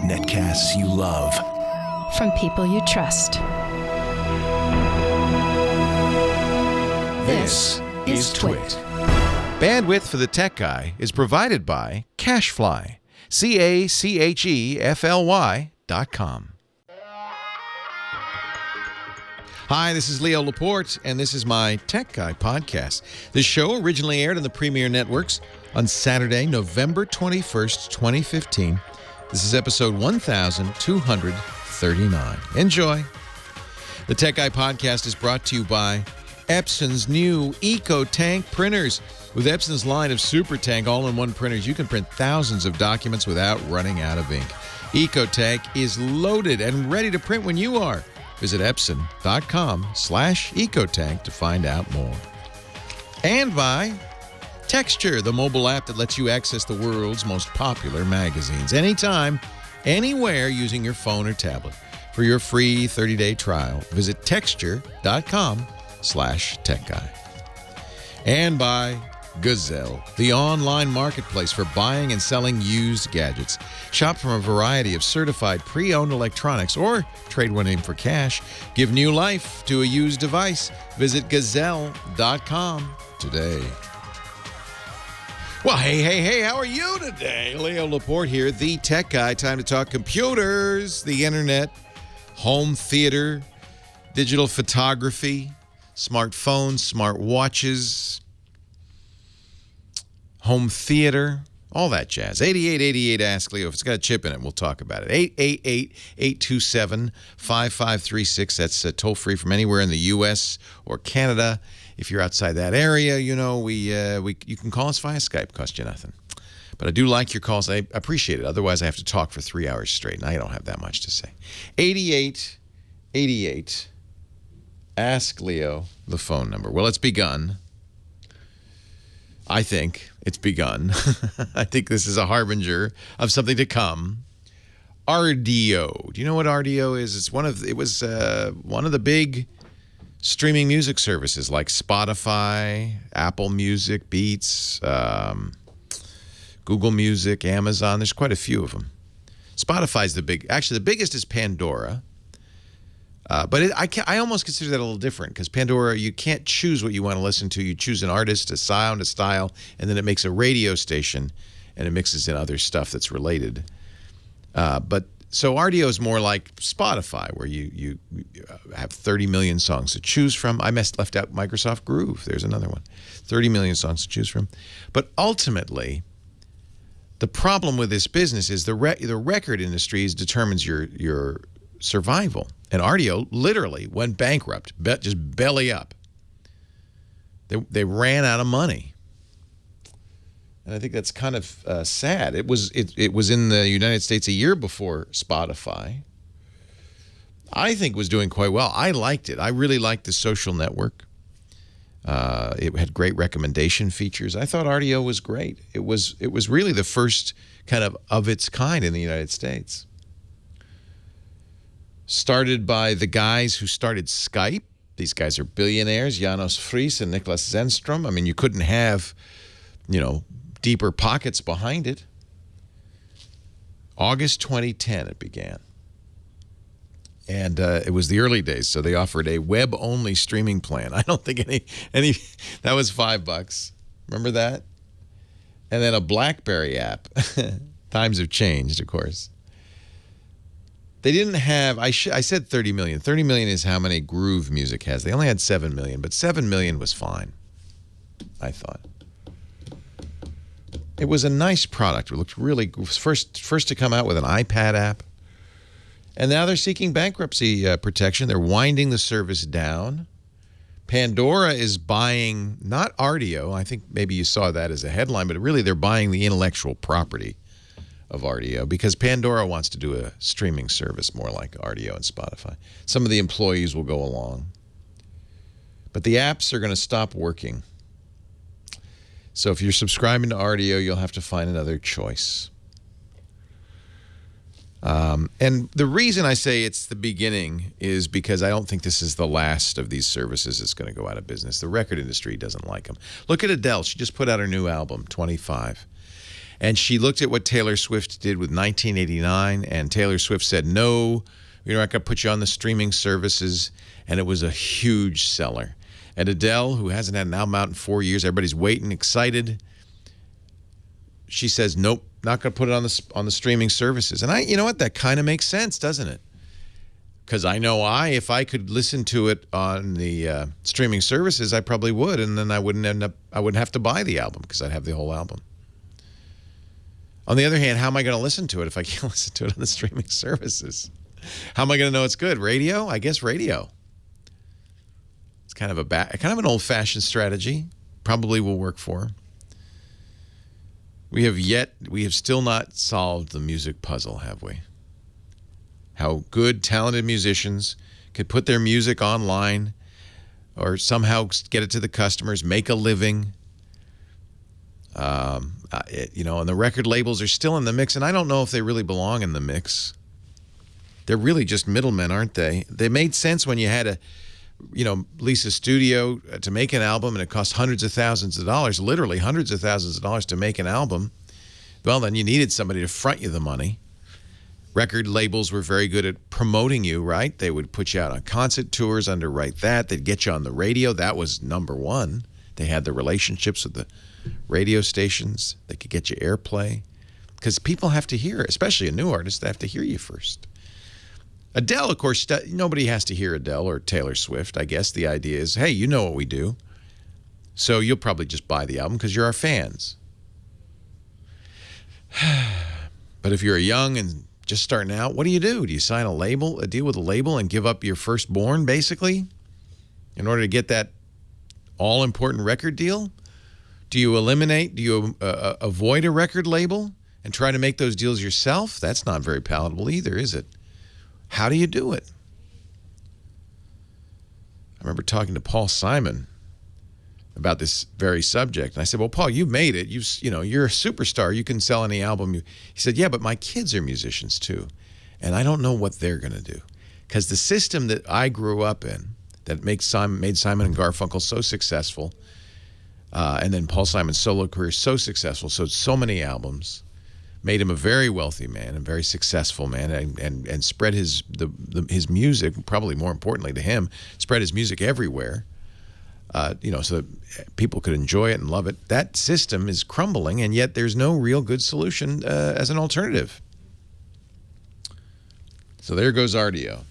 Netcasts you love. From people you trust. This is Twit. Bandwidth for the Tech Guy is provided by Cachefly. CACHEFLY.com. Hi, this is Leo Laporte, and this is my Tech Guy podcast. This show originally aired on the Premier Networks on Saturday, November 21st, 2015. This is episode 1239. Enjoy. The Tech Guy podcast is brought to you by Epson's new EcoTank printers. With Epson's line of Super Tank all-in-one printers, you can print thousands of documents without running out of ink. EcoTank is loaded and ready to print when you are. Visit Epson.com/EcoTank to find out more. And by Texture, the mobile app that lets you access the world's most popular magazines anytime, anywhere using your phone or tablet. For your free 30-day trial, visit Texture.com/TechGuy. And by Gazelle, the online marketplace for buying and selling used gadgets. Shop from a variety of certified pre-owned electronics or trade one in for cash. Give new life to a used device. Visit Gazelle.com today. Well, hey, how are you today? Leo Laporte here, the Tech Guy. Time to talk computers, the internet, home theater, digital photography, smartphones, smart watches, home theater, all that jazz. 8888 Ask Leo. If it's got a chip in it, we'll talk about it. 888-827-5536. That's toll-free from anywhere in the U.S. or Canada. If you're outside that area, you know, you can call us via Skype. Cost you nothing. But I do like your calls. I appreciate it. Otherwise, I have to talk for 3 hours straight, and I don't have that much to say. 8888 Ask Leo, the phone number. Well, it's begun. I think it's begun. I think this is a harbinger of something to come. Rdio. Do you know what Rdio is? It was one of the big streaming music services like Spotify, Apple Music, Beats, Google Music, Amazon. There's quite a few of them. Spotify's the biggest is Pandora. But I almost consider that a little different because Pandora, you can't choose what you want to listen to. You choose an artist, a sound, a style, and then it makes a radio station, and it mixes in other stuff that's related. So Rdio is more like Spotify, where you have 30 million songs to choose from. I left out Microsoft Groove. There's another one. 30 million songs to choose from. But ultimately, the problem with this business is the record industry determines your survival. And Rdio literally went bankrupt, just belly up. They ran out of money. And I think that's kind of sad. It was in the United States a year before Spotify. I think it was doing quite well. I liked it. I really liked the social network. It had great recommendation features. I thought Rdio was great. It was really the first kind of its kind in the United States. Started by the guys who started Skype. These guys are billionaires, Janos Friis and Niklas Zenström. I mean, you couldn't have, deeper pockets behind it. August 2010 it began. And it was the early days, so they offered a web-only streaming plan. I don't think any that was $5. Remember that? And then a BlackBerry app. Times have changed, of course. They didn't have, I said 30 million. 30 million is how many Groove Music has. They only had 7 million, but 7 million was fine, I thought. It was a nice product. It looked really good. First to come out with an iPad app. And now they're seeking bankruptcy protection. They're winding the service down. Pandora is buying, not Rdio. I think maybe you saw that as a headline, but really they're buying the intellectual property of Rdio because Pandora wants to do a streaming service more like Rdio and Spotify. Some of the employees will go along. But the apps are going to stop working. So if you're subscribing to Rdio, you'll have to find another choice. And the reason I say it's the beginning is because I don't think this is the last of these services that's going to go out of business. The record industry doesn't like them. Look at Adele. She just put out her new album, 25. And she looked at what Taylor Swift did with 1989, and Taylor Swift said, no, we're not going to put you on the streaming services, and it was a huge seller. And Adele, who hasn't had an album out in 4 years, everybody's waiting, excited. She says, nope, not going to put it on the streaming services. And you know what? That kind of makes sense, doesn't it? Because I know if I could listen to it on the streaming services, I probably would, and then I wouldn't have to buy the album because I'd have the whole album. On the other hand, how am I going to listen to it if I can't listen to it on the streaming services? How am I going to know it's good? Radio? I guess radio. It's kind of an old-fashioned strategy. Probably will work for her. We have still not solved the music puzzle, have we? How good, talented musicians could put their music online or somehow get it to the customers, make a living. And the record labels are still in the mix, and I don't know if they really belong in the mix. They're really just middlemen, aren't they? They made sense when you had to, lease a studio to make an album, and it cost hundreds of thousands of dollars, literally hundreds of thousands of dollars to make an album. Well, then you needed somebody to front you the money. Record labels were very good at promoting you, right? They would put you out on concert tours, underwrite that. They'd get you on the radio. That was number one. They had the relationships with the radio stations. They could get you airplay. Because people have to hear, especially a new artist, they have to hear you first. Adele, of course, nobody has to hear Adele or Taylor Swift. I guess the idea is, hey, you know what we do. So you'll probably just buy the album because you're our fans. But if you're young and just starting out, what do? Do you sign a deal with a label and give up your firstborn, basically, in order to get that all-important record deal? Do you avoid a record label and try to make those deals yourself? That's not very palatable either, is it? How do you do it? I remember talking to Paul Simon about this very subject. And I said, well, Paul, you made it. You're a superstar. You can sell any album. He said, yeah, but my kids are musicians too. And I don't know what they're going to do. Because the system that I grew up in that made Simon and Garfunkel so successful, and then Paul Simon's solo career so successful, so many albums, made him a very wealthy man and very successful man, and spread his music, probably more importantly to him, spread his music everywhere. So that people could enjoy it and love it. That system is crumbling, and yet there's no real good solution as an alternative. So there goes Rdio.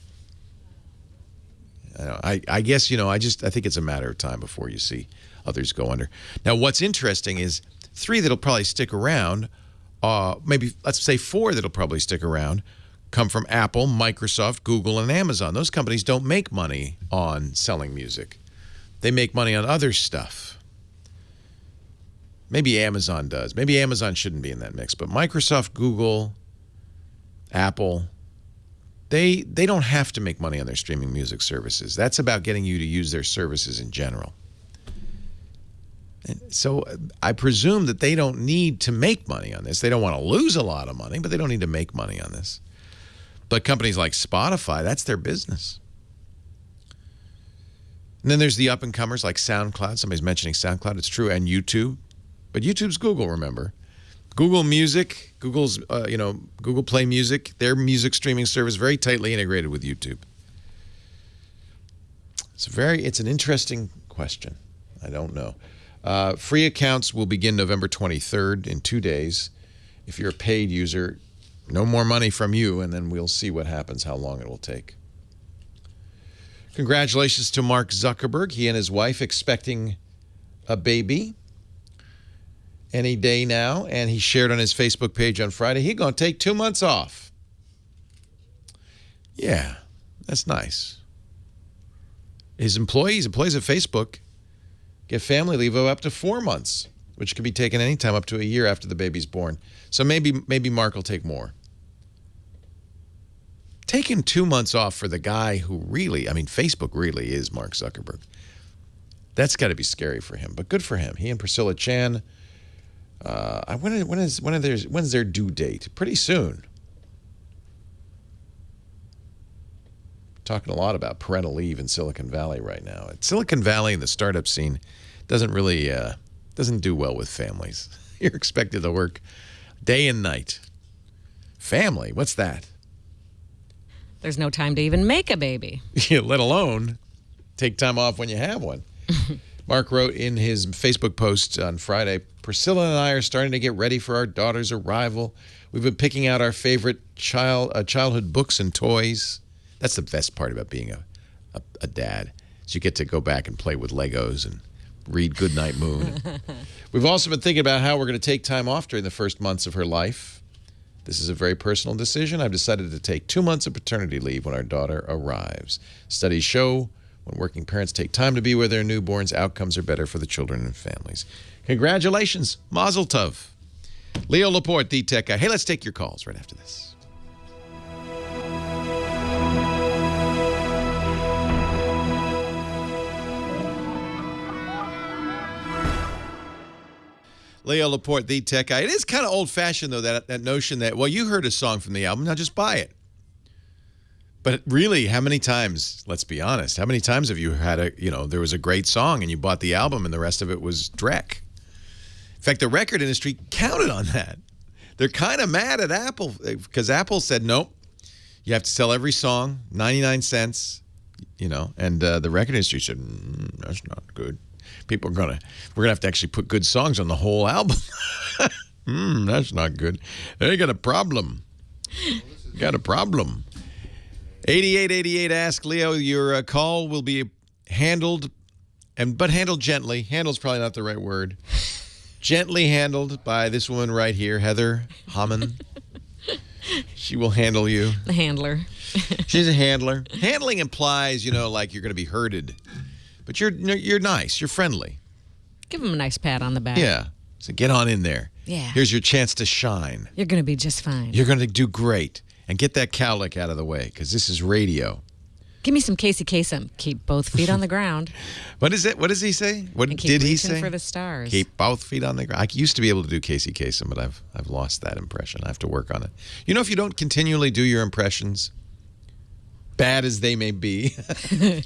I guess, I think it's a matter of time before you see others go under. Now, what's interesting is 3 that'll probably stick around, maybe let's say 4 that'll probably stick around, come from Apple, Microsoft, Google, and Amazon. Those companies don't make money on selling music. They make money on other stuff. Maybe Amazon does. Maybe Amazon shouldn't be in that mix. But Microsoft, Google, Apple, they don't have to make money on their streaming music services. That's about getting you to use their services in general. And so I presume that they don't need to make money on this. They don't want to lose a lot of money, but they don't need to make money on this. But companies like Spotify, that's their business. And then there's the up-and-comers like SoundCloud. Somebody's mentioning SoundCloud. It's true. And YouTube. But YouTube's Google, remember. Google Music, Google's, Google Play Music, their music streaming service, very tightly integrated with YouTube. It's an interesting question. I don't know. Free accounts will begin November 23rd, in 2 days. If you're a paid user, no more money from you, and then we'll see what happens, how long it will take. Congratulations to Mark Zuckerberg. He and his wife expecting a baby any day now. And he shared on his Facebook page on Friday, he's going to take 2 months off. Yeah, that's nice. His employees at Facebook get family leave of up to 4 months, which can be taken anytime up to a year after the baby's born. So maybe Mark will take more. Taking 2 months off for the guy who Facebook really is Mark Zuckerberg. That's got to be scary for him, but good for him. He and Priscilla Chan. When's their due date? Pretty soon. Talking a lot about parental leave in Silicon Valley right now. Silicon Valley and the startup scene doesn't do well with families. You're expected to work Day and night. Family, what's that? There's no time to even make a baby. Let alone take time off when you have one. Mark wrote in his Facebook post on Friday, Priscilla and I are starting to get ready for our daughter's arrival. We've been picking out our favorite childhood books and toys. That's the best part about being a dad, is you get to go back and play with Legos and read Goodnight Moon. We've also been thinking about how we're going to take time off during the first months of her life. This is a very personal decision. I've decided to take 2 months of paternity leave when our daughter arrives. Studies show when working parents take time to be with their newborns, outcomes are better for the children and families. Congratulations. Mazel tov. Leo Laporte, the tech guy. Hey, let's take your calls right after this. Leo Laporte, the tech guy. It is kind of old-fashioned, though, that notion that, well, you heard a song from the album, now just buy it. But really, how many times, let's be honest, how many times have you had there was a great song and you bought the album and the rest of it was dreck? In fact, the record industry counted on that. They're kind of mad at Apple because Apple said, nope, you have to sell every song, 99 cents, and the record industry said, that's not good. We're going to have to actually put good songs on the whole album. That's not good. They got a problem. Got a problem. 8888 Ask Leo, your call will be handled, but handled gently. Handled's probably not the right word. Gently handled by this woman right here, Heather Hammond. She will handle you. The handler. She's a handler. Handling implies, like you're going to be herded. But you're nice. You're friendly. Give him a nice pat on the back. Yeah. So get on in there. Yeah. Here's your chance to shine. You're going to be just fine. You're going to do great. And get that cowlick out of the way, because this is radio. Give me some Casey Kasem. Keep both feet on the ground. What is it? What does he say? What and did he say? Keep reaching for the stars. Keep both feet on the ground. I used to be able to do Casey Kasem, but I've lost that impression. I have to work on it. If you don't continually do your impressions, bad as they may be,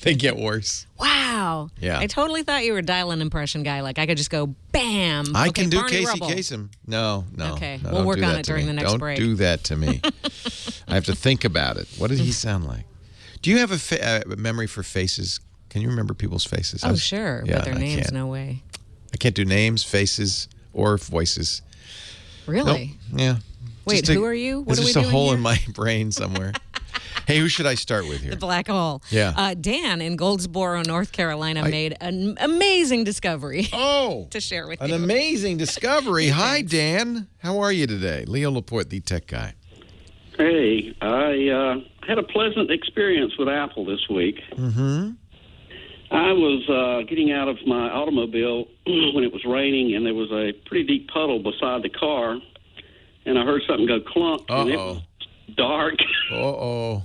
they get worse. Wow. Yeah. I totally thought you were a dial-in impression guy. Like I could just go, bam. I okay, can do Barney Casey Rubble. Kasem. No. Okay. No, we'll work on that it to during me. the next don't break. Don't do that to me. I have to think about it. What did he sound like? Do you have a memory for faces? Can you remember people's faces? Oh, sure. Yeah, but their I names, can't. no way. I can't do names, faces, or voices. Really? Nope. Yeah. Wait, who are you? What There's are we just a doing hole here? in my brain somewhere. Hey, who should I start with here? The black hole. Yeah. Dan in Goldsboro, North Carolina, made an amazing discovery Oh, to share with an you. amazing discovery. Hi, Dan. How are you today? Leo Laporte, the tech guy. Hey, I had a pleasant experience with Apple this week. Mm-hmm. I was getting out of my automobile when it was raining, and there was a pretty deep puddle beside the car, and I heard something go clunk, and it was dark. Uh-oh.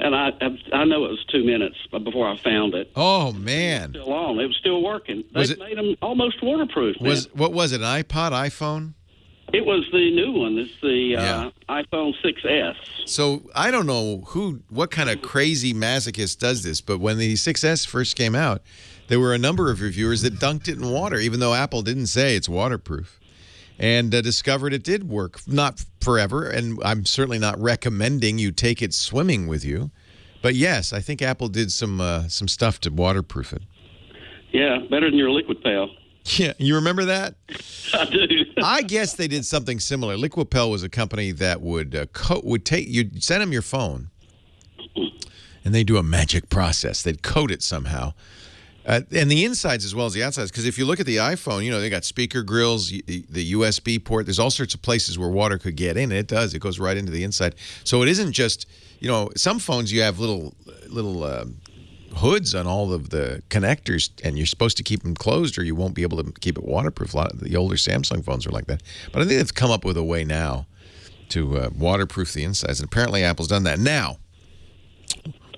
And I know it was 2 minutes before I found it. Oh, man. Still on. It was still working. They made them almost waterproof. What was it, an iPod, iPhone? It was the new one. It's the iPhone 6S. So I don't know what kind of crazy masochist does this, but when the 6S first came out, there were a number of reviewers that dunked it in water, even though Apple didn't say it's waterproof, and discovered it did work. Not forever, and I'm certainly not recommending you take it swimming with you. But yes, I think Apple did some stuff to waterproof it. Yeah, better than your liquid pail. Yeah, you remember that? I do. I guess they did something similar. Liquipel was a company that would you'd send them your phone, and they do a magic process. They'd coat it somehow, and the insides as well as the outsides. Because if you look at the iPhone, they got speaker grills, the USB port. There's all sorts of places where water could get in. It does. It goes right into the inside. So it isn't just some phones you have little hoods on all of the connectors, and you're supposed to keep them closed or you won't be able to keep it waterproof. A lot of the older Samsung phones are like that. But I think they've come up with a way now to waterproof the insides, and apparently Apple's done that. Now,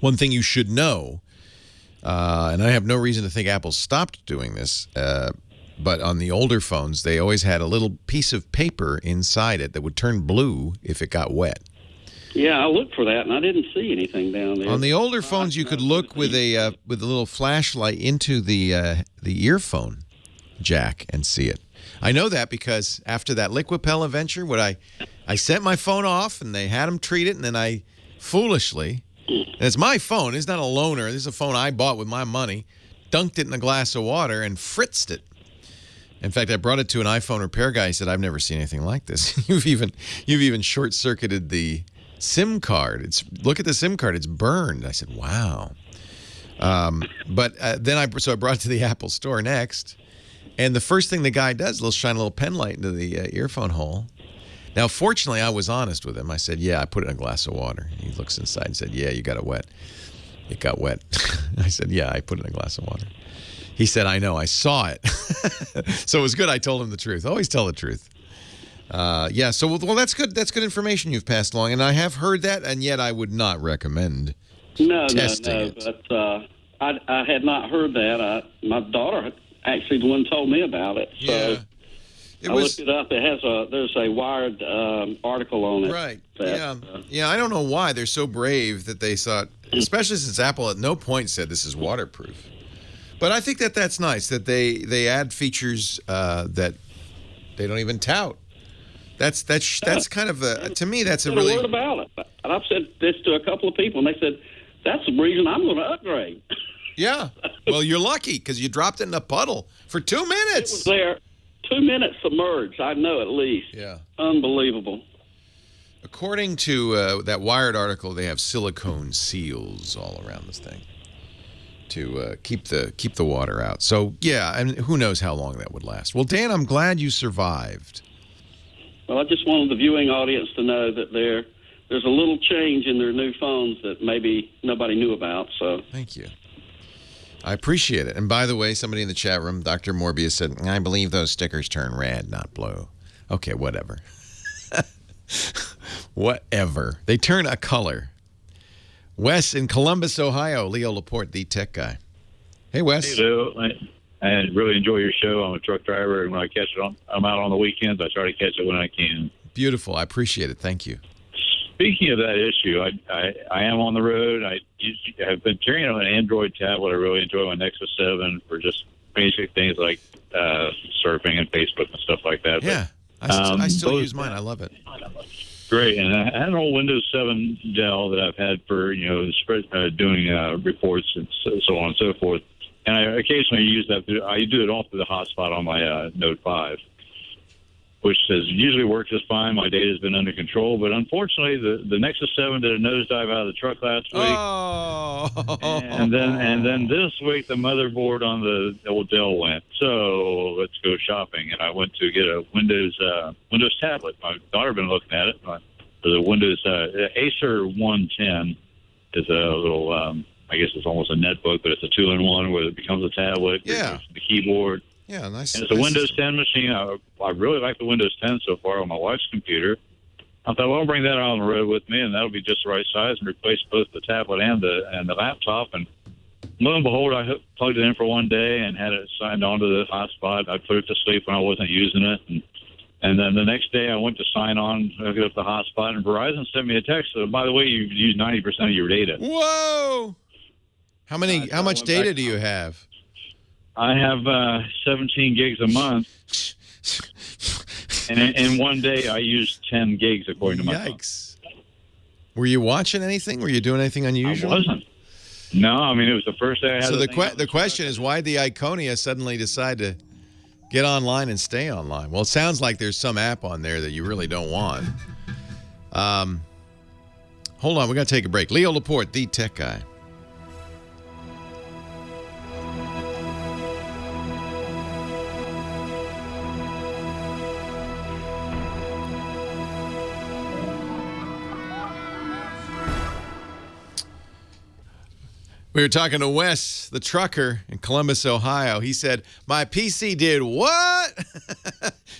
one thing you should know, and I have no reason to think Apple stopped doing this, but on the older phones, they always had a little piece of paper inside it that would turn blue if it got wet. Yeah, I looked for that, and I didn't see anything down there. On the older phones, you could look with a little flashlight into the earphone jack and see it. I know that because after that Liquipel adventure, I sent my phone off and they had them treat it, and then I foolishly, and it's my phone, it's not a loaner, this is a phone I bought with my money, dunked it in a glass of water and fritzed it. In fact, I brought it to an iPhone repair guy. He said, "I've never seen anything like this. You've even short-circuited the SIM card. Look at the SIM card. It's burned." I said, "Wow." But then I brought it to the Apple store next, and the first thing the guy does, he'll shine a little pen light into the earphone hole. Now, fortunately, I was honest with him. I said, "Yeah, I put it in a glass of water." He looks inside and said, "Yeah, you got it wet." It got wet. I said, "Yeah, I put it in a glass of water." He said, "I know, I saw it." So it was good I told him the truth. Always tell the truth. Yeah, so well, that's good. That's good information you've passed along, and I have heard that, and yet I would not recommend testing it. But I had not heard that. My daughter actually the one told me about it. So yeah. I looked it up. There's a Wired article on it. Right. Yeah. I don't know why they're so brave that they thought, especially since Apple at no point said this is waterproof. But I think that's nice that they add features that they don't even tout. That's kind of to me that's a really word about it. And I've said this to a couple of people, and they said that's the reason I'm going to upgrade. Yeah. Well, you're lucky because you dropped it in a puddle for 2 minutes. It was there 2 minutes submerged. I know at least. Yeah. Unbelievable. According to that Wired article, they have silicone seals all around this thing to keep the water out. So yeah, and who knows how long that would last. Well, Dan, I'm glad you survived. Well, I just wanted the viewing audience to know that there's a little change in their new phones that maybe nobody knew about. So thank you. I appreciate it. And by the way, somebody in the chat room, Dr. Morbius said, "I believe those stickers turn red, not blue." Okay, whatever. Whatever. They turn a color. Wes in Columbus, Ohio. Leo Laporte, the tech guy. Hey, Wes. Hey, Leo. I really enjoy your show. I'm a truck driver, and when I catch it I'm out on the weekends. I try to catch it when I can. Beautiful. I appreciate it. Thank you. Speaking of that issue, I am on the road. I have been carrying an Android tablet. I really enjoy my Nexus 7 for just basic things like surfing and Facebook and stuff like that. Yeah, I still use mine. I love it. Great, and I had an old Windows 7 Dell that I've had for doing reports and so on and so forth. And I occasionally use that. I do it all through the hotspot on my Note 5, which usually works just fine. My data has been under control, but unfortunately, the Nexus 7 did a nosedive out of the truck last week. Oh. And then this week, the motherboard on the old Dell went. So let's go shopping, and I went to get a Windows tablet. My daughter had been looking at it. The Windows Acer 110 is a little. I guess it's almost a netbook, but it's a 2-in-1 where it becomes a tablet. Yeah. The keyboard. Yeah, nice. And it's a Windows 10 machine. I really like the Windows 10 so far on my wife's computer. I thought, well, I'll bring that out on the road with me, and that'll be just the right size and replace both the tablet and the laptop. And lo and behold, I plugged it in for one day and had it signed onto the hotspot. I put it to sleep when I wasn't using it. And then the next day I went to sign on, hook it up the hotspot, and Verizon sent me a text. So, by the way, you've used 90% of your data. Whoa! How much data do you have? I have 17 gigs a month, and in one day I used 10 gigs according to my phone. Yikes! Were you watching anything? Were you doing anything unusual? I wasn't. No, I mean it was the first day I had. So the question is, why did the Iconia suddenly decide to get online and stay online? Well, it sounds like there's some app on there that you really don't want. Hold on, we got to take a break. Leo Laporte, the tech guy. We were talking to Wes, the trucker in Columbus, Ohio. He said, my PC did what?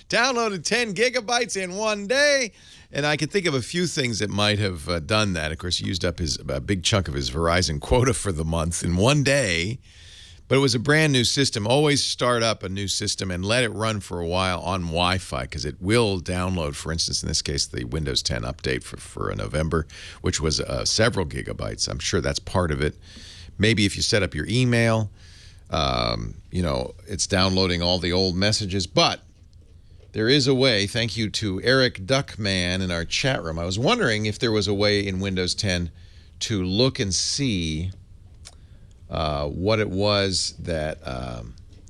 Downloaded 10 gigabytes in one day. And I could think of a few things that might have done that. Of course, he used up a big chunk of his Verizon quota for the month in one day. But it was a brand new system. Always start up a new system and let it run for a while on Wi-Fi because it will download, for instance, in this case, the Windows 10 update for November, which was several gigabytes. I'm sure that's part of it. Maybe if you set up your email, it's downloading all the old messages. But There is a way. Thank you to Eric Duckman in our chat room. I was wondering if there was a way in Windows 10 to look and see what it was that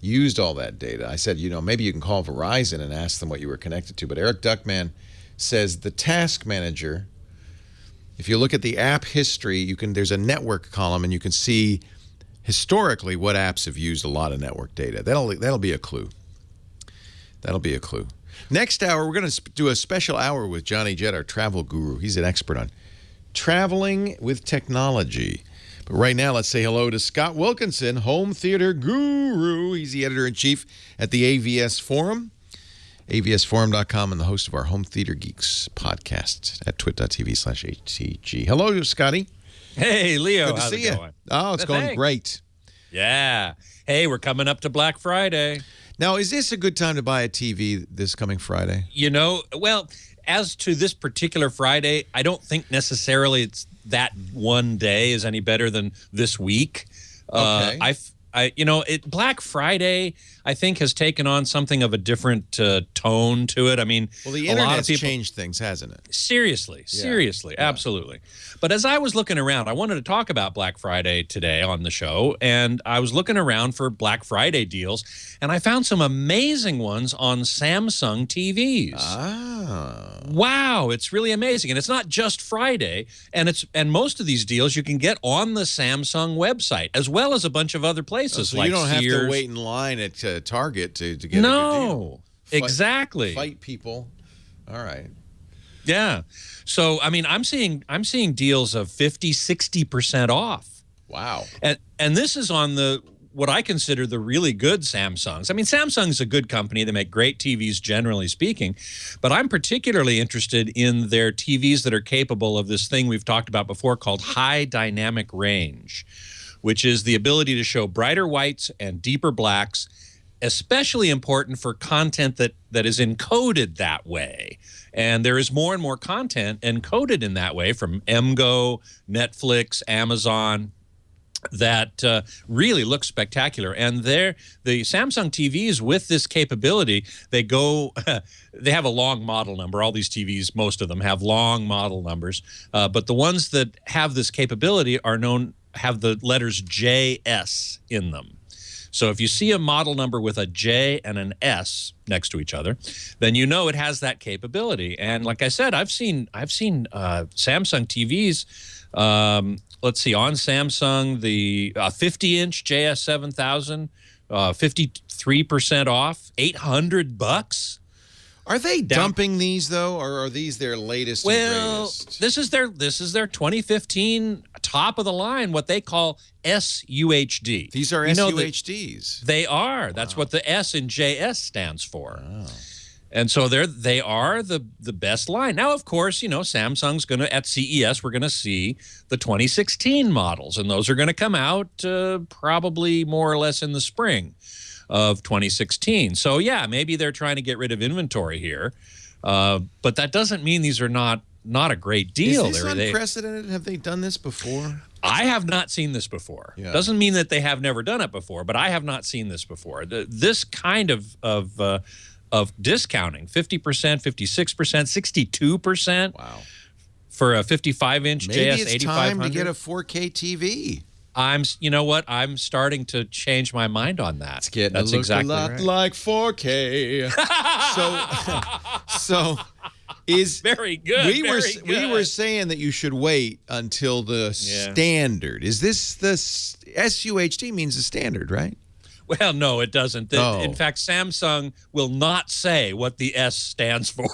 used all that data. I said, maybe you can call Verizon and ask them what you were connected to. But Eric Duckman says the task manager, if you look at the app history, there's a network column and you can see historically what apps have used a lot of network data. That'll be a clue. That'll be a clue. Next hour, we're going to do a special hour with Johnny Jett, our travel guru. He's an expert on traveling with technology. But right now, let's say hello to Scott Wilkinson, home theater guru. He's the editor-in-chief at the AVS Forum, avsforum.com, and the host of our Home Theater Geeks podcast at twit.tv/HTG. Hello, Scotty. Hey, Leo. Good to how's see it you. going? Oh, it's going Thanks. great. Yeah. Hey, we're coming up to Black Friday. Now, is this a good time to buy a TV this coming Friday? Well, as to this particular Friday, I don't think necessarily it's that one day is any better than this week. Okay. Black Friday, I think, has taken on something of a different tone to it. I mean, Well, the a lot of internet's people changed things, hasn't it? Seriously, absolutely. But as I was looking around, I wanted to talk about Black Friday today on the show, and I was looking around for Black Friday deals, and I found some amazing ones on Samsung TVs. Ah. Wow, it's really amazing. And it's not just Friday, and most of these deals you can get on the Samsung website, as well as a bunch of other places So like you don't have Sears. to wait in line at Target to get a good deal. No, exactly. Fight people. All right. Yeah. So, I mean, I'm seeing deals of 50, 60% off. Wow. And this is on what I consider the really good Samsungs. I mean, Samsung's a good company. They make great TVs, generally speaking. But I'm particularly interested in their TVs that are capable of this thing we've talked about before called high dynamic range, which is the ability to show brighter whites and deeper blacks, especially important for content that is encoded that way. And there is more and more content encoded in that way from MGO, Netflix, Amazon, that really looks spectacular. And the Samsung TVs with this capability, they have a long model number. All these TVs, most of them have long model numbers. But the ones that have this capability have the letters JS in them. So if you see a model number with a J and an S next to each other, then you know it has that capability. And like I said, I've seen Samsung TVs. Let's see, on Samsung, the 50-inch JS 7000, 53% off, $800. Are they dumping these though, or are these their latest and greatest? This is their 2015 top of the line, what they call SUHD. These are SUHDs. They are. That's what the S in JS stands for. Wow. And so they are the best line. Now, of course, Samsung's going to, at CES, we're going to see the 2016 models, and those are going to come out probably more or less in the spring of 2016. So, yeah, maybe they're trying to get rid of inventory here. But that doesn't mean these are not a great deal. Is this unprecedented? Have they done this before? I have not seen this before. Yeah. Doesn't mean that they have never done it before, but I have not seen this before. This kind of discounting, 50%, 56%, 62%. Wow. For a 55-inch Maybe JS 8500. Maybe it's time to get a 4K TV. You know what? I'm starting to change my mind on that. It's getting That's a exactly lot right. like 4K. so is very good. We were saying that you should wait until the standard. Is this the SUHD means the standard, right? Well, no, it doesn't. In fact, Samsung will not say what the S stands for.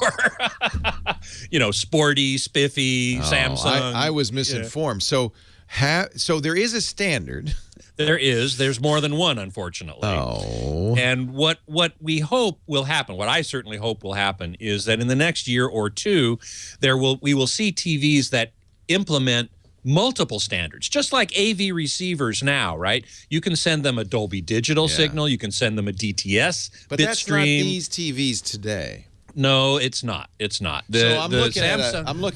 Sporty, spiffy, Samsung. I was misinformed. So there is a standard. There's more than one, unfortunately. Oh. And what we hope will happen, what I certainly hope will happen, is that in the next year or two, we will see TVs that implement multiple standards, just like AV receivers now, right? You can send them a Dolby Digital signal. You can send them a DTS but bitstream. That's not these TVs today. No, it's not. It's not. I'm looking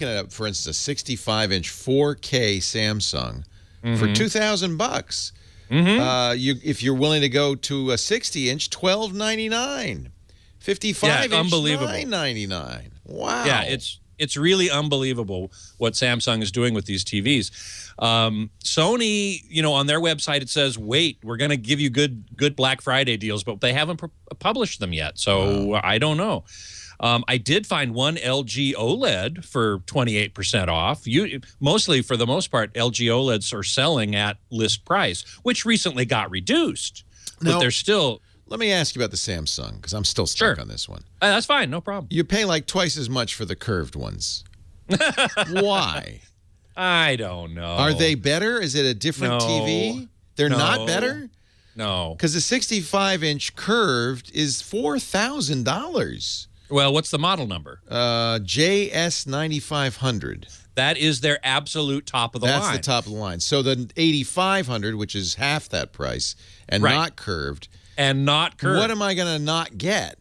at, for instance, a 65-inch 4K Samsung for $2,000. If you're willing to go to a 60-inch, $1,299. 55 inch, unbelievable. $999. Wow. Yeah, it's really unbelievable what Samsung is doing with these TVs. Sony, on their website it says, "Wait, we're going to give you good Black Friday deals," but they haven't published them yet, so I don't know. I did find one LG OLED for 28% off. Mostly, for the most part, LG OLEDs are selling at list price, which recently got reduced, but they're still. Let me ask you about the Samsung, because I'm still stuck on this one. That's fine, no problem. You pay like twice as much for the curved ones. Why? I don't know. Are they better? Is it a different TV? They're not better? No. Because the 65-inch curved is $4,000. Well, what's the model number? JS9500. That is their absolute top of the line. That's the top of the line. So the 8500, which is half that price, and not curved. And not curved. What am I going to not get?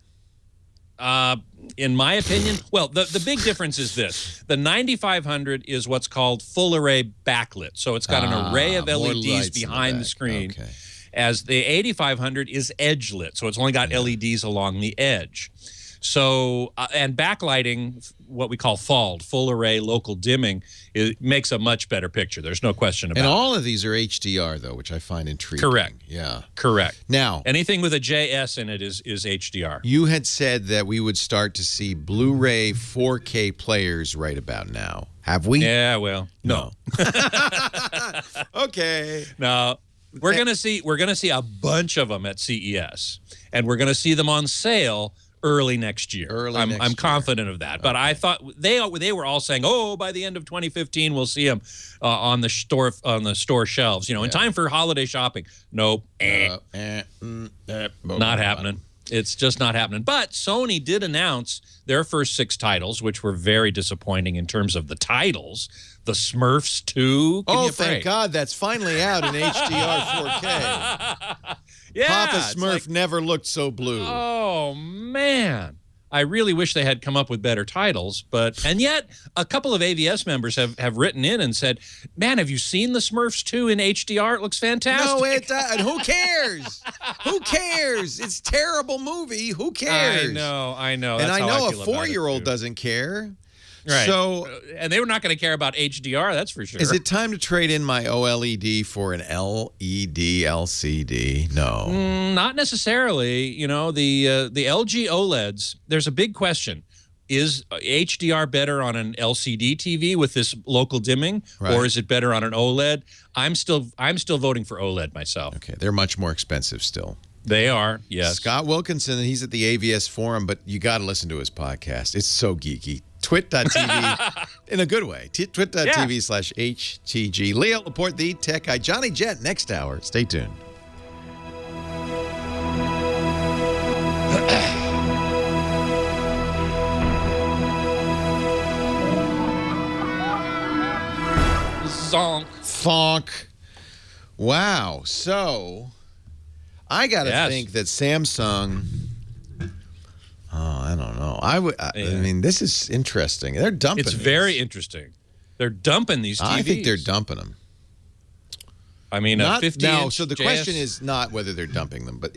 In my opinion, well, the big difference is this. The 9500 is what's called full array backlit. So it's got an array of LEDs behind the screen. Okay. As the 8500 is edge lit. So it's only got LEDs along the edge. So, and backlighting, what we call FALD, full array local dimming, it makes a much better picture. There's no question about it. And all of these are HDR, though, which I find intriguing. Correct. Yeah. Correct. Now, anything with a JS in it is HDR. You had said that we would start to see Blu-ray 4K players right about now. Have we? Yeah, well, no. Okay. No. We're going to see a bunch of them at CES, and we're going to see them on sale early next year. I'm confident of that. But I thought they were all saying, "Oh, by the end of 2015, we'll see them on the store shelves." In time for holiday shopping. Nope. Not happening. It's just not happening. But Sony did announce their first 6 titles, which were very disappointing in terms of the titles. The Smurfs 2. Thank God that's finally out in HDR 4K. Yeah, Papa Smurf never looked so blue. Oh, man. I really wish they had come up with better titles, and yet a couple of AVS members have written in and said, "Man, have you seen the Smurfs 2 in HDR? It looks fantastic." No, who cares? Who cares? It's a terrible movie. Who cares? I know. And That's I how know a feel about it, 4-year-old too. doesn't care. Right. So, and they were not going to care about HDR, that's for sure. Is it time to trade in my OLED for an LED LCD? No. Not necessarily. The LG OLEDs, there's a big question. Is HDR better on an LCD TV with this local dimming, or is it better on an OLED? I'm still voting for OLED myself. Okay, they're much more expensive still. They are, yes. Scott Wilkinson, he's at the AVS forum, but you got to listen to his podcast. It's so geeky. Twit.tv, in a good way. Twit.tv/HTG. Leo Laporte, the tech guy. Johnny Jett, next hour. Stay tuned. Zonk. Thonk. Wow. So, I got to think that Samsung... I don't know. I mean, this is interesting. They're dumping. It's very interesting. They're dumping these TVs. I think they're dumping them. I mean, a 50-inch so the JS. question is not whether they're dumping them, but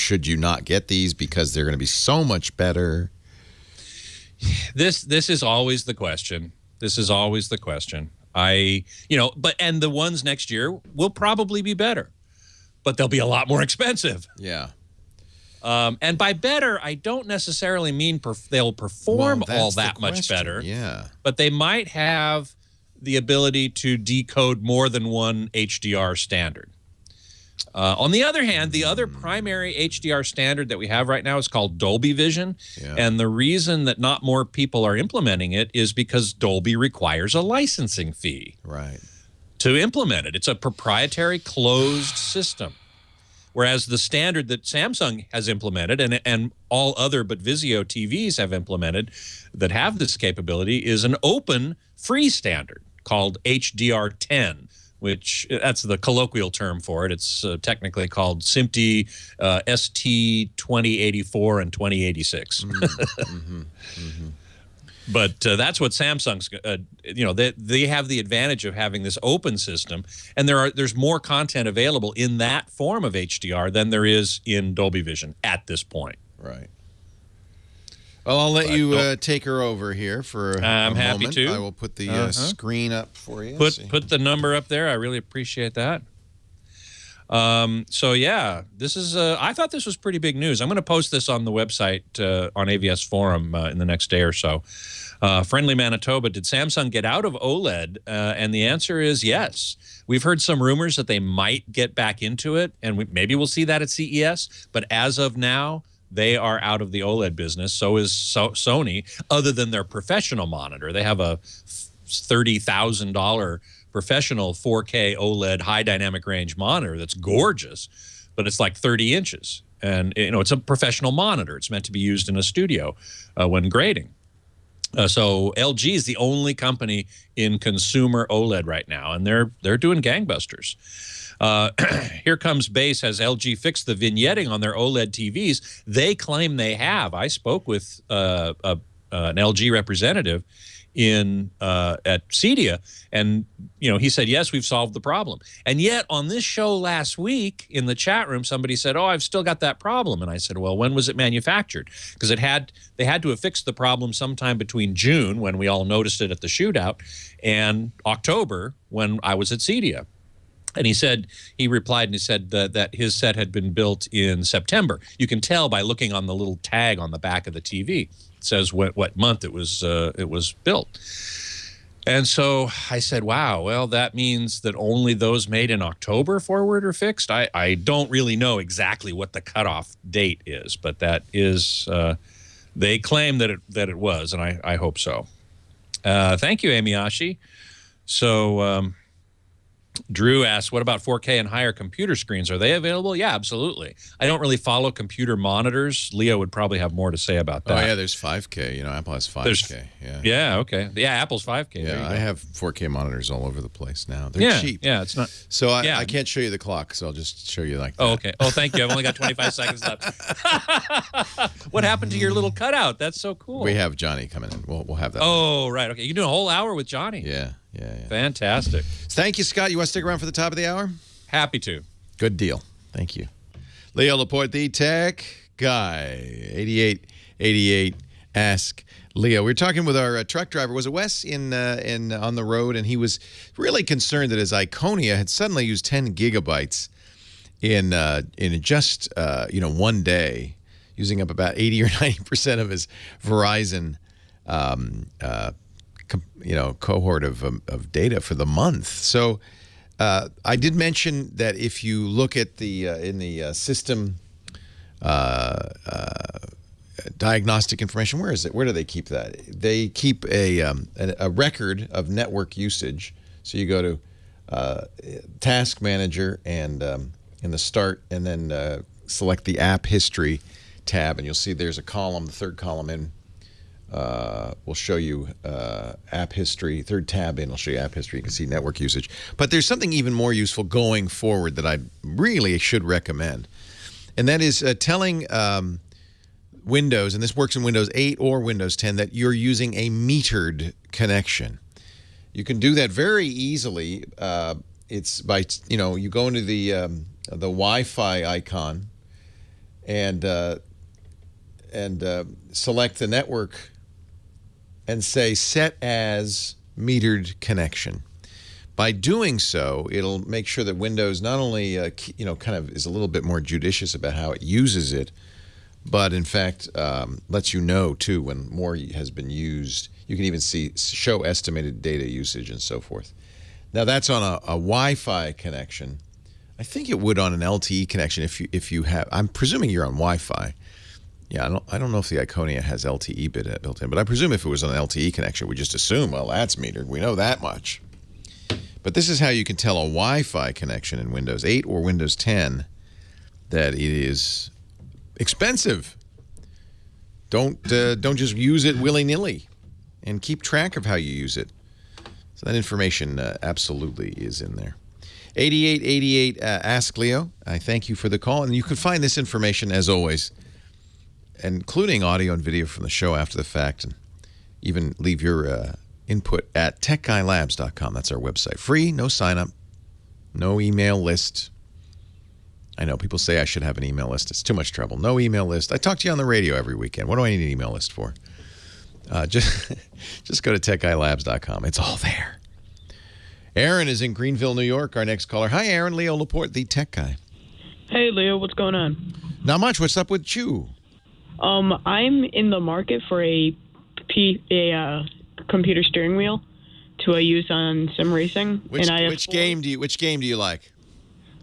should you not get these because they're going to be so much better? This is always the question. But the ones next year will probably be better, but they'll be a lot more expensive. Yeah. And by better, I don't necessarily mean they'll perform all that much better. Yeah. But they might have the ability to decode more than one HDR standard. On the other hand, the other primary HDR standard that we have right now is called Dolby Vision. Yeah. And the reason that not more people are implementing it is because Dolby requires a licensing fee. Right. To implement it. It's a proprietary closed system. Whereas the standard that Samsung has implemented and all other but Vizio TVs have implemented that have this capability is an open free standard called HDR10, which that's the colloquial term for it. It's technically called SMPTE ST 2084 and 2086. But that's what Samsung's, they have the advantage of having this open system, and there's more content available in that form of HDR than there is in Dolby Vision at this point. Right. Well, I'll let you take her over here for a I'm happy moment. to. I will put the screen up for you. Put the number up there. I really appreciate that. So yeah, this is. I thought this was pretty big news. I'm going to post this on the website on AVS Forum in the next day or so. Friendly Manitoba, did Samsung get out of OLED? And the answer is yes. We've heard some rumors that they might get back into it, and maybe we'll see that at CES. But as of now, they are out of the OLED business. So is Sony, other than their professional monitor. They have a $30,000 professional 4K OLED high dynamic range monitor that's gorgeous, but it's like 30 inches. And, it's a professional monitor. It's meant to be used in a studio when grading. So LG is the only company in consumer OLED right now, and they're doing gangbusters. Here Comes Base. Has LG fixed the vignetting on their OLED TVs? They claim they have. I spoke with an LG representative at CEDIA, and he said, yes, we've solved the problem. And yet on this show last week in the chat room, somebody said, oh, I've still got that problem. And I said, well, when was it manufactured? Because they had to have fixed the problem sometime between June, when we all noticed it at the shootout, and October, when I was at CEDIA. And he replied and he said that his set had been built in September. You can tell by looking on the little tag on the back of the TV. It says what month it was built. And so I said, wow, well, that means that only those made in October forward are fixed. I don't really know exactly what the cutoff date is, but that is, they claim that it was, and I hope so. Thank you, Amiyashi. So Drew asks, what about 4K and higher computer screens? Are they available? Yeah, absolutely. I don't really follow computer monitors. Leo would probably have more to say about that. Oh, yeah, there's 5K. Apple has 5K. Yeah, okay. Yeah, Apple's 5K. Yeah, I have 4K monitors all over the place now. They're cheap. Yeah, it's not. So I can't show you the clock, so I'll just show you like that. Oh, okay. Oh, thank you. I've only got 25 seconds left. What happened to your little cutout? That's so cool. We have Johnny coming in. We'll have that. Oh, right. Okay. You do a whole hour with Johnny. Yeah. Fantastic. Thank you, Scott. You want to stick around for the top of the hour? Happy to. Good deal. Thank you. Leo Laporte, the tech guy. 8888 Ask Leo. We were talking with our truck driver. Was it Wes on the road? And he was really concerned that his Iconia had suddenly used 10 gigabytes in just one day, using up about 80 or 90% of his Verizon cohort of data for the month. So I did mention that if you look at in the system diagnostic information, where is it? Where do they keep that? They keep a record of network usage. So you go to Task Manager and in the Start, and then select the App History tab, and you'll see there's a column. The third column in will show you app history. Third tab in will show you app history. You can see network usage. But there's something even more useful going forward that I really should recommend, and that is telling Windows, and this works in Windows 8 or Windows 10, that you're using a metered connection. You can do that very easily. It's by you go into the Wi-Fi icon and select the network and say set as metered connection. By doing so, it'll make sure that Windows not only kind of is a little bit more judicious about how it uses it, but in fact lets you know too when more has been used. You can even show estimated data usage and so forth. Now that's on a Wi-Fi connection. I think it would on an LTE connection if you have. I'm presuming you're on Wi-Fi. Yeah, I don't know if the Iconia has LTE built in, but I presume if it was on an LTE connection, we just assume, well, that's metered. We know that much. But this is how you can tell a Wi-Fi connection in Windows 8 or Windows 10 that it is expensive. Don't just use it willy-nilly, and keep track of how you use it. So that information absolutely is in there. 8888 Ask Leo. I thank you for the call, and you can find this information as always, including audio and video from the show after the fact, and even leave your input at techguylabs.com. That's our website. Free, no sign up, no email list. I know people say I should have an email list. It's too much trouble. No email list. I talk to you on the radio every weekend. What do I need an email list for? Just go to techguylabs.com. It's all there. Aaron is in Greenville, New York, our next caller. Hi, Aaron. Leo Laporte, the tech guy. Hey, Leo. What's going on? Not much. What's up with you? I'm in the market for a computer steering wheel to use on sim racing. Which game do you like?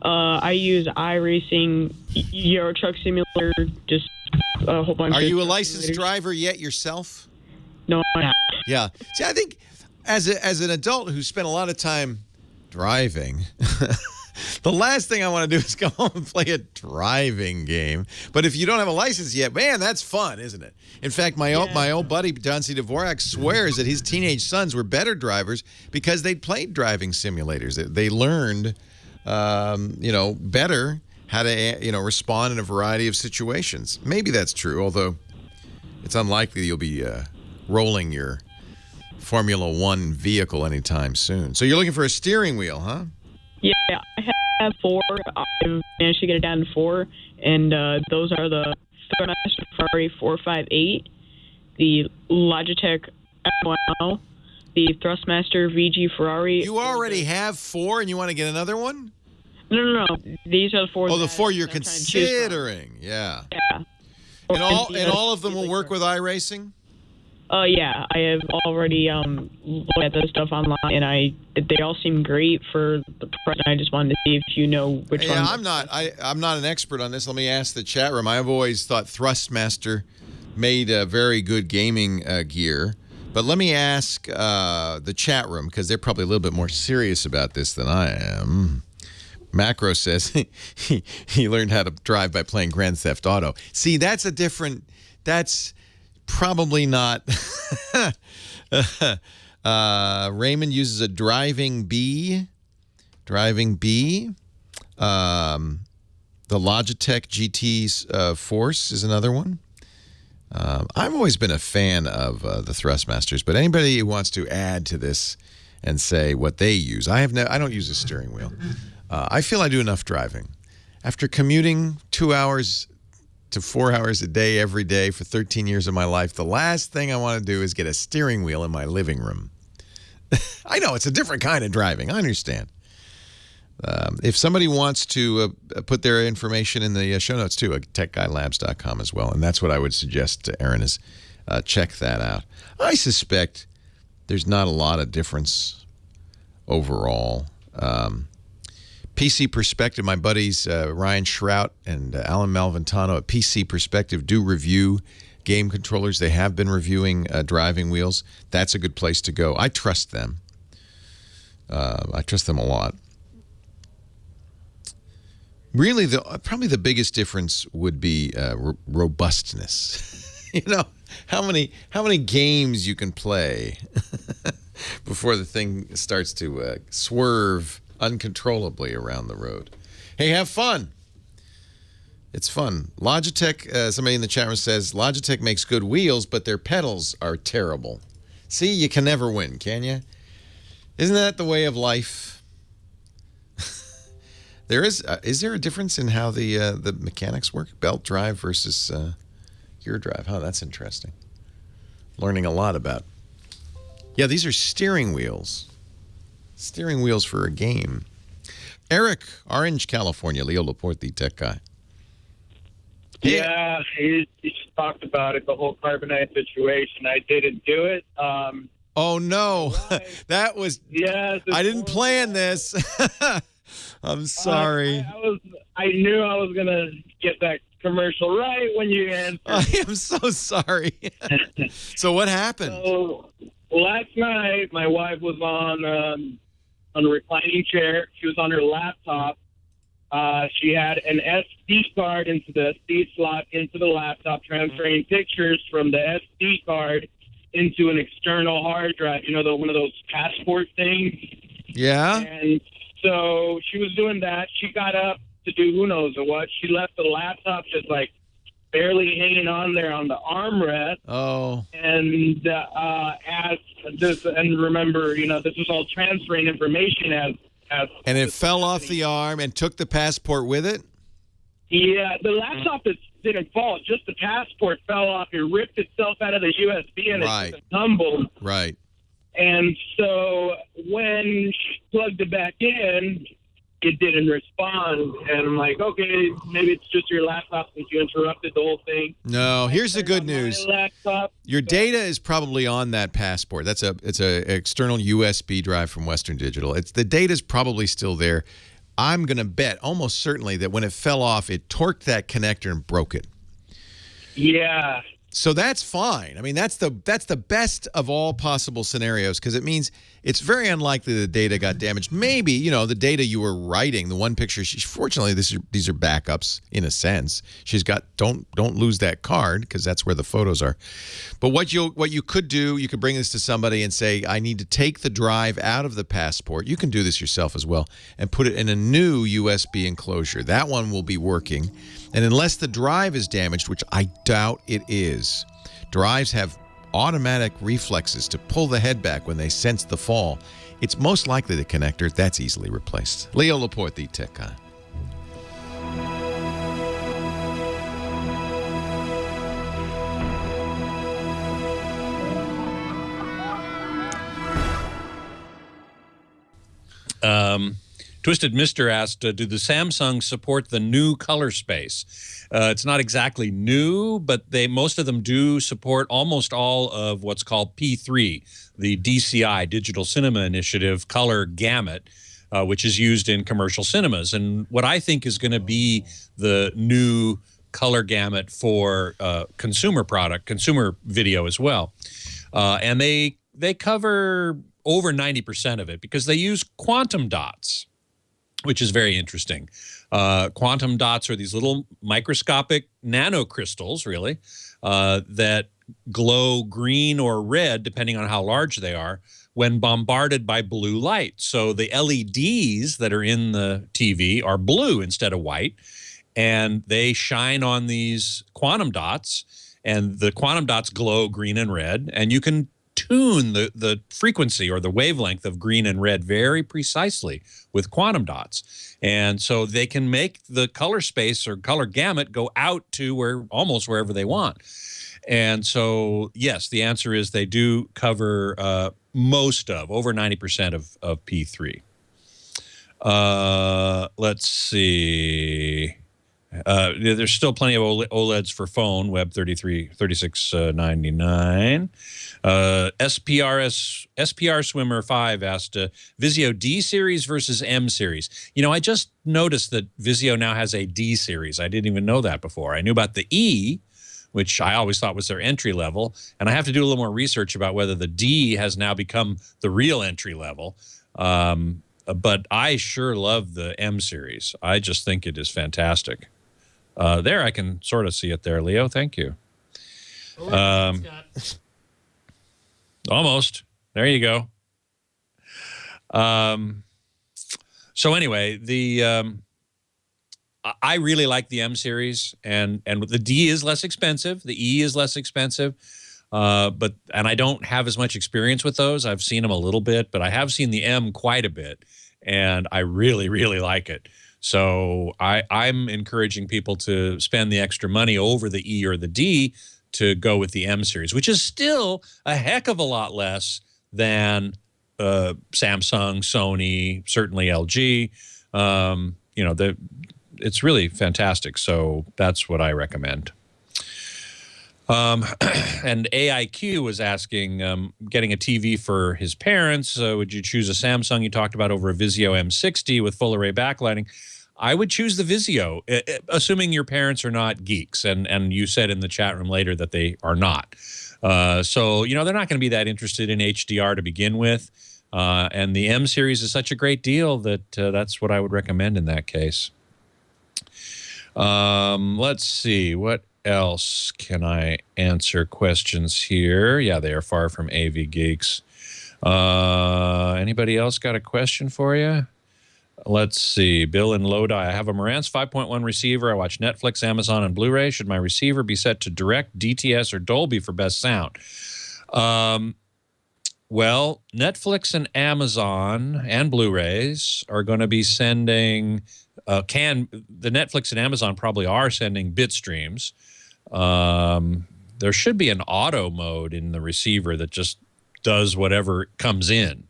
I use iRacing, Euro Truck Simulator, just a whole bunch. Are of you a licensed simulators. driver yet yourself? No, I'm not. Yeah. See, I think as an adult who spent a lot of time driving, the last thing I want to do is go home and play a driving game. But if you don't have a license yet, man, that's fun, isn't it? In fact, my old buddy, John C. Dvorak, swears that his teenage sons were better drivers because they played driving simulators. They learned, better how to, respond in a variety of situations. Maybe that's true, although it's unlikely you'll be rolling your Formula One vehicle anytime soon. So you're looking for a steering wheel, huh? Yeah, I have 4. I've managed to get it down to 4, and those are the Thrustmaster Ferrari 458, the Logitech F1L, the Thrustmaster VG Ferrari. You already have 4 and you want to get another one? No. These are the 4. Oh, the 4 you're considering. Yeah. Yeah. And all of them will work with iRacing? Yeah, I have already looked at this stuff online, and they all seem great for the price. I just wanted to see if you know which one. Yeah, I'm not an expert on this. Let me ask the chat room. I've always thought Thrustmaster made a very good gaming gear, but let me ask the chat room because they're probably a little bit more serious about this than I am. Macro says he learned how to drive by playing Grand Theft Auto. See, that's probably not. Raymond uses a driving bee. The Logitech GT Force is another one. I've always been a fan of the Thrustmasters, but anybody who wants to add to this and say what they use, I don't use a steering wheel. I feel I do enough driving. After commuting 2 hours to 4 hours a day every day for 13 years of my life, the last thing I want to do is get a steering wheel in my living room. I know it's a different kind of driving. I understand. If somebody wants to put their information in the show notes too, techguylabs.com as well, and that's what I would suggest to Aaron is check that out. I suspect there's not a lot of difference overall. PC Perspective, my buddies Ryan Schrout and Alan Malventano at PC Perspective do review game controllers. They have been reviewing driving wheels. That's a good place to go. I trust them. I trust them a lot. Really, probably the biggest difference would be robustness. How many games you can play before the thing starts to swerve uncontrollably around the road. Hey, have fun. It's fun. Logitech, somebody in the chat room says, Logitech makes good wheels, but their pedals are terrible. See, you can never win, can you? Isn't that the way of life? Is there a difference in how the mechanics work? Belt drive versus gear drive. Oh, that's interesting. Learning a lot about. Yeah, these are steering wheels. Steering wheels for a game. Eric, Orange, California. Leo Laporte, the tech guy. Yeah, he talked about it, the whole carbonite situation. I didn't do it. Oh, no. That was... Yes. I didn't plan this. I'm sorry. I knew I was going to get that commercial right when you answered. I am so sorry. So what happened? So, last night, my wife was on a reclining chair. She was on her laptop. She had an SD card into the SD slot into the laptop, transferring pictures from the SD card into an external hard drive. One of those passport things. Yeah. And so she was doing that. She got up to do who knows what. She left the laptop just like barely hanging on there on the armrest. Oh. And and remember, this was all transferring information as and it fell off the arm and took the passport with it? Yeah, the laptop didn't fall. Just the passport fell off. It ripped itself out of the USB and Right. it tumbled. Right. And so when she plugged it back in, it didn't respond. And I'm like, okay, maybe it's just your laptop since you interrupted the whole thing. No, here's the good news. My laptop. Your data is probably on that passport. It's a external USB drive from Western Digital. The data's probably still there. I'm going to bet almost certainly that when it fell off, it torqued that connector and broke it. Yeah. So that's fine. I mean, that's the best of all possible scenarios, because it means it's very unlikely the data got damaged. Maybe, the data you were writing, the one picture. Fortunately, these are backups in a sense. She's got don't lose that card, because that's where the photos are. But what you could do, you could bring this to somebody and say, I need to take the drive out of the passport. You can do this yourself as well, and put it in a new USB enclosure. That one will be working. And unless the drive is damaged, which I doubt it is, drives have automatic reflexes to pull the head back when they sense the fall. It's most likely the connector. That's easily replaced. Leo Laporte, the tech guy. Twisted Mister asked, do the Samsung support the new color space? It's not exactly new, but most of them do support almost all of what's called P3, the DCI, Digital Cinema Initiative color gamut, which is used in commercial cinemas. And what I think is going to be the new color gamut for consumer video as well. And they cover over 90% of it because they use quantum dots, which is very interesting. Quantum dots are these little microscopic nanocrystals, really, that glow green or red, depending on how large they are, when bombarded by blue light. So the LEDs that are in the TV are blue instead of white, and they shine on these quantum dots, and the quantum dots glow green and red, and you can tune the frequency or the wavelength of green and red very precisely with quantum dots. And so they can make the color space or color gamut go out to almost wherever they want. And so, yes, the answer is they do cover over 90% of P3. Let's see. There's still plenty of OLEDs for phone, Web 3699. SPR Swimmer 5 asked, Vizio D series versus M series. I just noticed that Vizio now has a D series. I didn't even know that before. I knew about the E, which I always thought was their entry level, and I have to do a little more research about whether the D has now become the real entry level. But I sure love the M series. I just think it is fantastic. There, I can sort of see it there, Leo. Thank you. Almost. There you go. So anyway, I really like the M series, and the D is less expensive. The E is less expensive, and I don't have as much experience with those. I've seen them a little bit, but I have seen the M quite a bit, and I really, really like it. So I'm encouraging people to spend the extra money over the E or the D to go with the M series, which is still a heck of a lot less than Samsung, Sony, certainly LG. It's really fantastic. So that's what I recommend. And AIQ was asking, getting a TV for his parents, would you choose a Samsung you talked about over a Vizio M60 with full array backlighting? I would choose the Vizio, assuming your parents are not geeks. And you said in the chat room later that they are not. So, they're not going to be that interested in HDR to begin with. And the M series is such a great deal that that's what I would recommend in that case. Let's see. What else can I answer questions here? Yeah, they are far from AV geeks. Anybody else got a question for you? Let's see. Bill in Lodi. I have a Marantz 5.1 receiver. I watch Netflix, Amazon, and Blu-ray. Should my receiver be set to direct, DTS, or Dolby for best sound? Well, Netflix and Amazon and Blu-rays are going to be sending the Netflix and Amazon probably are sending bit streams. There should be an auto mode in the receiver that just does whatever comes in.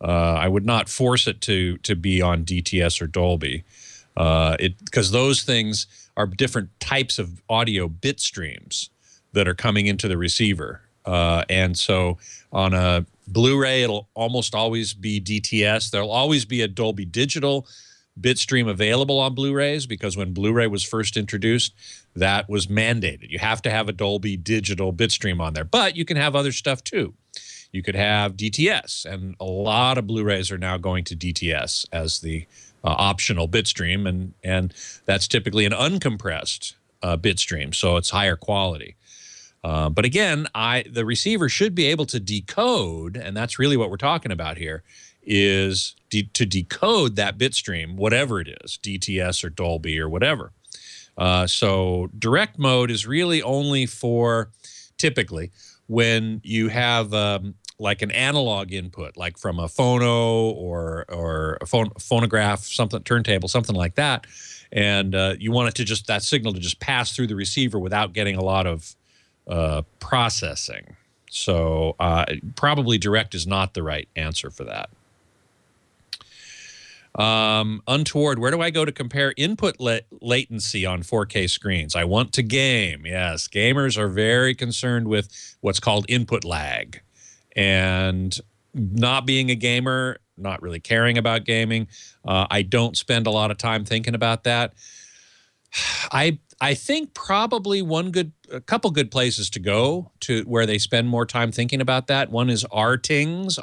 I would not force it to be on DTS or Dolby, because those things are different types of audio bit streams that are coming into the receiver. And so on a Blu-ray, it'll almost always be DTS. There'll always be a Dolby Digital bit stream available on Blu-rays, because when Blu-ray was first introduced, that was mandated. You have to have a Dolby Digital bit stream on there. But you can have other stuff too. You could have DTS, and a lot of Blu-rays are now going to DTS as the optional bit stream, and that's typically an uncompressed bit stream, so it's higher quality. But again, the receiver should be able to decode, and that's really what we're talking about here, is to decode that bit stream, whatever it is, DTS or Dolby or whatever. So direct mode is really only for, typically, when you have like an analog input, like from a phono or a phonograph, something, turntable, something like that, and you want it to just, that signal to just pass through the receiver without getting a lot of processing. So probably direct is not the right answer for that. Untoward, where do I go to compare input latency on 4K screens? I want to game. Yes, gamers are very concerned with what's called input lag. And not being a gamer, not really caring about gaming, I don't spend a lot of time thinking about that. I think probably a couple good places to go to where they spend more time thinking about that. One is rtings,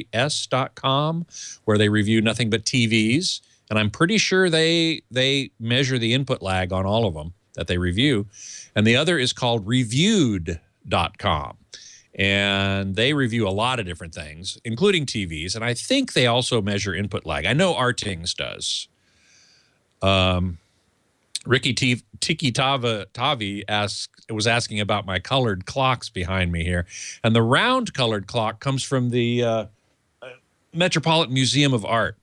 rtings.com, where they review nothing but TVs. And I'm pretty sure they measure the input lag on all of them that they review. And the other is called reviewed.com. And they review a lot of different things, including TVs. And I think they also measure input lag. I know rtings does. Ricky Tiki Tavi was asking about my colored clocks behind me here. And the round colored clock comes from the Metropolitan Museum of Art.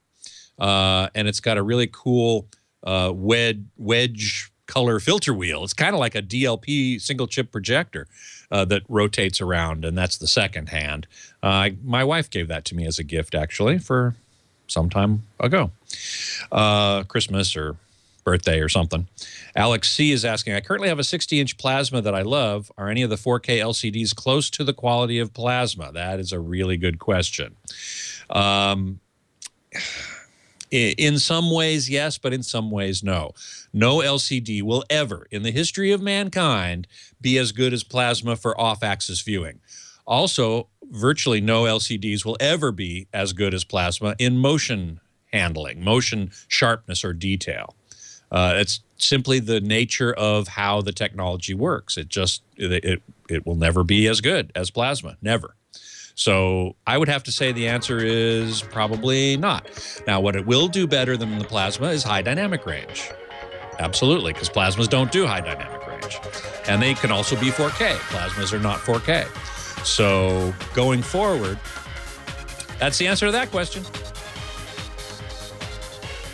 And it's got a really cool wedge color filter wheel. It's kind of like a DLP single chip projector that rotates around, and that's the second hand. My wife gave that to me as a gift, actually, for some time ago. Christmas or birthday or something. Alex C. is asking, I currently have a 60-inch plasma that I love. Are any of the 4K LCDs close to the quality of plasma? That is a really good question. In some ways, yes, but in some ways, no. No LCD will ever, in the history of mankind, be as good as plasma for off-axis viewing. Also, virtually no LCDs will ever be as good as plasma in motion handling, motion sharpness or detail. It's simply the nature of how the technology works. It will never be as good as plasma, never. So I would have to say the answer is probably not. Now, what it will do better than the plasma is high dynamic range. Absolutely, because plasmas don't do high dynamic range. And they can also be 4K. Plasmas are not 4K. So going forward, that's the answer to that question.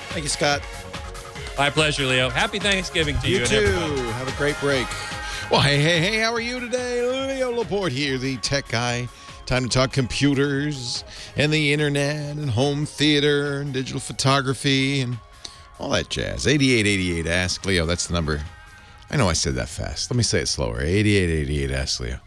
Thank you, Scott. My pleasure, Leo. Happy Thanksgiving to you. You too. Have a great break. Well, hey, how are you today? Leo Laporte here, the tech guy. Time to talk computers and the internet and home theater and digital photography and all that jazz. 8888 Ask Leo. That's the number. I know I said that fast. Let me say it slower. 8888 Ask Leo.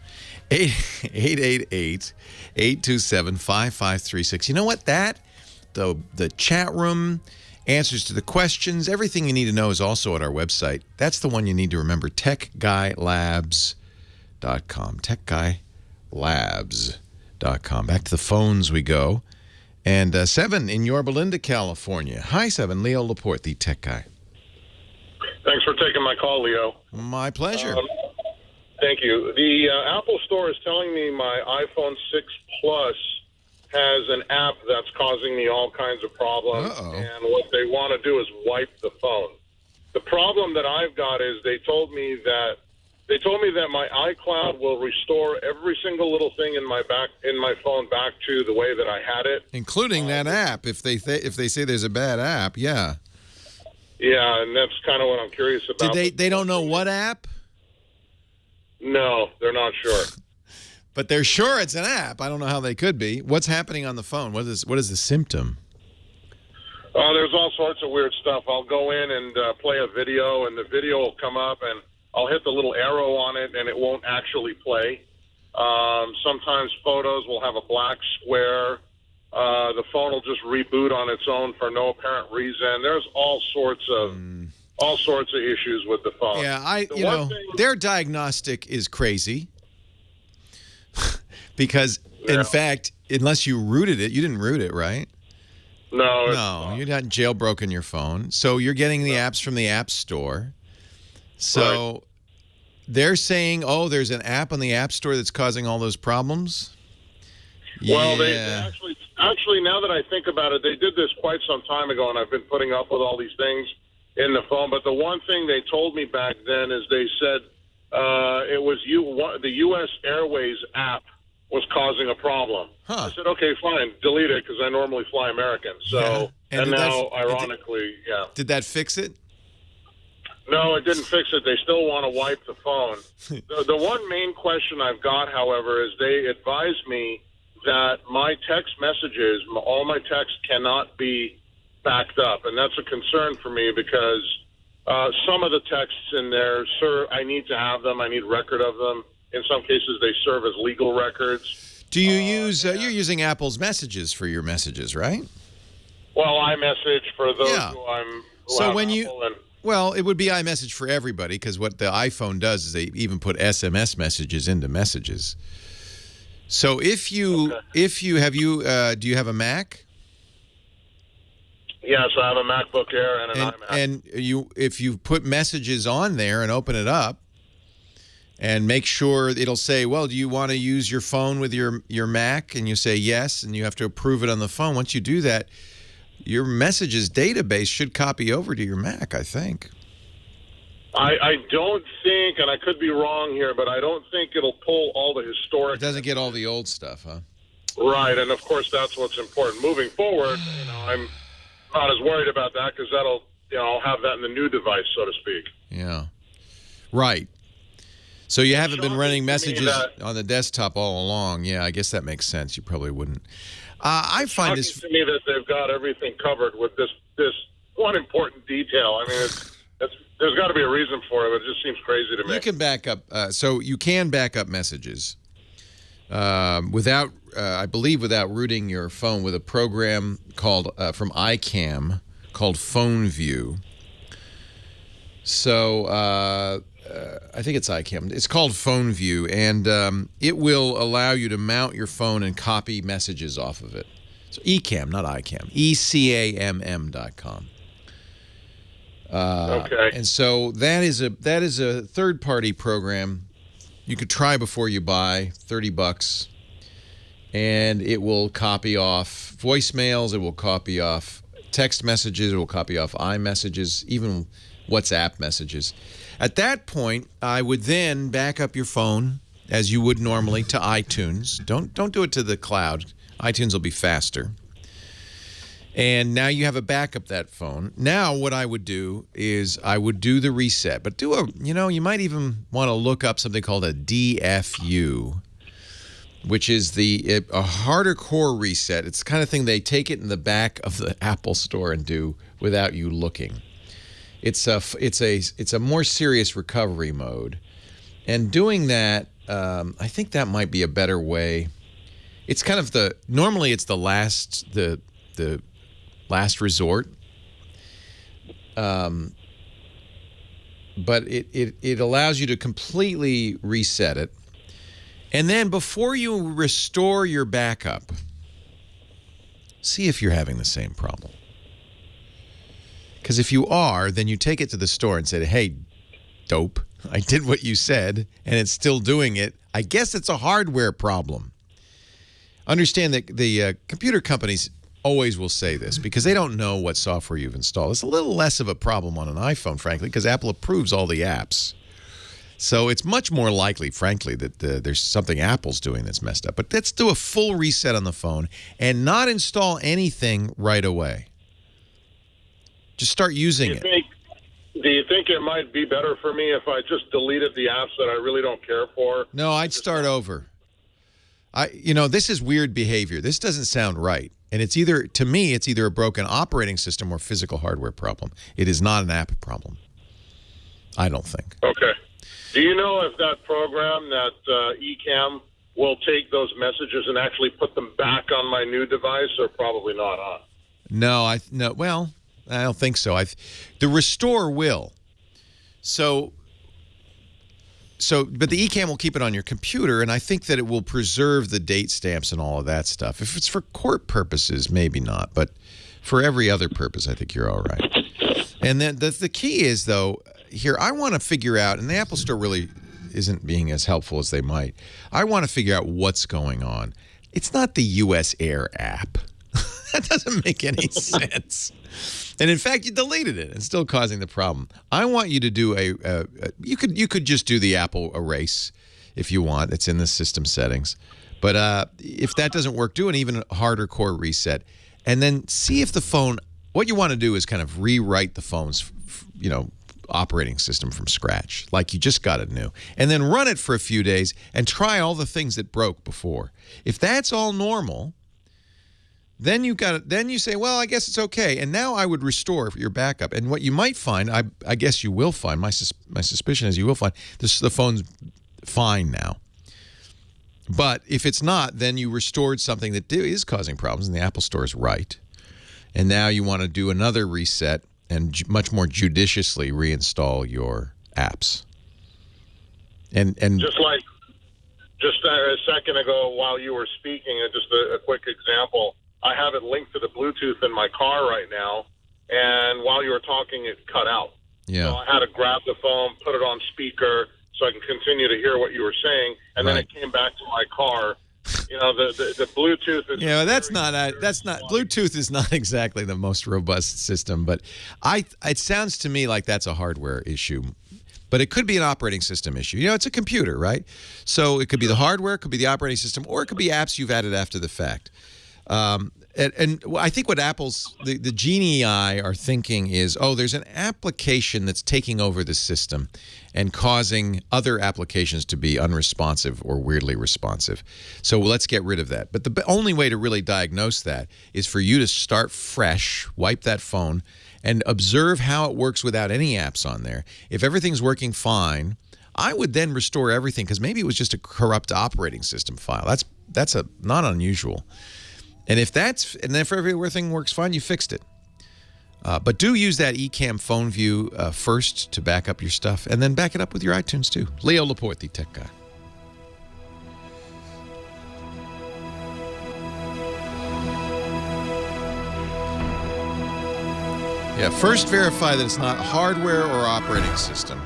888-827-5536. You know what? The chat room, answers to the questions, everything you need to know is also at our website. That's the one you need to remember, techguylabs.com. Techguylabs.com. Back to the phones we go. And Seven in Yorba Linda, California. Hi, Seven. Leo Laporte, the tech guy. Thanks for taking my call, Leo. My pleasure. Thank you. The Apple Store is telling me my iPhone 6 Plus has an app that's causing me all kinds of problems. And what they want to do is wipe the phone. The problem that I've got is they told me that my iCloud will restore every single little thing in my phone back to the way that I had it, including that app. If they say there's a bad app, yeah. Yeah, and that's kind of what I'm curious about. They don't know what app? No, they're not sure. But they're sure it's an app. I don't know how they could be. What's happening on the phone? What is the symptom? There's all sorts of weird stuff. I'll go in and play a video, and the video will come up, and I'll hit the little arrow on it, and it won't actually play. Sometimes photos will have a black square. The phone will just reboot on its own for no apparent reason. There's all sorts of issues with the phone. Yeah, their diagnostic is crazy because, in fact, unless you rooted it, you didn't root it, right? No, you're not jailbroken your phone. So you're getting the apps from the App Store. So they're saying, there's an app on the App Store that's causing all those problems? Well, they actually, now that I think about it, they did this quite some time ago, and I've been putting up with all these things in the phone. But the one thing they told me back then is they said it was the U.S. Airways app was causing a problem. I said, okay, fine, delete it, because I normally fly American. So, and now, ironically, Did that fix it? No, it didn't fix it. They still want to wipe the phone. The one main question I've got, however, is they advised me that my text messages, all my texts cannot be backed up. And that's a concern for me because some of the texts in there, sir, I need to have them. I need record of them. In some cases, they serve as legal records. Do you use, you're using Apple's messages for your messages, right? Well, iMessage for those who have Apple and... Well, it would be iMessage for everybody because what the iPhone does is they even put SMS messages into messages. So do you have a Mac? Yes, I have a MacBook Air and an iMac. And if you put messages on there and open it up and make sure it'll say, well, do you want to use your phone with your Mac? And you say yes, and you have to approve it on the phone. Once you do that, your messages database should copy over to your Mac, I think. I don't think, and I could be wrong here, but I don't think it'll pull all the historic... It doesn't get all the old stuff, huh? Right, and of course that's what's important. Moving forward, I'm not as worried about that because that'll, I'll have that in the new device, so to speak. Yeah. Right. So you haven't been running messages on the desktop all along. Yeah, I guess that makes sense. You probably wouldn't. I find this to me that they've got everything covered with this one important detail. I mean, there's got to be a reason for it, but it just seems crazy to me. You can back up. So you can back up messages without, I believe, without rooting your phone with a program called from iCam called Phone View. So I think it's iCam. It's called Phone View, and it will allow you to mount your phone and copy messages off of it. So eCam, not iCam. ECAMM.com. Okay. And so that is a third-party program you could try before you buy, $30, and it will copy off voicemails, it will copy off text messages, it will copy off iMessages, even WhatsApp messages. At that point, I would then back up your phone as you would normally to iTunes. Don't do it to the cloud. iTunes will be faster. And now you have a backup that phone. Now what I would do is I would do the reset. But you might even want to look up something called a DFU, which is a harder core reset. It's the kind of thing they take it in the back of the Apple Store and do without you looking. It's a more serious recovery mode. And doing that, I think that might be a better way. It's kind of normally it's the last resort. But it allows you to completely reset it. And then before you restore your backup, see if you're having the same problem. Because if you are, then you take it to the store and say, hey, dope, I did what you said, and it's still doing it. I guess it's a hardware problem. Understand that the computer companies always will say this because they don't know what software you've installed. It's a little less of a problem on an iPhone, frankly, because Apple approves all the apps. So it's much more likely, frankly, that there's something Apple's doing that's messed up. But let's do a full reset on the phone and not install anything right away. Just start using it. Do you think it might be better for me if I just deleted the apps that I really don't care for? No, I'd start over. This is weird behavior. This doesn't sound right. And to me, it's either a broken operating system or physical hardware problem. It is not an app problem. I don't think. Okay. Do you know if that program, that eCam, will take those messages and actually put them back on my new device, or probably not, huh? No, well, I don't think so. The restore will. But the eCam will keep it on your computer, and I think that it will preserve the date stamps and all of that stuff. If it's for court purposes, maybe not, but for every other purpose, I think you're all right. And then the key is, though, here, I want to figure out, and the Apple Store really isn't being as helpful as they might. I want to figure out what's going on. It's not the US Air app. That doesn't make any sense. And in fact, you deleted it. It's still causing the problem. I want you to do you could just do the Apple erase if you want. It's in the system settings. But if that doesn't work, do an even harder core reset. And then see if the phone, what you want to do is kind of rewrite the phone's, operating system from scratch, like you just got it new. And then run it for a few days and try all the things that broke before. If that's all normal, then you say, well, I guess it's okay. And now I would restore your backup. And what you might find, I guess you will find, my suspicion is you will find, the phone's fine now. But if it's not, then you restored something that is causing problems, and the Apple Store is right. And now you want to do another reset and much more judiciously reinstall your apps. And just a second ago while you were speaking, just a quick example. I have it linked to the Bluetooth in my car right now, and while you were talking, it cut out. Yeah. So I had to grab the phone, put it on speaker, so I can continue to hear what you were saying, and then it came back to my car. The Bluetooth is... that's not Bluetooth is not exactly the most robust system, but it sounds to me like that's a hardware issue. But it could be an operating system issue. It's a computer, right? So it could be the hardware, it could be the operating system, or it could be apps you've added after the fact. And I think what Apple's, the Genie Eye are thinking is, there's an application that's taking over the system and causing other applications to be unresponsive or weirdly responsive. So let's get rid of that. But the only way to really diagnose that is for you to start fresh, wipe that phone, and observe how it works without any apps on there. If everything's working fine, I would then restore everything, because maybe it was just a corrupt operating system file. That's not unusual. And if everything works fine, you fixed it. But do use that eCam phone view first to back up your stuff, and then back it up with your iTunes too. Leo Laporte, the tech guy. Yeah, first verify that it's not hardware or operating system,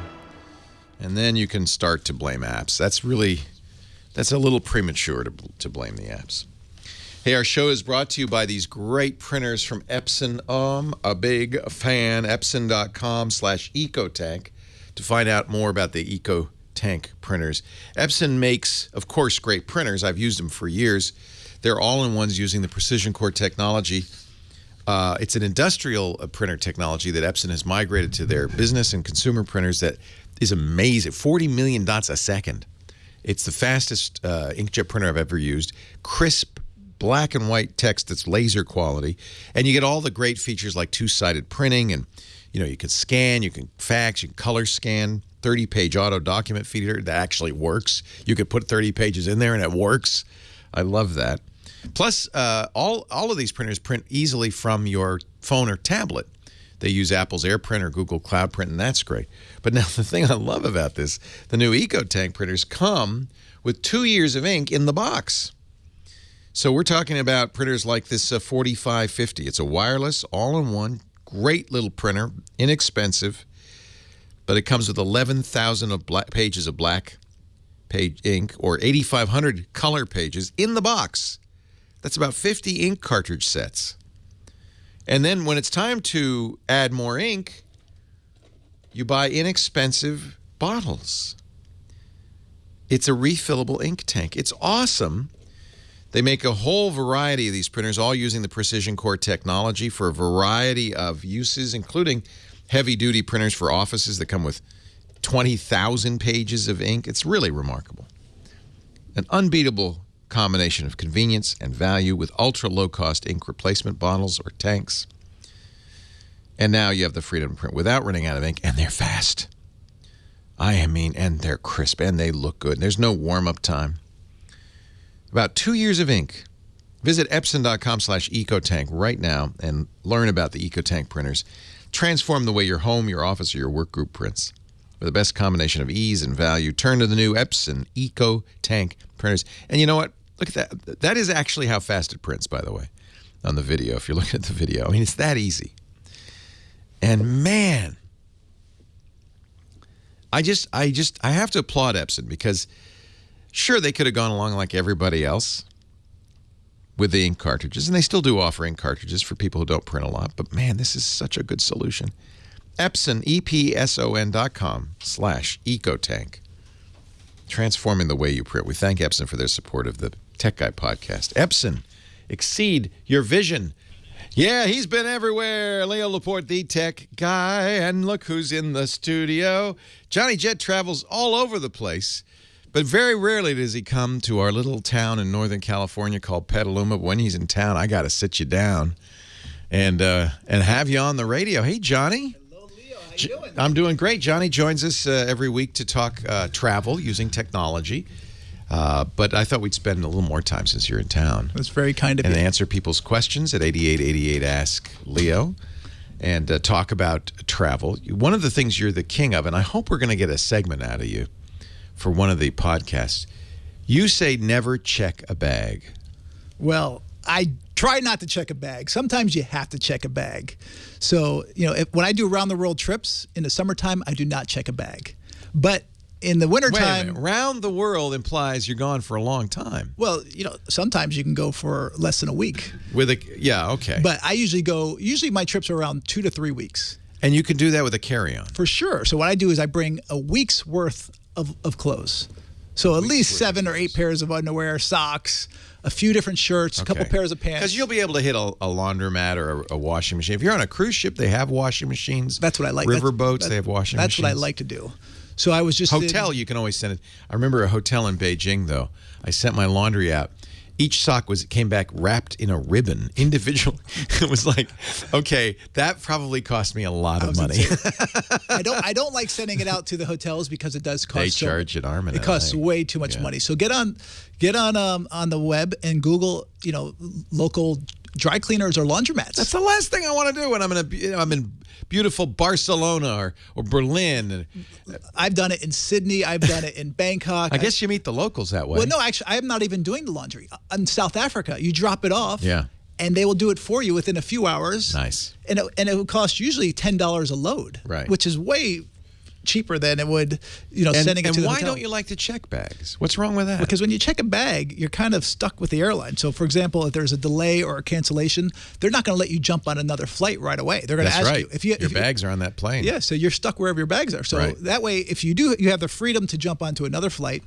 and then you can start to blame apps. That's a little premature to blame the apps. Hey, our show is brought to you by these great printers from Epson. I'm a big fan. Epson.com/EcoTank to find out more about the EcoTank printers. Epson makes, of course, great printers. I've used them for years. They're all-in-ones using the precision core technology. It's an industrial printer technology that Epson has migrated to their business and consumer printers that is amazing. 40 million dots a second. It's the fastest inkjet printer I've ever used. Crisp, black and white text that's laser quality, and you get all the great features like two-sided printing, and you can scan, you can fax, you can color scan, 30-page auto document feeder that actually works. You could put 30 pages in there and it works. I love that. Plus, all of these printers print easily from your phone or tablet. They use Apple's AirPrint or Google Cloud Print, and that's great. But now the thing I love about this, the new EcoTank printers come with 2 years of ink in the box. So we're talking about printers like this 4550. It's a wireless, all-in-one, great little printer, inexpensive, but it comes with 11,000 pages of black page ink or 8,500 color pages in the box. That's about 50 ink cartridge sets. And then when it's time to add more ink, you buy inexpensive bottles. It's a refillable ink tank. It's awesome. They make a whole variety of these printers, all using the precision core technology for a variety of uses, including heavy-duty printers for offices that come with 20,000 pages of ink. It's really remarkable. An unbeatable combination of convenience and value with ultra-low-cost ink replacement bottles or tanks. And now you have the freedom to print without running out of ink, and they're fast. And they're crisp, and they look good. There's no warm-up time. About 2 years of ink. Visit Epson.com/EcoTank right now and learn about the EcoTank printers. Transform the way your home, your office, or your work group prints. For the best combination of ease and value, turn to the new Epson EcoTank printers. And you know what? Look at that. That is actually how fast it prints, by the way, on the video, if you're looking at the video. I mean, it's that easy. And man, I have to applaud Epson because sure, they could have gone along like everybody else with the ink cartridges, and they still do offer ink cartridges for people who don't print a lot, but man, this is such a good solution. Epson, EPSON.com/EcoTank. Transforming the way you print. We thank Epson for their support of the Tech Guy podcast. Epson, exceed your vision. Yeah, he's been everywhere. Leo Laporte, the Tech Guy, and look who's in the studio. Johnny Jet travels all over the place, but very rarely does he come to our little town in Northern California called Petaluma. But when he's in town, I got to sit you down and have you on the radio. Hey, Johnny. Hello, Leo. How you doing? I'm doing great. Johnny joins us every week to talk travel using technology. But I thought we'd spend a little more time since you're in town. That's very kind of you. And answer people's questions at 8888 Ask Leo and talk about travel. One of the things you're the king of, and I hope we're going to get a segment out of you for one of the podcasts. You say never check a bag. Well, I try not to check a bag. Sometimes you have to check a bag. So, when I do around the world trips in the summertime, I do not check a bag. But in the wintertime, round the world implies you're gone for a long time. Well, sometimes you can go for less than a week. Okay. But I usually my trips are around 2 to 3 weeks. And you can do that with a carry-on. For sure. So what I do is I bring a week's worth of clothes. So at least 7 or 8 pairs of underwear, socks, a few different shirts, a couple pairs of pants. Because you'll be able to hit a laundromat or a washing machine. If you're on a cruise ship, they have washing machines. That's what I like. River boats, they have washing machines. That's what I like to do. So I was just hotel. You can always send it. I remember a hotel in Beijing, though. I sent my laundry out. Each sock came back wrapped in a ribbon, individual. It was like, okay, that probably cost me a lot of money. I don't like sending it out to the hotels because it does cost. They charge an arm and a leg. It costs way too much money. So get on the web and Google, local dry cleaners or laundromats. That's the last thing I want to do when I'm in beautiful Barcelona or Berlin. I've done it in Sydney. I've done it in Bangkok. I guess you meet the locals that way. Well, no, actually, I'm not even doing the laundry. In South Africa, you drop it off. Yeah. And they will do it for you within a few hours. Nice. And it would cost usually $10 a load. Right. Which is way cheaper than it would, sending it to the hotel. And why don't you like to check bags? What's wrong with that? Because when you check a bag, you're kind of stuck with the airline. So, for example, if there's a delay or a cancellation, they're not going to let you jump on another flight right away. They're going to ask you if your bags are on that plane. Yeah, so you're stuck wherever your bags are. So that way, if you do, you have the freedom to jump onto another flight.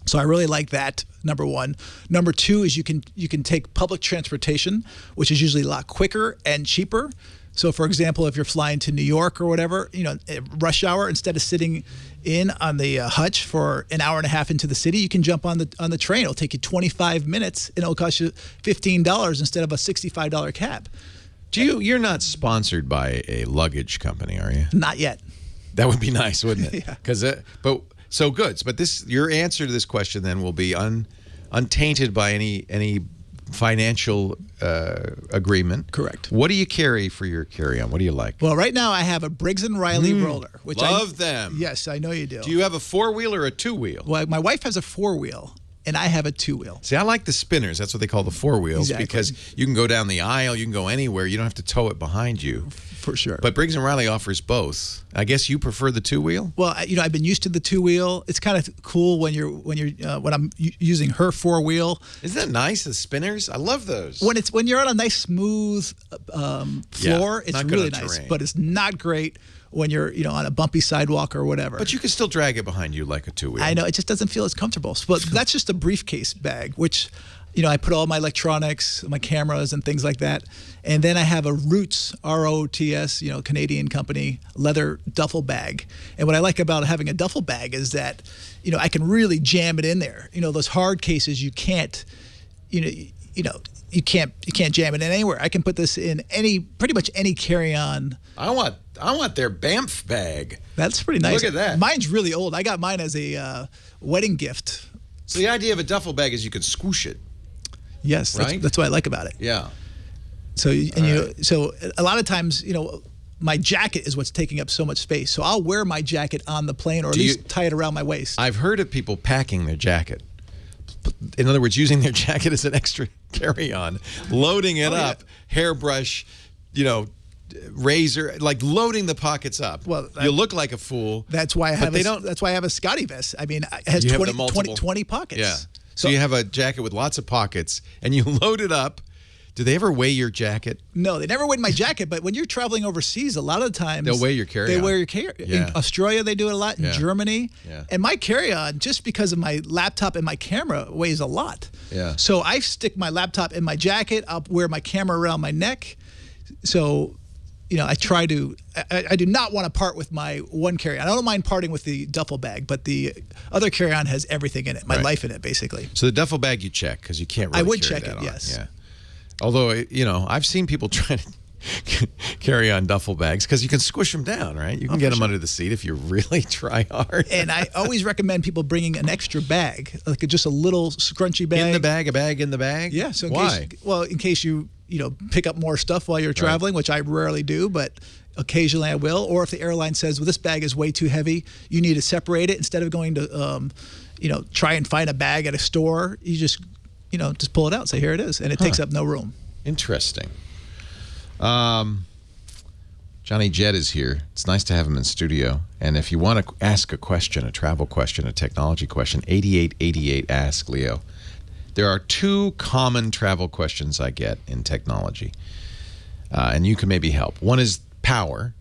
So I really like that, number one. Number two is you can take public transportation, which is usually a lot quicker and cheaper. So, for example, if you're flying to New York or whatever, rush hour, instead of sitting in on the hutch for an hour and a half into the city, you can jump on the train. It'll take you 25 minutes, and it'll cost you $15 instead of a $65 cab. You're not sponsored by a luggage company, are you? Not yet. That would be nice, wouldn't it? Yeah. But your answer to this question then will be untainted by any financial agreement. Correct. What do you carry for your carry-on? What do you like? Well, right now I have a Briggs & Riley roller. Which Love them. Yes, I know you do. Do you have a 4-wheel or a 2-wheel? Well, my wife has a 4-wheel, and I have a 2-wheel. See, I like the spinners. That's what they call the 4-wheels because you can go down the aisle, you can go anywhere. You don't have to tow it behind you. For sure. But Briggs & Riley offers both. I guess you prefer the 2-wheel? Well, I've been used to the 2-wheel. It's kind of cool when I'm using her 4-wheel. Isn't that nice? The spinners, I love those. When you're on a nice smooth floor, it's really nice. But it's not great when you're on a bumpy sidewalk or whatever. But you can still drag it behind you like a 2-wheel. I know, it just doesn't feel as comfortable. But that's just a briefcase bag, which I put all my electronics, my cameras and things like that. And then I have a Roots, R-O-T-S, Canadian company, leather duffel bag. And what I like about having a duffel bag is that, I can really jam it in there. Those hard cases you can't, you can't jam it in anywhere. I can put this in pretty much any carry-on. I want their Banff bag. That's pretty nice. Look at that. Mine's really old. I got mine as a wedding gift. So the idea of a duffel bag is you can squish it. Yes, right? That's what I like about it. Yeah. So so a lot of times, my jacket is what's taking up so much space. So I'll wear my jacket on the plane, or at least tie it around my waist. I've heard of people packing their jacket. In other words, using their jacket as an extra carry-on, loading it up, hairbrush, razor, like loading the pockets up. Well, you look like a fool. That's why I have. That's why I have a Scotty vest. I mean, it has 20 pockets. Yeah. So you have a jacket with lots of pockets, and you load it up. Do they ever weigh your jacket? No, they never weigh my jacket. But when you're traveling overseas, a lot of the times they'll weigh your carry-on. They weigh your carry-on. Yeah. In Australia, they do it a lot. In Germany, and my carry-on, just because of my laptop and my camera, weighs a lot. Yeah. So I stick my laptop in my jacket. I'll wear my camera around my neck. So, I try to. I do not want to part with my one carry-on. I don't mind parting with the duffel bag, but the other carry-on has everything in it, my life in it, basically. So the duffel bag you check because you can't. Really I would carry check that it. on. Yes. Yeah. Although, I've seen people try to carry on duffel bags because you can squish them down, right? You can get them under the seat if you really try hard. And I always recommend people bringing an extra bag, like just a little scrunchy bag. In the bag, a bag in the bag? Yeah. So why? In case you pick up more stuff while you're traveling, which I rarely do, but occasionally I will. Or if the airline says, well, this bag is way too heavy, you need to separate it. Instead of going to, try and find a bag at a store, you just pull it out and say, here it is. And it takes up no room. Interesting. Johnny Jett is here. It's nice to have him in studio. And if you want to ask a question, a travel question, a technology question, 8888 Ask Leo. There are two common travel questions I get in technology. And you can maybe help. One is power,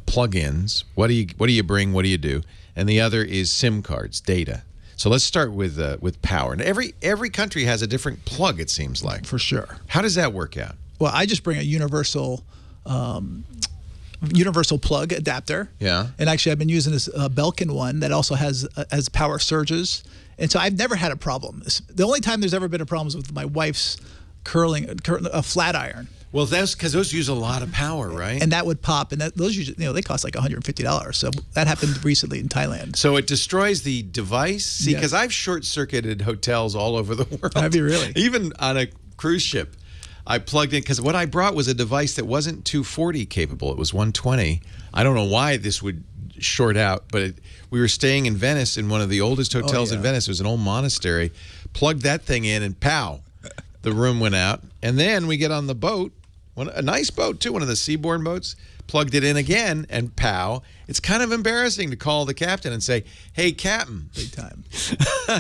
plug-ins. What do you bring? What do you do? And the other is SIM cards, data. So let's start with power. And every country has a different plug, it seems like. For sure. How does that work out? Well, I just bring a universal plug adapter. Yeah. And actually, I've been using this Belkin one that also has power surges. And so I've never had a problem. The only time there's ever been a problem is with my wife's a flat iron. Well, that's because those use a lot of power, right? And that would pop, and those usually, they cost like $150. So that happened recently in Thailand. So it destroys the device? See, because I've short-circuited hotels all over the world. Have you really? Even on a cruise ship, I plugged in, because what I brought was a device that wasn't 240 capable. It was 120. I don't know why this would short out, but we were staying in Venice in one of the oldest hotels in Venice. It was an old monastery. Plugged that thing in, and pow, the room went out. And then we get on the boat. A nice boat, too, one of the Seabourn boats, plugged it in again, and pow. It's kind of embarrassing to call the captain and say, hey, Captain. Big time.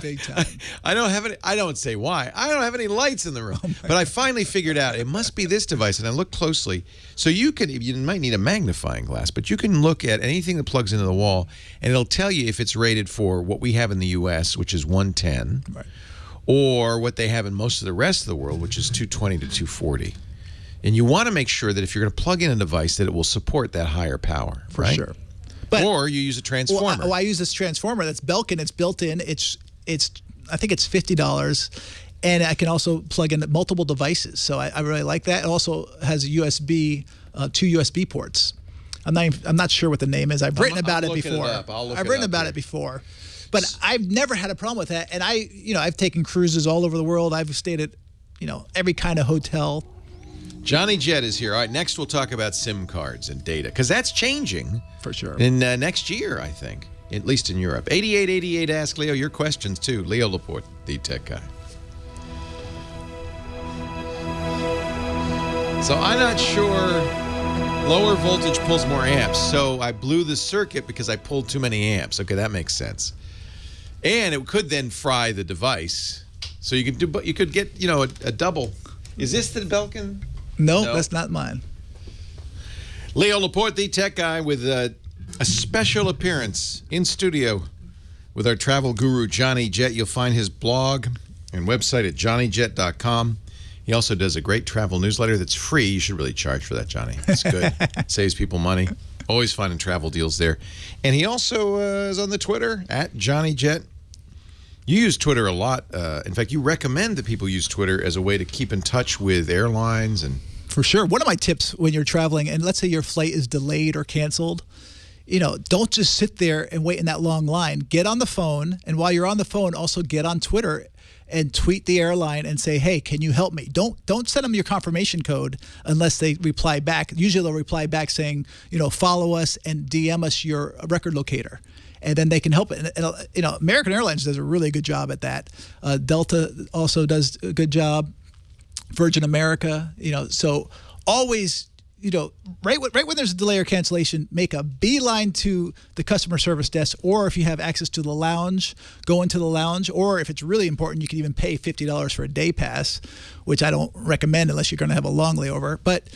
Big time. I don't say why. I don't have any lights in the room. But I finally figured out it must be this device, and I looked closely. So you might need a magnifying glass, but you can look at anything that plugs into the wall, and it'll tell you if it's rated for what we have in the U.S., which is 110, right, or what they have in most of the rest of the world, which is 220 to 240. And you want to make sure that if you're going to plug in a device, that it will support that higher power, For right? sure. Or you use a transformer. I use this transformer that's Belkin. It's built in. I think it's $50, and I can also plug in multiple devices. So I really like that. It also has a USB, two USB ports. I'm not sure what the name is. I've written about it before. I've written about it before, but I've never had a problem with that. And I've taken cruises all over the world. I've stayed at every kind of hotel. Johnny Jett is here. All right, next we'll talk about SIM cards and data, because that's changing. For sure. In next year, I think, at least in Europe. 8888 Ask Leo. Your questions, too. Leo Laporte, the tech guy. So I'm not sure. Lower voltage pulls more amps, so I blew the circuit because I pulled too many amps. Okay, that makes sense. And it could then fry the device. So you could get, a double. Is this the Belkin? No, that's not mine. Leo Laporte, the tech guy, with a special appearance in studio with our travel guru, Johnny Jett. You'll find his blog and website at johnnyjet.com. He also does a great travel newsletter that's free. You should really charge for that, Johnny. It's good. Saves people money. Always finding travel deals there. And he also is on the Twitter at JohnnyJet. You use Twitter a lot. In fact, you recommend that people use Twitter as a way to keep in touch with airlines. And for sure. One of my tips when you're traveling, and let's say your flight is delayed or canceled, don't just sit there and wait in that long line. Get on the phone, and while you're on the phone, also get on Twitter and tweet the airline and say, hey, can you help me? Don't send them your confirmation code unless they reply back. Usually they'll reply back saying, follow us and DM us your record locator. And then they can help it. And American Airlines does a really good job at that. Delta also does a good job. Virgin America, so always, right when there's a delay or cancellation, make a beeline to the customer service desk, or if you have access to the lounge, go into the lounge, or if it's really important, you can even pay $50 for a day pass, which I don't recommend unless you're going to have a long layover. But,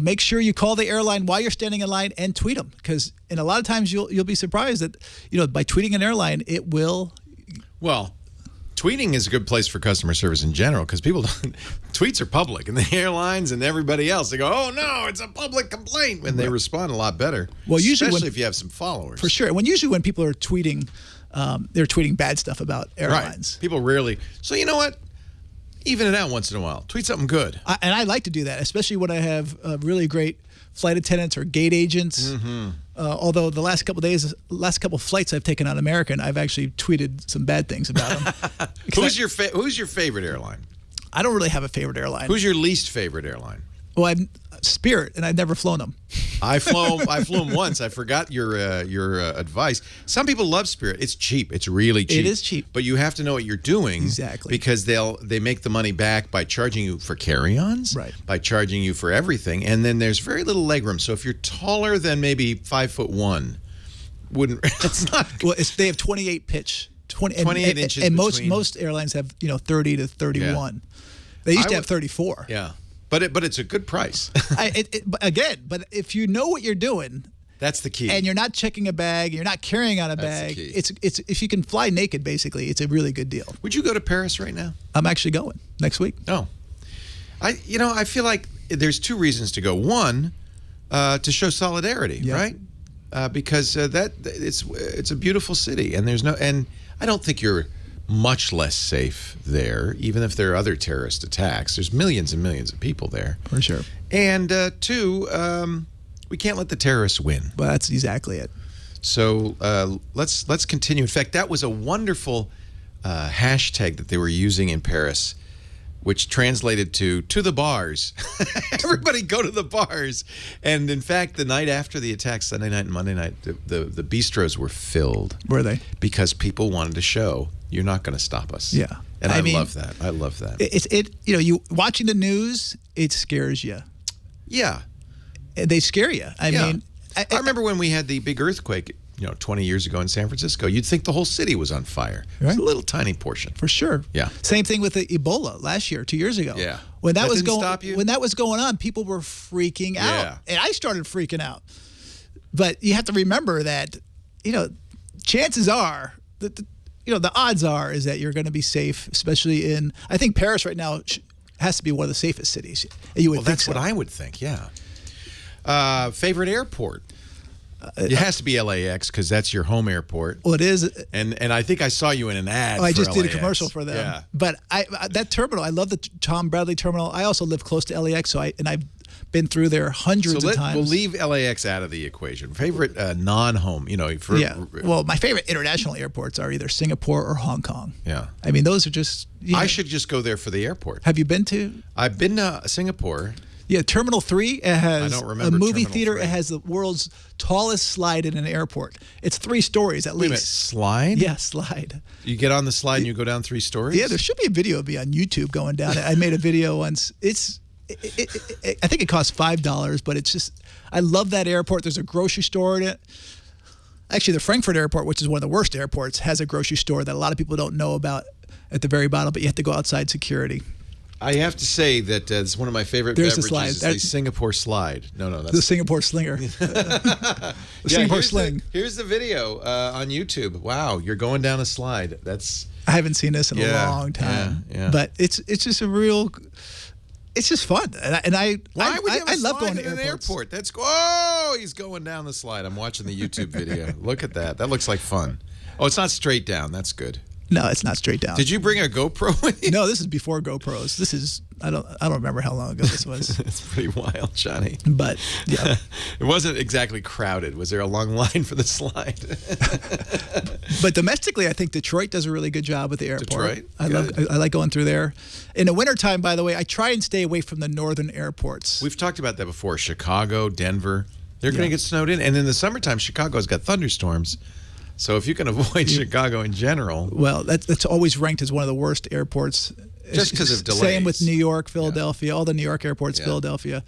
make sure you call the airline while you're standing in line and tweet them, because a lot of times you'll be surprised that, by tweeting an airline, it will. Well, tweeting is a good place for customer service in general, because people don't. Tweets are public, and the airlines and everybody else, they go, oh, no, it's a public complaint, when they respond a lot better, well, especially if you have some followers. For sure. Usually when people are tweeting, they're tweeting bad stuff about airlines. Right. People rarely. So you know what? Even it out once in a while. Tweet something good. And I like to do that, especially when I have really great flight attendants or gate agents. Mm-hmm. Although the last couple flights I've taken on American, I've actually tweeted some bad things about them. Who's your favorite airline? I don't really have a favorite airline. Who's your least favorite airline? Well, I'm Spirit, and I've never flown them. I flew them once. I forgot your advice. Some people love Spirit. It's cheap. It's really cheap. It is cheap, but you have to know what you're doing. Exactly. Because they make the money back by charging you for carry-ons, right? By charging you for everything, and then there's very little legroom. So if you're taller than maybe 5'1", it's not. Well, they have 28 pitch. 28 inches, and most airlines have 30 to 31. Yeah. They used to have 34. Yeah, but it's a good price. But if you know what you're doing, that's the key. And you're not checking a bag, you're not carrying on a bag. It's if you can fly naked, basically, it's a really good deal. Would you go to Paris right now? I'm actually going next week. Oh, I feel like there's two reasons to go. One, to show solidarity, right? Because it's a beautiful city, and I don't think you're much less safe there, even if there are other terrorist attacks. There's millions and millions of people there. For sure. And two, we can't let the terrorists win. Well, that's exactly it. So let's continue. In fact, that was a wonderful hashtag that they were using in Paris, which translated to the bars. Everybody go to the bars. And in fact, the night after the attack, Sunday night and Monday night, the bistros were filled. Were they? Because people wanted to show, you're not going to stop us. Yeah. And I love that. I love that. You watching the news, it scares you. Yeah. They scare you. I mean, I remember when we had the big earthquake, 20 years ago in San Francisco, you'd think the whole city was on fire. Right. It's a little tiny portion. For sure. Yeah. Same thing with the Ebola last year, 2 years ago. Yeah. When that was didn't stop you? When that was going on, people were freaking out. And I started freaking out. But you have to remember that, chances are that the odds are is that you're going to be safe, especially I think Paris right now has to be one of the safest cities. You would think that's so. What I would think, yeah. Favorite airport? It has to be LAX because that's your home airport. Well, it is. And I think I saw you in an ad for I just LAX. did a commercial for them. Yeah. But that terminal, I love the Tom Bradley terminal. I also live close to LAX, and I've been through there hundreds of times. We'll leave LAX out of the equation. Favorite non-home, Well, my favorite international airports are either Singapore or Hong Kong. Yeah. I mean, those are just. I should just go there for the airport. Have you been to? I've been to Singapore. Yeah, Terminal 3, it has I don't remember a movie Terminal theater. 3. It has the world's tallest slide in an airport. It's 3 stories at Wait a minute, least. slide? Yeah, slide. You get on the slide and you go down 3 stories? Yeah, there should be a video of me on YouTube going down it. I made a video once. I think it costs $5, but it's just, I love that airport. There's a grocery store in it. Actually, the Frankfurt airport, which is one of the worst airports, has a grocery store that a lot of people don't know about at the very bottom, but you have to go outside security. I have to say that it's one of my favorite beverages is the Singapore slide. No, that's the Singapore Slinger. The Singapore Sling. Here's the video on YouTube. Wow, you're going down a slide. That's I haven't seen this in a long time. Yeah. But it's just a real. It's just fun, and I love going to an airport. That's he's going down the slide. I'm watching the YouTube video. Look at that. That looks like fun. Oh, it's not straight down. That's good. No, it's not straight down. Did you bring a GoPro with you? No, this is before GoPros. This is I don't remember how long ago this was. It's pretty wild, Johnny. But yeah, it wasn't exactly crowded. Was there a long line for the slide? But domestically, I think Detroit does a really good job with the airport. Detroit? I like going through there. In the wintertime, by the way, I try and stay away from the northern airports. We've talked about that before. Chicago, Denver, they're going to get snowed in. And in the summertime, Chicago's got thunderstorms. So if you can avoid Chicago in general. Well, that's always ranked as one of the worst airports. Just because of delays. Same with New York, Philadelphia, all the New York airports, Philadelphia.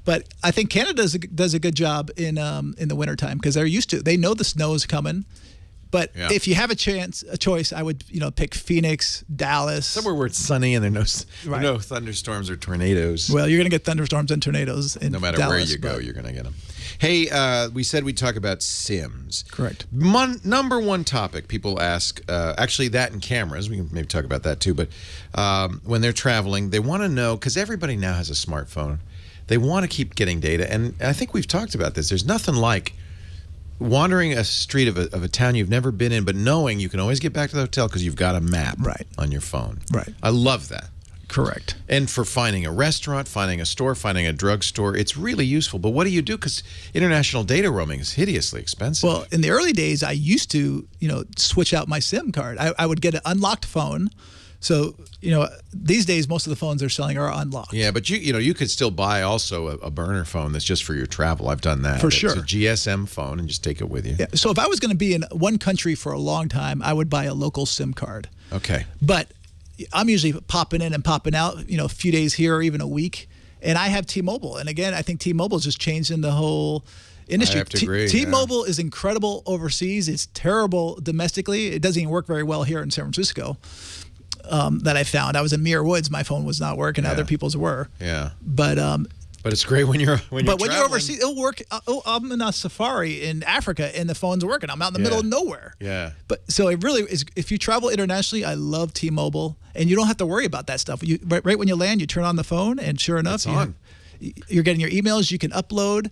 But I think Canada does a good job in the wintertime because they're used to it. They know the snow is coming. But if you have a choice, I would pick Phoenix, Dallas. Somewhere where it's sunny and there are no thunderstorms or tornadoes. Well, you're going to get thunderstorms and tornadoes in no matter Dallas, where you go, you're going to get them. Hey, we said we'd talk about Sims. Correct. Number one topic people ask, actually that and cameras, we can maybe talk about that too, but when they're traveling, they want to know, because everybody now has a smartphone, they want to keep getting data. And I think we've talked about this. There's nothing like wandering a street of a town you've never been in, but knowing you can always get back to the hotel because you've got a map on your phone. Right. I love that. Correct. And for finding a restaurant, finding a store, finding a drugstore, it's really useful. But what do you do? Because international data roaming is hideously expensive. Well, in the early days, I used to, switch out my SIM card. I would get an unlocked phone. So, these days, most of the phones they're selling are unlocked. Yeah, but you could still buy also a burner phone that's just for your travel. I've done that. For sure. It's a GSM phone and just take it with you. Yeah. So if I was going to be in one country for a long time, I would buy a local SIM card. Okay. But I'm usually popping in and popping out, a few days here or even a week. And I have T-Mobile. And again, I think T-Mobile is just changing the whole industry. I have to agree. T-Mobile is incredible overseas. It's terrible domestically. It doesn't even work very well here in San Francisco. That I found. I was in Muir Woods. My phone was not working. Other people's were. Yeah. But it's great when you're when you're overseas, it'll work. I'm in a safari in Africa and the phone's working. I'm out in the middle of nowhere. Yeah. But so it really is. If you travel internationally, I love T-Mobile, and you don't have to worry about that stuff. Right when you land, you turn on the phone, and sure enough, you're getting your emails. You can upload.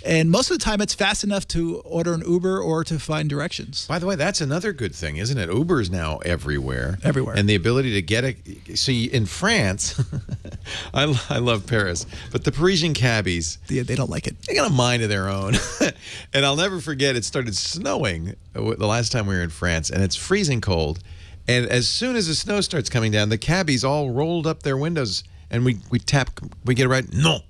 And most of the time, it's fast enough to order an Uber or to find directions. By the way, that's another good thing, isn't it? Uber is now everywhere. Everywhere. And the ability to get it. See, in France, I love Paris, but the Parisian cabbies, they don't like it. They got a mind of their own. And I'll never forget, it started snowing the last time we were in France, and it's freezing cold. And as soon as the snow starts coming down, the cabbies all rolled up their windows, and we get it right. No.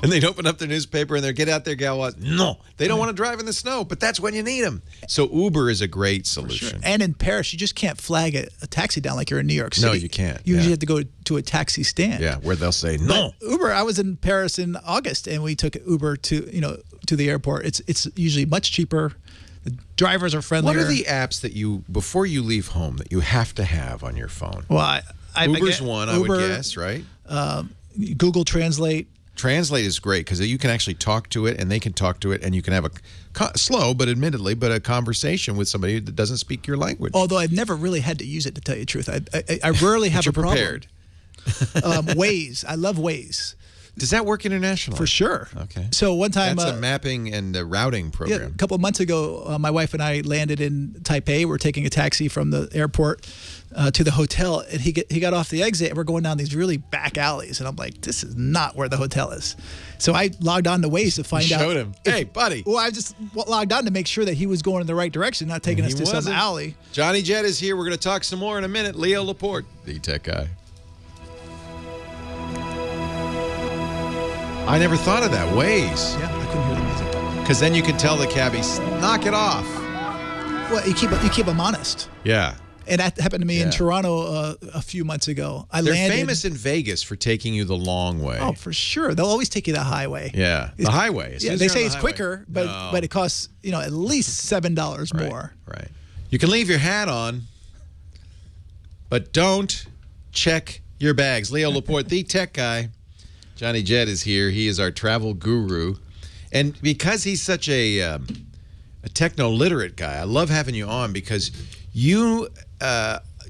And they'd open up their newspaper and they'd get out their galwas. No, they don't want to drive in the snow, but that's when you need them. So Uber is a great solution. Sure. And in Paris, you just can't flag a taxi down like you're in New York City. No, you can't. You usually have to go to a taxi stand. Yeah, where they'll say no. But Uber, I was in Paris in August and we took Uber to the airport. It's usually much cheaper. The drivers are friendlier. What are the apps that before you leave home, that you have to have on your phone? Well, Uber's one, I would guess, right? Google Translate. Translate is great because you can actually talk to it and they can talk to it and you can have a slow, but admittedly, a conversation with somebody that doesn't speak your language. Although I've never really had to use it, to tell you the truth. I rarely have a problem. Prepared. Waze. I love Waze. Does that work internationally? For sure. Okay. So one time... That's a mapping and a routing program. Yeah, a couple of months ago, my wife and I landed in Taipei. We're taking a taxi from the airport to the hotel, and he got off the exit, and we're going down these really back alleys, and I'm like, this is not where the hotel is. So I logged on to Waze to find out. Showed him. Hey, buddy. Well, I just logged on to make sure that he was going in the right direction, not taking us to some alley. Johnny Jett is here. We're going to talk some more in a minute. Leo Laporte, the tech guy. I never thought of that. Waze. Yeah, I couldn't hear the music. Because then you can tell the cabbies, knock it off. Well, you keep them honest. Yeah. And that happened to me in Toronto a few months ago. They're famous in Vegas for taking you the long way. Oh, for sure. They'll always take you the highway. Yeah, the highway. Yeah, they say it's quicker, but it costs at least $7 more. Right. You can leave your hat on, but don't check your bags. Leo Laporte, the tech guy. Johnny Jett is here. He is our travel guru. And because he's such a techno-literate guy, I love having you on because you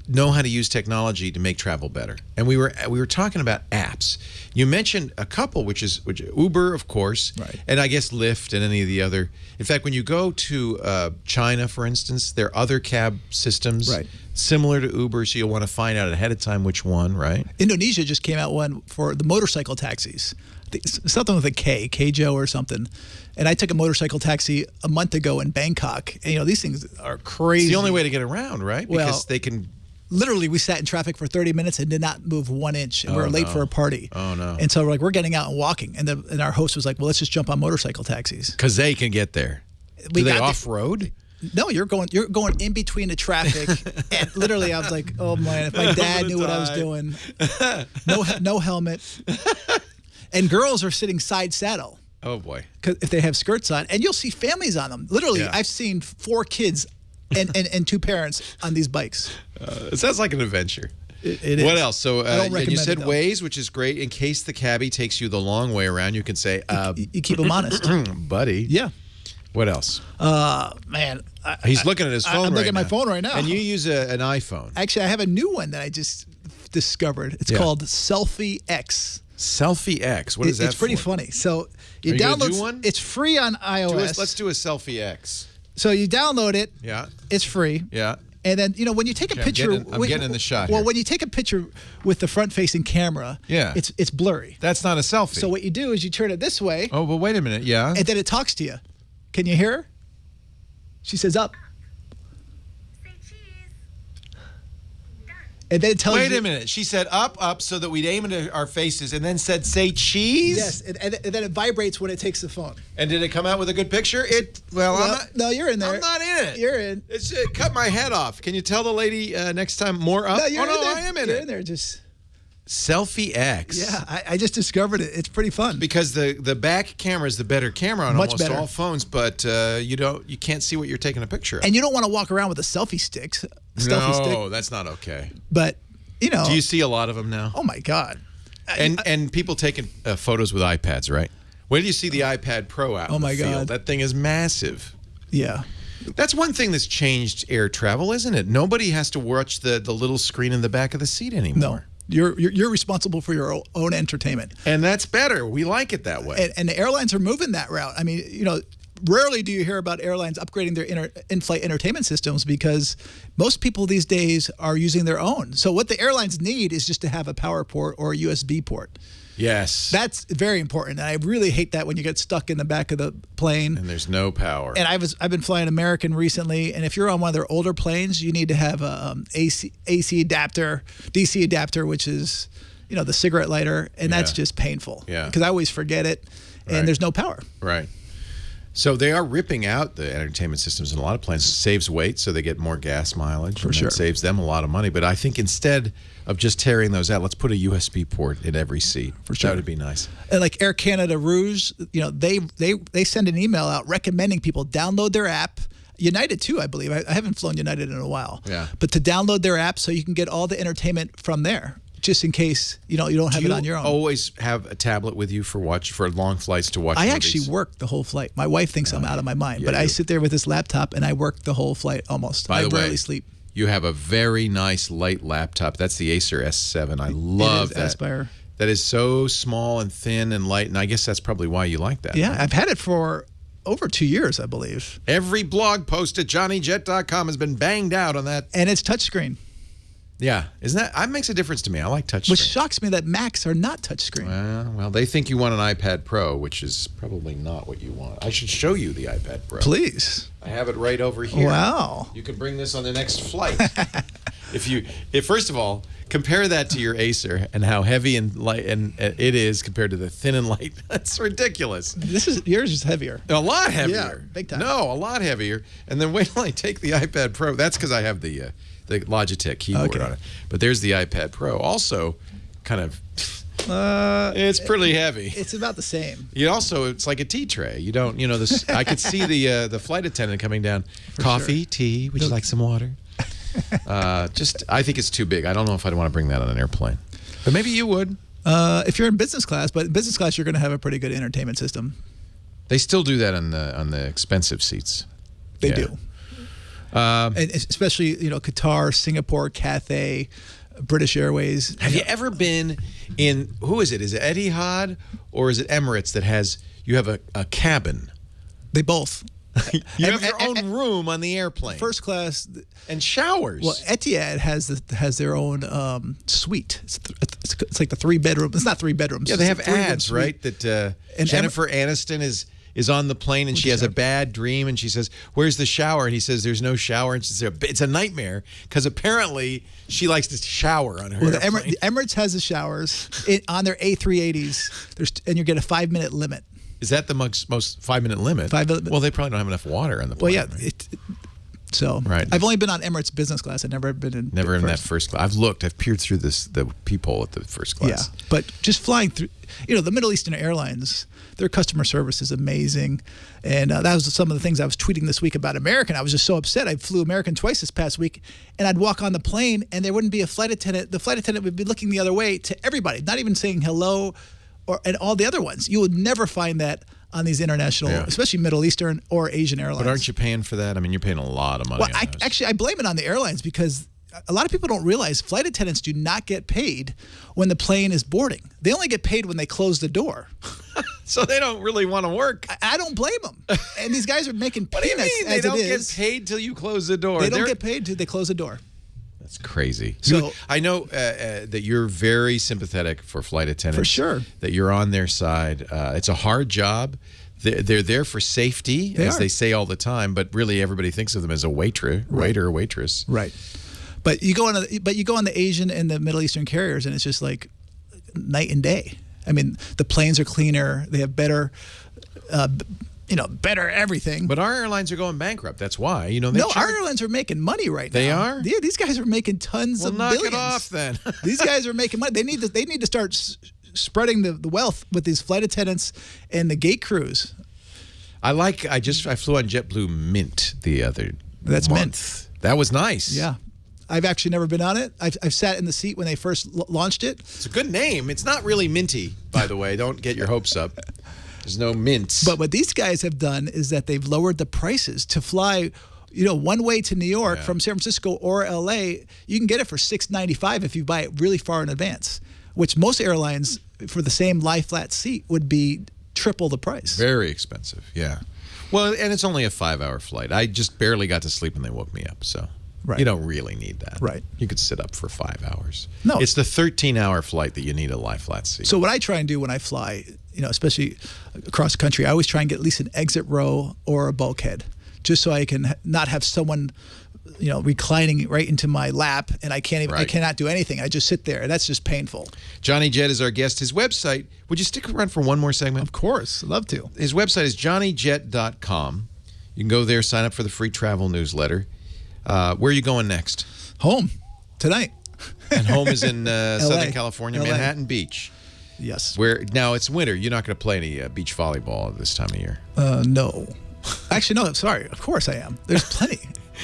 know how to use technology to make travel better. And we were talking about apps. You mentioned a couple, which Uber, of course, right, and I guess Lyft and any of the other. In fact, when you go to China, for instance, there are other cab systems similar to Uber, so you'll want to find out ahead of time which one, right? Indonesia just came out one for the motorcycle taxis. Something with a K, Kjo or something. And I took a motorcycle taxi a month ago in Bangkok. And, these things are crazy. It's the only way to get around, right? Because they can... Literally, we sat in traffic for 30 minutes and did not move 1 inch. And we were late for a party. Oh, no. And so we're getting out and walking. And our host was like, well, let's just jump on motorcycle taxis. Because they can get there. Do they off-road? No, you're going in between the traffic. And literally, I was like, oh, man, if my dad knew what I was doing. No helmet. And girls are sitting side saddle. Oh, boy. Because if they have skirts on. And you'll see families on them. Literally, I've seen 4 kids and 2 parents on these bikes. It sounds like an adventure. It is. What else? So and you said it, Waze, which is great. In case the cabbie takes you the long way around, you can say... you keep them honest. Buddy. Yeah. What else? Man. He's looking at his phone I'm right looking at my phone right now. And you use an iPhone. Actually, I have a new one that I just discovered. It's called Selfie X. Selfie X. What is that? It's pretty funny. So you download one. It's free on iOS. Let's do a Selfie X. So you download it. Yeah. It's free. Yeah. And then when you take a picture, I'm getting in the shot. Well, here. when you take a picture with the front-facing camera, it's blurry. That's not a selfie. So what you do is you turn it this way. Oh, but wait a minute. Yeah. And then it talks to you. Can you hear her? She says up. And then it tells you... Wait a minute. She said up, so that we'd aim into our faces, and then said, say cheese? Yes, and then it vibrates when it takes the phone. And did it come out with a good picture? No, you're in there. I'm not in it. You're in. It cut my head off. Can you tell the lady next time more up? No, you're in there. I am in you're it. in there, just... Selfie X. Yeah, I just discovered it. It's pretty fun. Because the back camera is the better camera on Much almost better. all phones, but you can't see what you're taking a picture of. And you don't want to walk around with a selfie stick. No, that's not okay. But, do you see a lot of them now? Oh, my God. And people taking photos with iPads, right? When do you see the iPad Pro out in the field? God. That thing is massive. Yeah. That's one thing that's changed air travel, isn't it? Nobody has to watch the little screen in the back of the seat anymore. No. You're responsible for your own entertainment. And that's better. We like it that way. And the airlines are moving that route. I mean, rarely do you hear about airlines upgrading their in-flight entertainment systems because most people these days are using their own. So what the airlines need is just to have a power port or a USB port. Yes. That's very important. And I really hate that when you get stuck in the back of the plane. And there's no power. And I've been flying American recently, and if you're on one of their older planes, you need to have a AC adapter, DC adapter, which is, the cigarette lighter, and that's just painful. Yeah. Because I always forget it, and there's no power. Right. So they are ripping out the entertainment systems in a lot of planes. It saves weight, so they get more gas mileage. For sure. It saves them a lot of money. But I think instead of just tearing those out, let's put a USB port in every seat. For sure. That would be nice. And like Air Canada Rouge, they send an email out recommending people download their app. United too, I believe. I haven't flown United in a while. Yeah. But to download their app so you can get all the entertainment from there. Just in case you don't have it on your own. Always have a tablet with you for long flights to watch I movies? actually work the whole flight. My wife thinks I'm out of my mind, but I sit there with this laptop and I work the whole flight almost. By the way, rarely sleep. You have a very nice light laptop. That's the Acer S7. I love that. Aspire. That is so small and thin and light, and I guess that's probably why you like that. Yeah, right? I've had it for over 2 years, I believe. Every blog post at johnnyjet.com has been banged out on that. And it's touchscreen. Yeah, that makes a difference to me. I like touchscreen. Which shocks me that Macs are not touchscreen. Well, they think you want an iPad Pro, which is probably not what you want. I should show you the iPad Pro. Please. I have it right over here. Wow. You can bring this on the next flight. If first of all, compare that to your Acer and how heavy and light and it is compared to the thin and light. That's ridiculous. Yours is heavier. A lot heavier. Yeah, big time. No, a lot heavier. And then wait till I take the iPad Pro. That's because I have the Logitech keyboard on it. But there's the iPad Pro. Also, kind of, it's pretty heavy. It's about the same. It's like a tea tray. You don't, this. I could see the flight attendant coming down. Coffee, tea. Would you like some water? I think it's too big. I don't know if I'd want to bring that on an airplane. But maybe you would. If you're in business class, but in business class you're going to have a pretty good entertainment system. They still do that on the expensive seats. They do. and especially Qatar, Singapore, Cathay, British Airways. Have you ever been in, who is it? Is it Etihad or is it Emirates that you have a cabin? They both. You have your own room on the airplane. First class. And showers. Well, Etihad has their own suite. It's like the 3-bedroom. It's not 3 bedrooms. Yeah, they have ads, right? That Jennifer Aniston is on the plane and she has a bad dream and she says, "Where's the shower?" And he says, "There's no shower." And she says, "It's a nightmare because apparently she likes to shower on her airplane." The Emirates has the showers on their A380s. And you get a 5-minute limit. Is that the most 5-minute limit? 5 minute. Well, they probably don't have enough water on the plane. Well, yeah. Right? Right. I've only been on Emirates business class. I've never been in that first class. I've peered through the peephole at the first class. Yeah, but just flying through, the Middle Eastern airlines, their customer service is amazing, and that was some of the things I was tweeting this week about American. I was just so upset. I flew American twice this past week, and I'd walk on the plane, and there wouldn't be a flight attendant. The flight attendant would be looking the other way to everybody, not even saying hello, and all the other ones. You would never find that on these international, especially Middle Eastern or Asian airlines. But aren't you paying for that? I mean, you're paying a lot of money. Well, I blame it on the airlines because a lot of people don't realize flight attendants do not get paid when the plane is boarding. They only get paid when they close the door. So they don't really want to work. I don't blame them. And these guys are making peanuts. What do you mean? They don't get paid till you close the door. They don't get paid till they close the door. That's crazy. So I know that you're very sympathetic for flight attendants. For sure. That you're on their side. It's a hard job. They're there for safety, as they say all the time. But really, everybody thinks of them as a waiter or waitress. Right. But you go on the Asian and the Middle Eastern carriers, and it's just like night and day. I mean, the planes are cleaner. They have better. Better everything. But our airlines are going bankrupt. That's why. Our airlines are making money right now. They are? Yeah, these guys are making tons of billions. Knock it off then. These guys are making money. They need to start spreading the wealth with these flight attendants and the gate crews. I flew on JetBlue Mint the other month. Mint. That was nice. Yeah. I've actually never been on it. I've sat in the seat when they first launched it. It's a good name. It's not really minty, by the way. Don't get your hopes up. There's no mints. But what these guys have done is that they've lowered the prices to fly, one way to New York from San Francisco or LA. You can get it for $6.95 if you buy it really far in advance, which most airlines for the same lie flat seat would be triple the price. Very expensive, yeah. Well, and it's only a 5-hour flight. I just barely got to sleep when they woke me up, so you don't really need that. Right. You could sit up for 5 hours. No. It's the 13-hour flight that you need a lie flat seat. So what I try and do when I fly, especially across the country, I always try and get at least an exit row or a bulkhead, just so I can not have someone, reclining right into my lap, and I cannot do anything. I just sit there, and that's just painful. Johnny Jett is our guest. His website, would you stick around for one more segment? Of course, I'd love to. His website is johnnyjet.com. You can go there, sign up for the free travel newsletter. Where are you going next? Home tonight. And home is in Southern California, LA. Manhattan Beach. Yes. Where now it's winter. You're not going to play any beach volleyball this time of year. No. Actually, no. Sorry. Of course I am. There's plenty.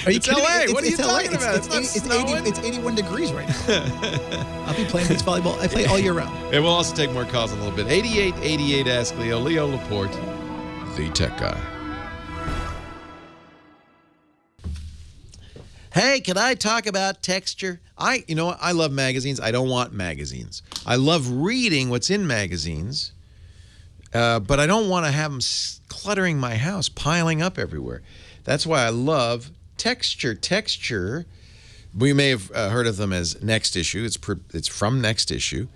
Are you kidding LA. me? What are you talking about? It's 81 degrees right now. I'll be playing beach volleyball. I play all year round. And we'll also take more calls in a little bit. 8888 Ask Leo. Leo Laporte, the tech guy. Hey, can I talk about texture? I love magazines. I don't want magazines. I love reading what's in magazines, but I don't want to have them cluttering my house, piling up everywhere. That's why I love Texture. Texture, we may have heard of them as Next Issue. It's from Next Issue,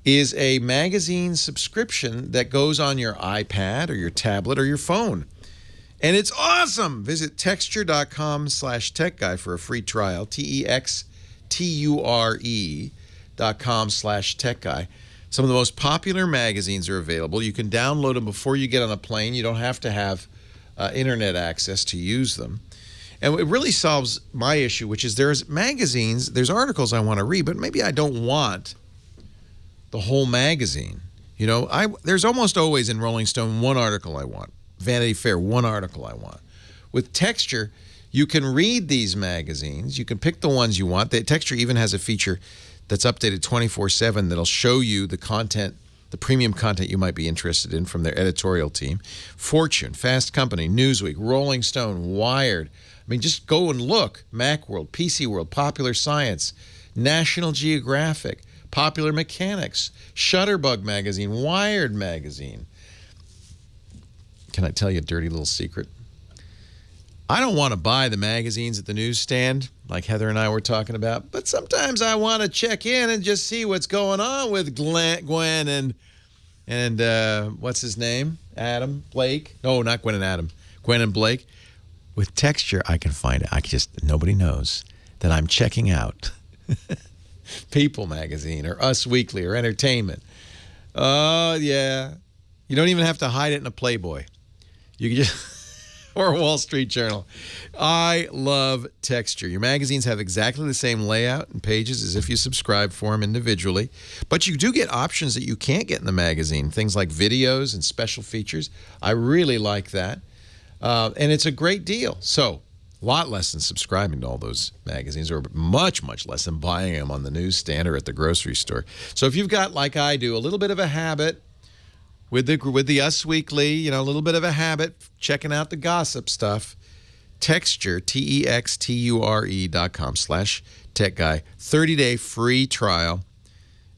is a magazine subscription that goes on your iPad or your tablet or your phone. And it's awesome. Visit texture.com/techguy for a free trial. TEXTURE.com/techguy. Some of the most popular magazines are available. You can download them before you get on a plane. You don't have to have internet access to use them. And it really solves my issue, which is there's articles I want to read, but maybe I don't want the whole magazine. There's almost always in Rolling Stone one article I want. Vanity Fair, one article I want. With Texture, you can read these magazines. You can pick the ones you want. Texture even has a feature that's updated 24/7 that'll show you the content, the premium content you might be interested in from their editorial team. Fortune, Fast Company, Newsweek, Rolling Stone, Wired. I mean, just go and look. Macworld, PC World, Popular Science, National Geographic, Popular Mechanics, Shutterbug Magazine, Wired Magazine. Can I tell you a dirty little secret? I don't want to buy the magazines at the newsstand like Heather and I were talking about, but sometimes I want to check in and just see what's going on with Gwen and what's his name? Adam? Blake? No, not Gwen and Adam. Gwen and Blake. With Texture, I can find it. Nobody knows that I'm checking out People Magazine or Us Weekly or Entertainment. Oh, yeah. You don't even have to hide it in a Playboy. You can just... or a Wall Street Journal. I love Texture. Your magazines have exactly the same layout and pages as if you subscribe for them individually. But you do get options that you can't get in the magazine. Things like videos and special features. I really like that. And it's a great deal. So, a lot less than subscribing to all those magazines, or much, much less than buying them on the newsstand or at the grocery store. So if you've got, like I do, a little bit of a habit with the Us Weekly, a little bit of a habit checking out the gossip stuff, Texture, texture.com/techguy, 30-day free trial,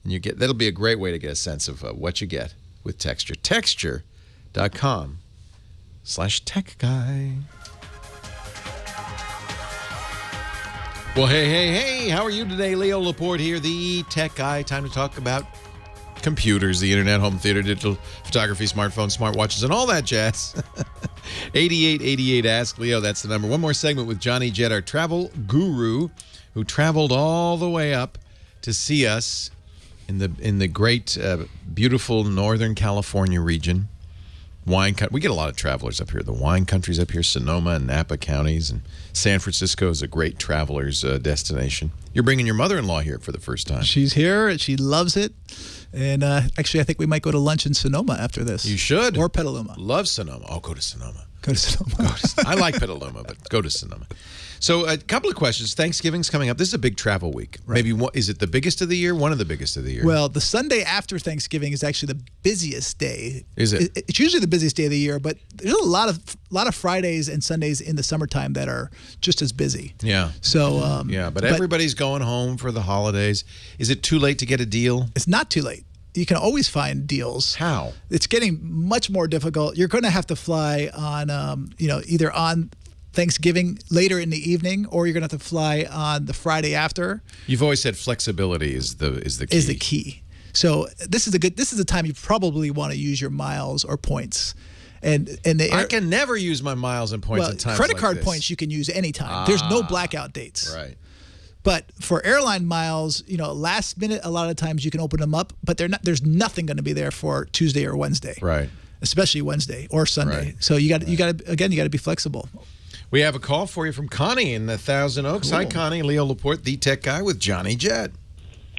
and that'll be a great way to get a sense of what you get with Texture. Texture.com/techguy. Well, hey, how are you today? Leo Laporte here, the Tech Guy. Time to talk about computers, the internet, home theater, digital photography, smartphones, smartwatches, and all that jazz. 8888 Ask Leo, that's the number. One more segment with Johnny Jett, our travel guru, who traveled all the way up to see us in the great, beautiful Northern California region. We get a lot of travelers up here. The wine country's up here, Sonoma and Napa counties, and San Francisco is a great traveler's destination. You're bringing your mother-in-law here for the first time. She's here, and she loves it. And actually, I think we might go to lunch in Sonoma after this. You should. Or Petaluma. Love Sonoma. Oh, go to Sonoma. Go to Sonoma. I like Petaluma, but go to Sonoma. So a couple of questions. Thanksgiving's coming up. This is a big travel week. Right. Maybe is it the biggest of the year? One of the biggest of the year? Well, the Sunday after Thanksgiving is actually the busiest day. Is it? It's usually the busiest day of the year, but there's a lot of Fridays and Sundays in the summertime that are just as busy. Yeah. So but everybody's going home for the holidays. Is it too late to get a deal? It's not too late. You can always find deals. How? It's getting much more difficult. You're going to have to fly on, either on Thanksgiving later in the evening, or you're going to have to fly on the Friday after. You've always said flexibility is the key. Is the key. So this is the time you probably want to use your miles or points. I can never use my miles and points at times. Credit card this. points you can use anytime. There's no blackout dates. Right. But for airline miles, last minute, a lot of times you can open them up, but there's nothing going to be there for Tuesday or Wednesday. Right. Especially Wednesday or Sunday. Right. So you got to be flexible. We have a call for you from Connie in the Thousand Oaks. Cool. Hi, Connie. Leo Laporte, the Tech Guy with Johnny Jett.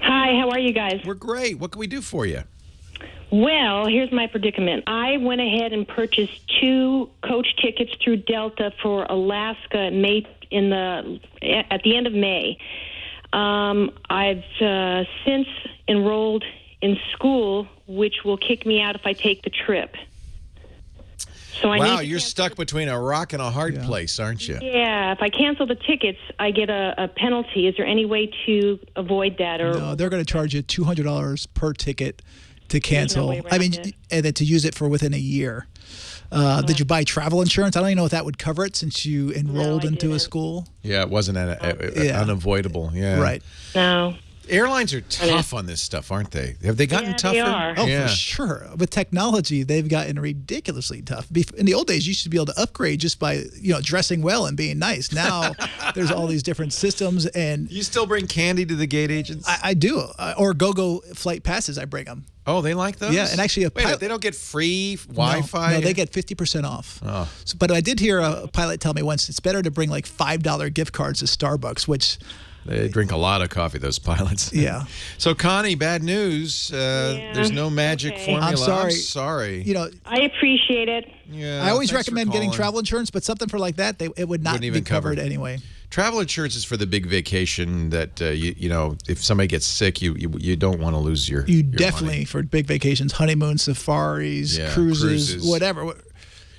Hi, how are you guys? We're great. What can we do for you? Well, here's my predicament. I went ahead and purchased 2 coach tickets through Delta for Alaska at the end of May. I've since enrolled in school, which will kick me out if I take the trip. So You're stuck between a rock and a hard place, aren't you? Yeah, if I cancel the tickets, I get a penalty. Is there any way to avoid that? No, they're going to charge you $200 per ticket to cancel. No way and then to use it for within a year. Did you buy travel insurance? I don't even know if that would cover it since you enrolled into a school. Yeah, it wasn't unavoidable. Yeah. Right. No. Airlines are tough on this stuff, aren't they? Have they gotten tougher? They are. Oh, for sure. With technology, they've gotten ridiculously tough. In the old days, you used to be able to upgrade just by dressing well and being nice. Now, there's all these different systems, and you still bring candy to the gate agents? I do, or go flight passes. I bring them. Oh, they like those? Yeah, and actually, they don't get free Wi-Fi? No, they get 50% off. Oh. But I did hear a pilot tell me once it's better to bring like $5 gift cards to Starbucks, which. They drink a lot of coffee, those pilots. Yeah. So, Connie, bad news. There's no magic formula. I'm sorry. I appreciate it. Yeah. I always recommend getting travel insurance, but something for like that, it would not be covered anyway. travel insurance is for the big vacation that you know, if somebody gets sick, you don't want to lose your. You your definitely money. For big vacations, honeymoon, safaris, cruises, whatever.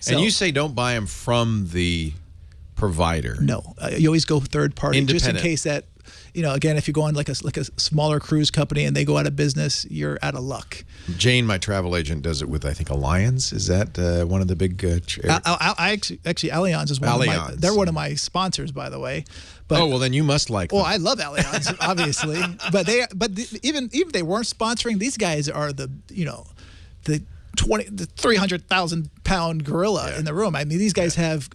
So, and you say don't buy them from the provider. No, you always go third party, just in Independent. case that, you know, again, if you go on like a smaller cruise company and they go out of business, you're out of luck. Jane, my travel agent, does it with, I think, Allianz. Is that one of the big? I actually Allianz is one of my. They're one of my sponsors, by the way. But, oh well, then you must like them. Well, I love Allianz, obviously, but even if they weren't sponsoring, these guys are the 300,000-pound gorilla in the room. I mean, these guys have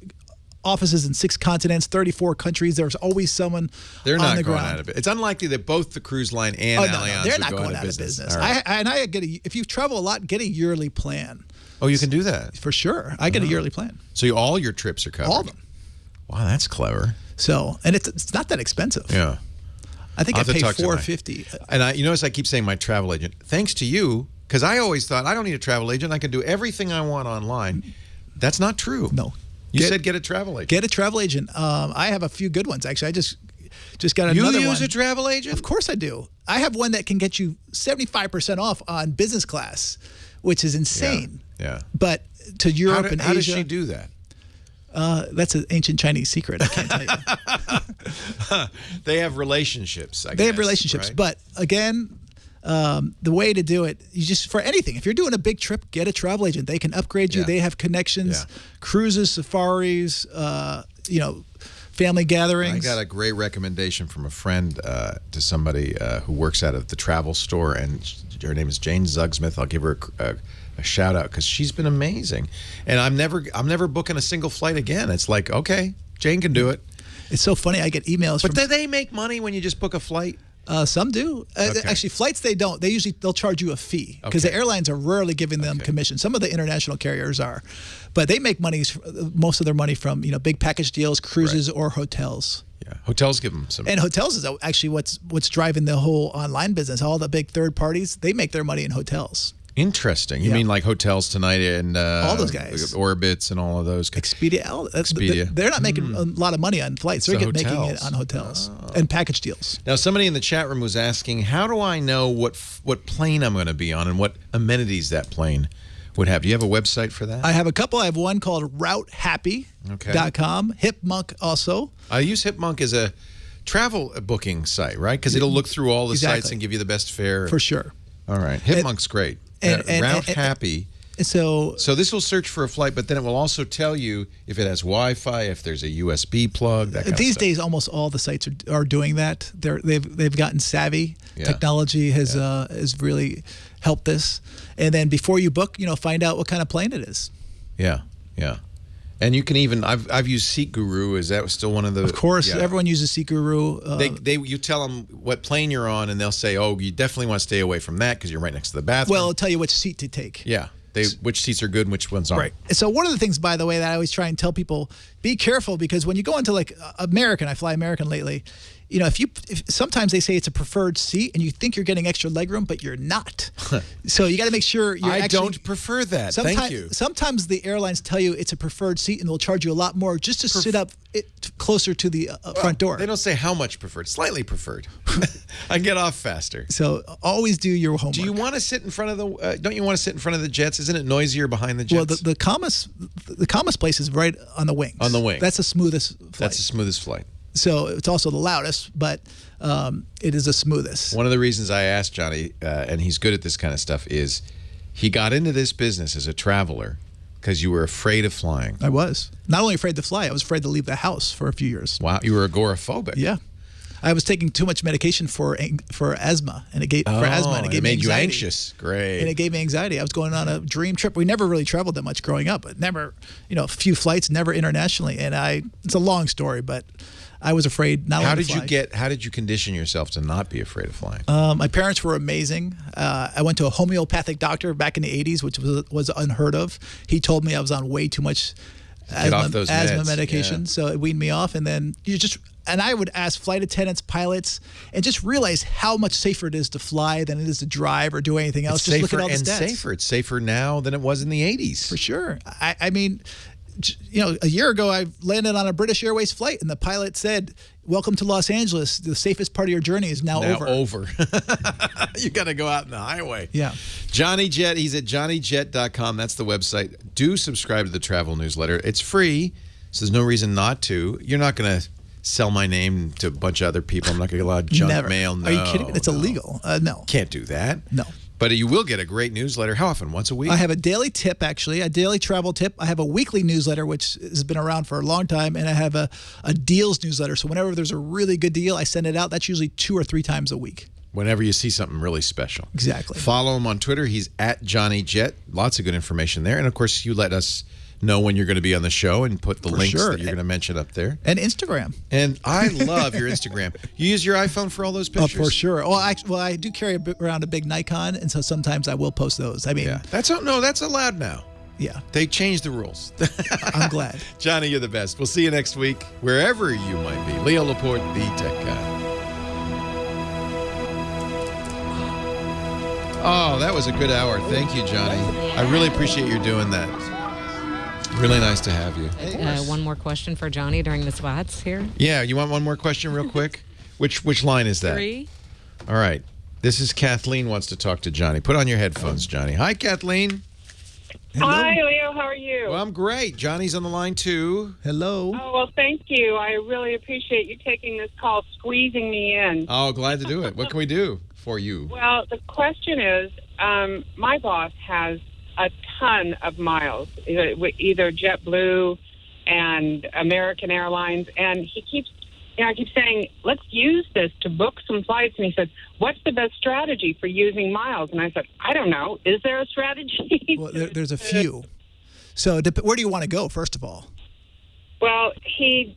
offices in 6 continents, 34 countries. There's always someone They're on not the going ground. out of it. It's unlikely that both the cruise line and Allianz they're would not go going out of business. Right. I get if you travel a lot, get a yearly plan. Oh, you can do that? For sure. I get a yearly plan. So all your trips are covered? All of them. Wow, that's clever. So, and it's not that expensive. Yeah. I think I'll I have to pay talk to $450. And you notice I keep saying my travel agent. Thanks to you, because I always thought I don't need a travel agent. I can do everything I want online. That's not true. No. You said get a travel agent. Get a travel agent. I have a few good ones, actually. I just got another one. You use a travel agent? Of course I do. I have one that can get you 75% off on business class, which is insane. Yeah. But to Europe and Asia. How does she do that? That's an ancient Chinese secret. I can't tell you. They have relationships, I guess. They have relationships. Right? But again, the way to do it, you just, for anything, if you're doing a big trip, get a travel agent. They can upgrade you. Yeah. They have connections, Yeah. cruises, safaris, family gatherings. I got a great recommendation from a friend to somebody who works out of the travel store, and her name is Jane Zugsmith. I'll give her a shout out because she's been amazing. And I'm never booking a single flight again. It's like, okay, Jane can do it. It's so funny. I get emails But from. do they make money when you just book a flight? Some do. Okay. Actually, flights they don't. They'll charge you a fee because the airlines are rarely giving them commission. Some of the international carriers are, but they make most of their money from big package deals, cruises, or hotels. Yeah, hotels give them some. And hotels is actually what's driving the whole online business. All the big third parties, they make their money in hotels. Interesting. You mean like Hotels Tonight and all those guys, Orbitz and all of those. Expedia. They're not making a lot of money on flights. They're making it on hotels and package deals. Now, somebody in the chat room was asking, how do I know what plane I'm going to be on and what amenities that plane would have? Do you have a website for that? I have a couple. I have one called RouteHappy.com. Hipmunk also. I use Hipmunk as a travel booking site, right? Because it'll look through all the sites and give you the best fare. For sure. All right. Hipmunk's great. Route Happy. So this will search for a flight, but then it will also tell you if it has Wi-Fi, if there's a USB plug. That kind these of stuff. days, almost all the sites are doing that. They've gotten savvy. Yeah. Technology has really helped this. And then before you book, you know, what kind of plane it is. Yeah, yeah. And you can even I've used Seat Guru. Is that still one of the? Of course, everyone uses Seat Guru. You tell them what plane you're on, and they'll say, "Oh, you definitely want to stay away from that because you're right next to the bathroom." Well, it'll tell you which seat to take. Yeah, which seats are good and which ones aren't. Right. So one of the things, by the way, that I always try and tell people, be careful, because when you go into like American, I fly American lately. You know, if sometimes they say it's a preferred seat and you think you're getting extra legroom, but you're not. So you got to make sure you're I don't prefer that. Thank you. Sometimes the airlines tell you it's a preferred seat and they'll charge you a lot more just to sit up closer to the front door. They don't say how much preferred. Slightly preferred. I get off faster. So always do your homework. Do you want to sit in front of the? Don't you want to sit in front of the jets? Isn't it noisier behind the jets? Well, the calmest place is right on the wings. On the wing. That's the smoothest flight. That's the smoothest flight. So it's also the loudest, but it is the smoothest. One of the reasons I asked Johnny, and he's good at this kind of stuff, is he got into this business as a traveler because you were afraid of flying. I was. Not only afraid to fly, I was afraid to leave the house for a few years. Wow, you were agoraphobic. Yeah. I was taking too much medication for asthma, and it gave made me you anxiety. anxious. Great. And it gave me anxiety. I was going on a dream trip. We never really traveled that much growing up, but never, a few flights, never internationally. And it's a long story, but I was afraid not only to fly. How did you condition yourself to not be afraid of flying? My parents were amazing. I went to a homeopathic doctor back in the 80s, which was unheard of. He told me I was on way too much asthma medication, yeah. So it weaned me off. And then and I would ask flight attendants, pilots, and just realize how much safer it is to fly than it is to drive or do anything else. It's just look at all the and stats. safer. It's safer now than it was in the 80s. For sure. I mean, a year ago, I landed on a British Airways flight, and the pilot said, "Welcome to Los Angeles. The safest part of your journey is now over." You got to go out in the highway. Yeah. Johnny Jet, he's at johnnyjet.com. That's the website. Do subscribe to the travel newsletter. It's free, so there's no reason not to. You're not going to sell my name to a bunch of other people. I'm not going to get a lot of junk mail. No. Are you kidding? It's illegal. No. Can't do that. No. But you will get a great newsletter. How often? Once a week? I have a daily tip, actually, a daily travel tip. I have a weekly newsletter, which has been around for a long time, and I have a deals newsletter. So whenever there's a really good deal, I send it out. That's usually 2 or 3 times a week. Whenever you see something really special. Exactly. Follow him on Twitter. He's at Johnny Jet. Lots of good information there. And, of course, you let us know when you're going to be on the show and put the links that you're going to mention up there. And Instagram. And I love your Instagram. You use your iPhone for all those pictures? Oh, for sure. Well, I do carry around a big Nikon, and so sometimes I will post those. I mean, that's allowed now. Yeah. They changed the rules. I'm glad. Johnny, you're the best. We'll see you next week, wherever you might be. Leo Laporte, the tech guy. Oh, that was a good hour. Thank you, Johnny. I really appreciate you doing that. Really nice to have you. One more question for Johnny during the spots here. Yeah, you want one more question real quick? Which line is that? 3. All right. This is Kathleen wants to talk to Johnny. Put on your headphones, Johnny. Hi, Kathleen. Hello. Hi, Leo. How are you? Well, I'm great. Johnny's on the line, too. Hello. Oh, well, thank you. I really appreciate you taking this call, squeezing me in. Oh, glad to do it. What can we do for you? Well, the question is, my boss has a ton of miles, either JetBlue and American Airlines, and he keeps, I keep saying, let's use this to book some flights, and he said, what's the best strategy for using miles? And I said, I don't know. Is there a strategy? Well, there's a few. So where do you want to go, first of all? Well, he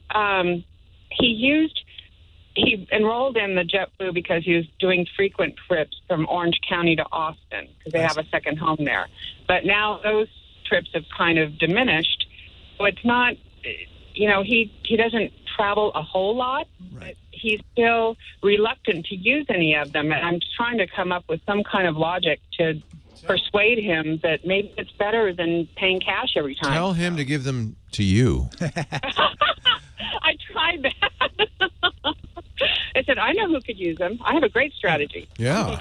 enrolled in the JetBlue because he was doing frequent trips from Orange County to Austin because they have a second home there. But now those trips have kind of diminished. So it's not, he doesn't travel a whole lot. Right. But he's still reluctant to use any of them. And I'm trying to come up with some kind of logic to persuade him that maybe it's better than paying cash every time. Tell him to give them to you. I tried that. I said, I know who could use them. I have a great strategy. Yeah.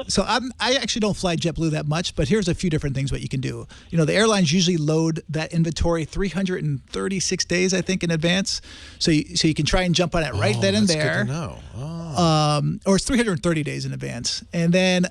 So I actually don't fly JetBlue that much, but here's a few different things what you can do. The airlines usually load that inventory 336 days, I think, in advance. So you can try and jump on it right then and there. Good to know. Or it's 330 days in advance. And then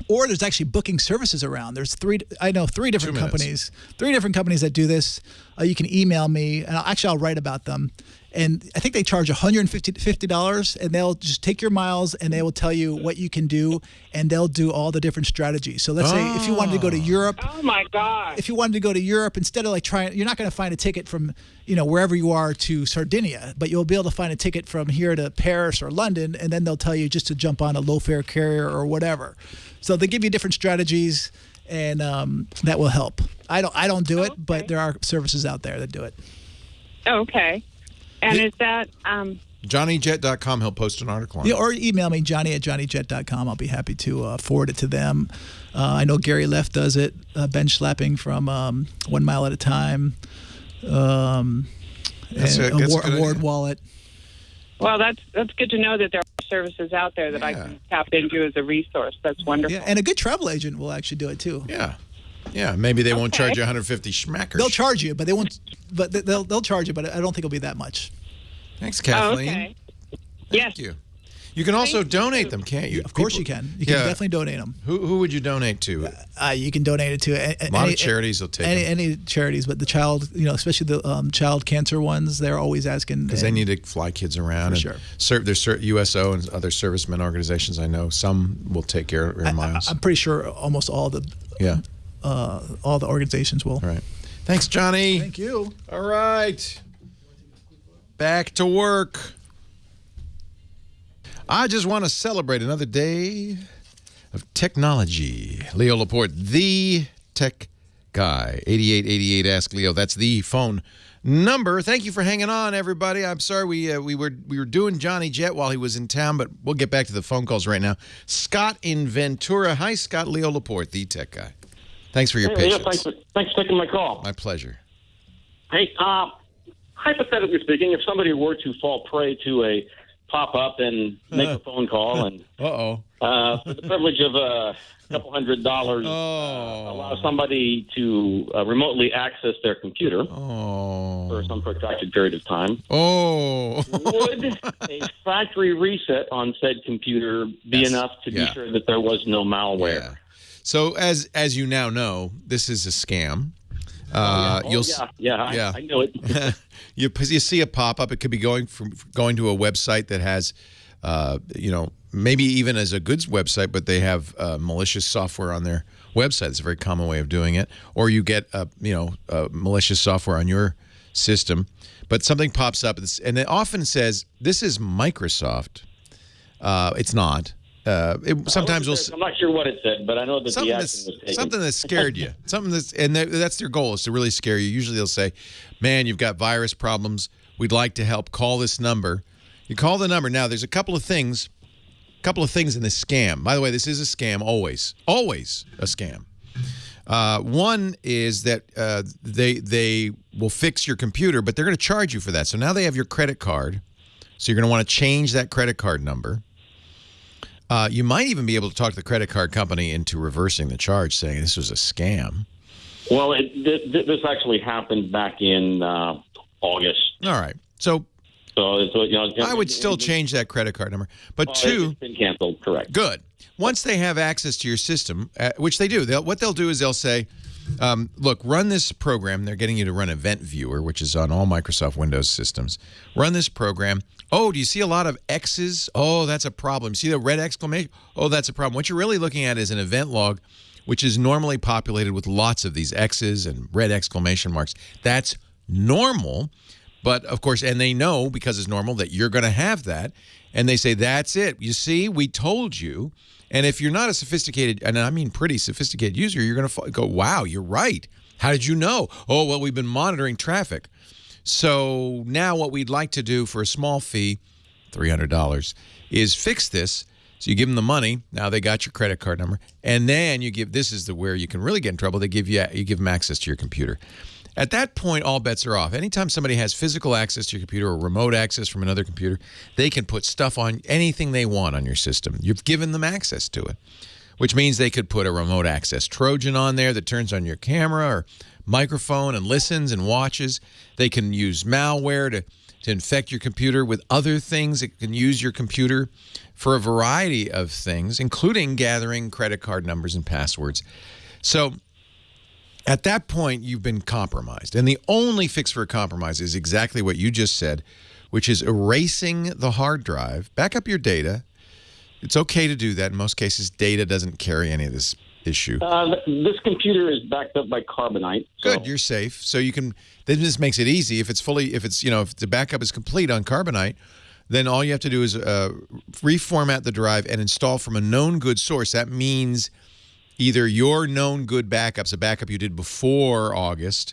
or there's actually booking services around. There's 3 different companies. 3 different companies that do this. You can email me, and I'll write about them. And I think they charge $150, and they'll just take your miles, and they will tell you what you can do, and they'll do all the different strategies. So let's say if you wanted to go to Europe. Oh, my God. If you wanted to go to Europe, instead of you're not going to find a ticket from, wherever you are to Sardinia, but you'll be able to find a ticket from here to Paris or London, and then they'll tell you just to jump on a low-fare carrier or whatever. So they give you different strategies, and that will help. I don't do it, but there are services out there that do it. Okay. And is that JohnnyJet.com, he'll post an article on it. Or email me, Johnny@JohnnyJet.com. I'll be happy to forward it to them. I know Gary Leff does it, bench slapping from 1 mile at a time. That's a good Award wallet. Well, that's good to know that there are services out there that I can tap into as a resource. That's wonderful. Yeah, and a good travel agent will actually do it too. Yeah, maybe they won't charge you 150 schmackers. They'll charge you, but they won't. But they'll charge you, but I don't think it'll be that much. Thanks, Kathleen. Okay. Thank you. You can also donate them, can't you? Of course you can. You can definitely donate them. Who would you donate to? You can donate it to a lot of charities will take any charities, but the child, especially the child cancer ones, they're always asking because they need to fly kids around. For sure. There's USO and other servicemen organizations. I know some will take care of miles. I'm pretty sure almost all the all the organizations will. All right. Thanks, Johnny. Thank you. All right. Back to work. I just want to celebrate another day of technology. Leo Laporte, the tech guy. 8888 Ask Leo. That's the phone number. Thank you for hanging on, everybody. I'm sorry we were doing Johnny Jet while he was in town, but we'll get back to the phone calls right now. Scott in Ventura. Hi, Scott. Leo Laporte, the tech guy. Thanks for your patience. Yeah, thanks for taking my call. My pleasure. Hey, hypothetically speaking, if somebody were to fall prey to a pop-up and make a phone call and for the privilege of a couple $100, allow somebody to remotely access their computer for some protracted period of time, would a factory reset on said computer be enough to be sure that there was no malware? Yeah. So as you now know, this is a scam. I know it. You see a pop-up. It could be going to a website that has, maybe even as a goods website, but they have malicious software on their website. It's a very common way of doing it. Or you get, malicious software on your system, but something pops up, and it often says, "This is Microsoft." It's not. Sometimes I'm not sure what it said, but I know that the action was taken. Something that scared you. That's their goal, is to really scare you. Usually they'll say, "Man, you've got virus problems. We'd like to help. Call this number." You call the number. Now, there's a couple of things in this scam. By the way, this is a scam. Always a scam. One is that they will fix your computer, but they're going to charge you for that. So now they have your credit card. So you're going to want to change that credit card number. You might even be able to talk to the credit card company into reversing the charge, saying this was a scam. Well, this actually happened back in August. All right. So I would still change that credit card number. But it's been canceled, correct. Good. Once they have access to your system, which they do, what they'll do is they'll say, look, run this program. They're getting you to run Event Viewer, which is on all Microsoft Windows systems. Run this program. Oh, do you see a lot of X's? Oh, that's a problem. See the red exclamation? Oh, that's a problem. What you're really looking at is an event log, which is normally populated with lots of these X's and red exclamation marks. That's normal. But, of course, and they know, because it's normal, that you're going to have that. And they say, that's it. You see, we told you. And if you're not a sophisticated, and I mean pretty sophisticated user, you're going to go, wow, you're right. How did you know? Oh, well, we've been monitoring traffic. So now what we'd like to do for a small fee, $300, is fix this. So you give them the money. Now they got your credit card number. And then you give, this is where you can really get in trouble. You give them access to your computer. At that point, all bets are off. Anytime somebody has physical access to your computer or remote access from another computer, they can put stuff on anything they want on your system. You've given them access to it, which means they could put a remote access Trojan on there that turns on your camera or microphone and listens and watches. They can use malware to infect your computer with other things. It can use your computer for a variety of things, including gathering credit card numbers and passwords. So at that point, you've been compromised. And the only fix for a compromise is exactly what you just said, which is erasing the hard drive. Back up your data. It's okay to do that. In most cases, data doesn't carry any of this issue. This computer is backed up by Carbonite. So. Good, you're safe. So you can. Then this makes it easy. If if the backup is complete on Carbonite, then all you have to do is reformat the drive and install from a known good source. That means either your known good backups, a backup you did before August,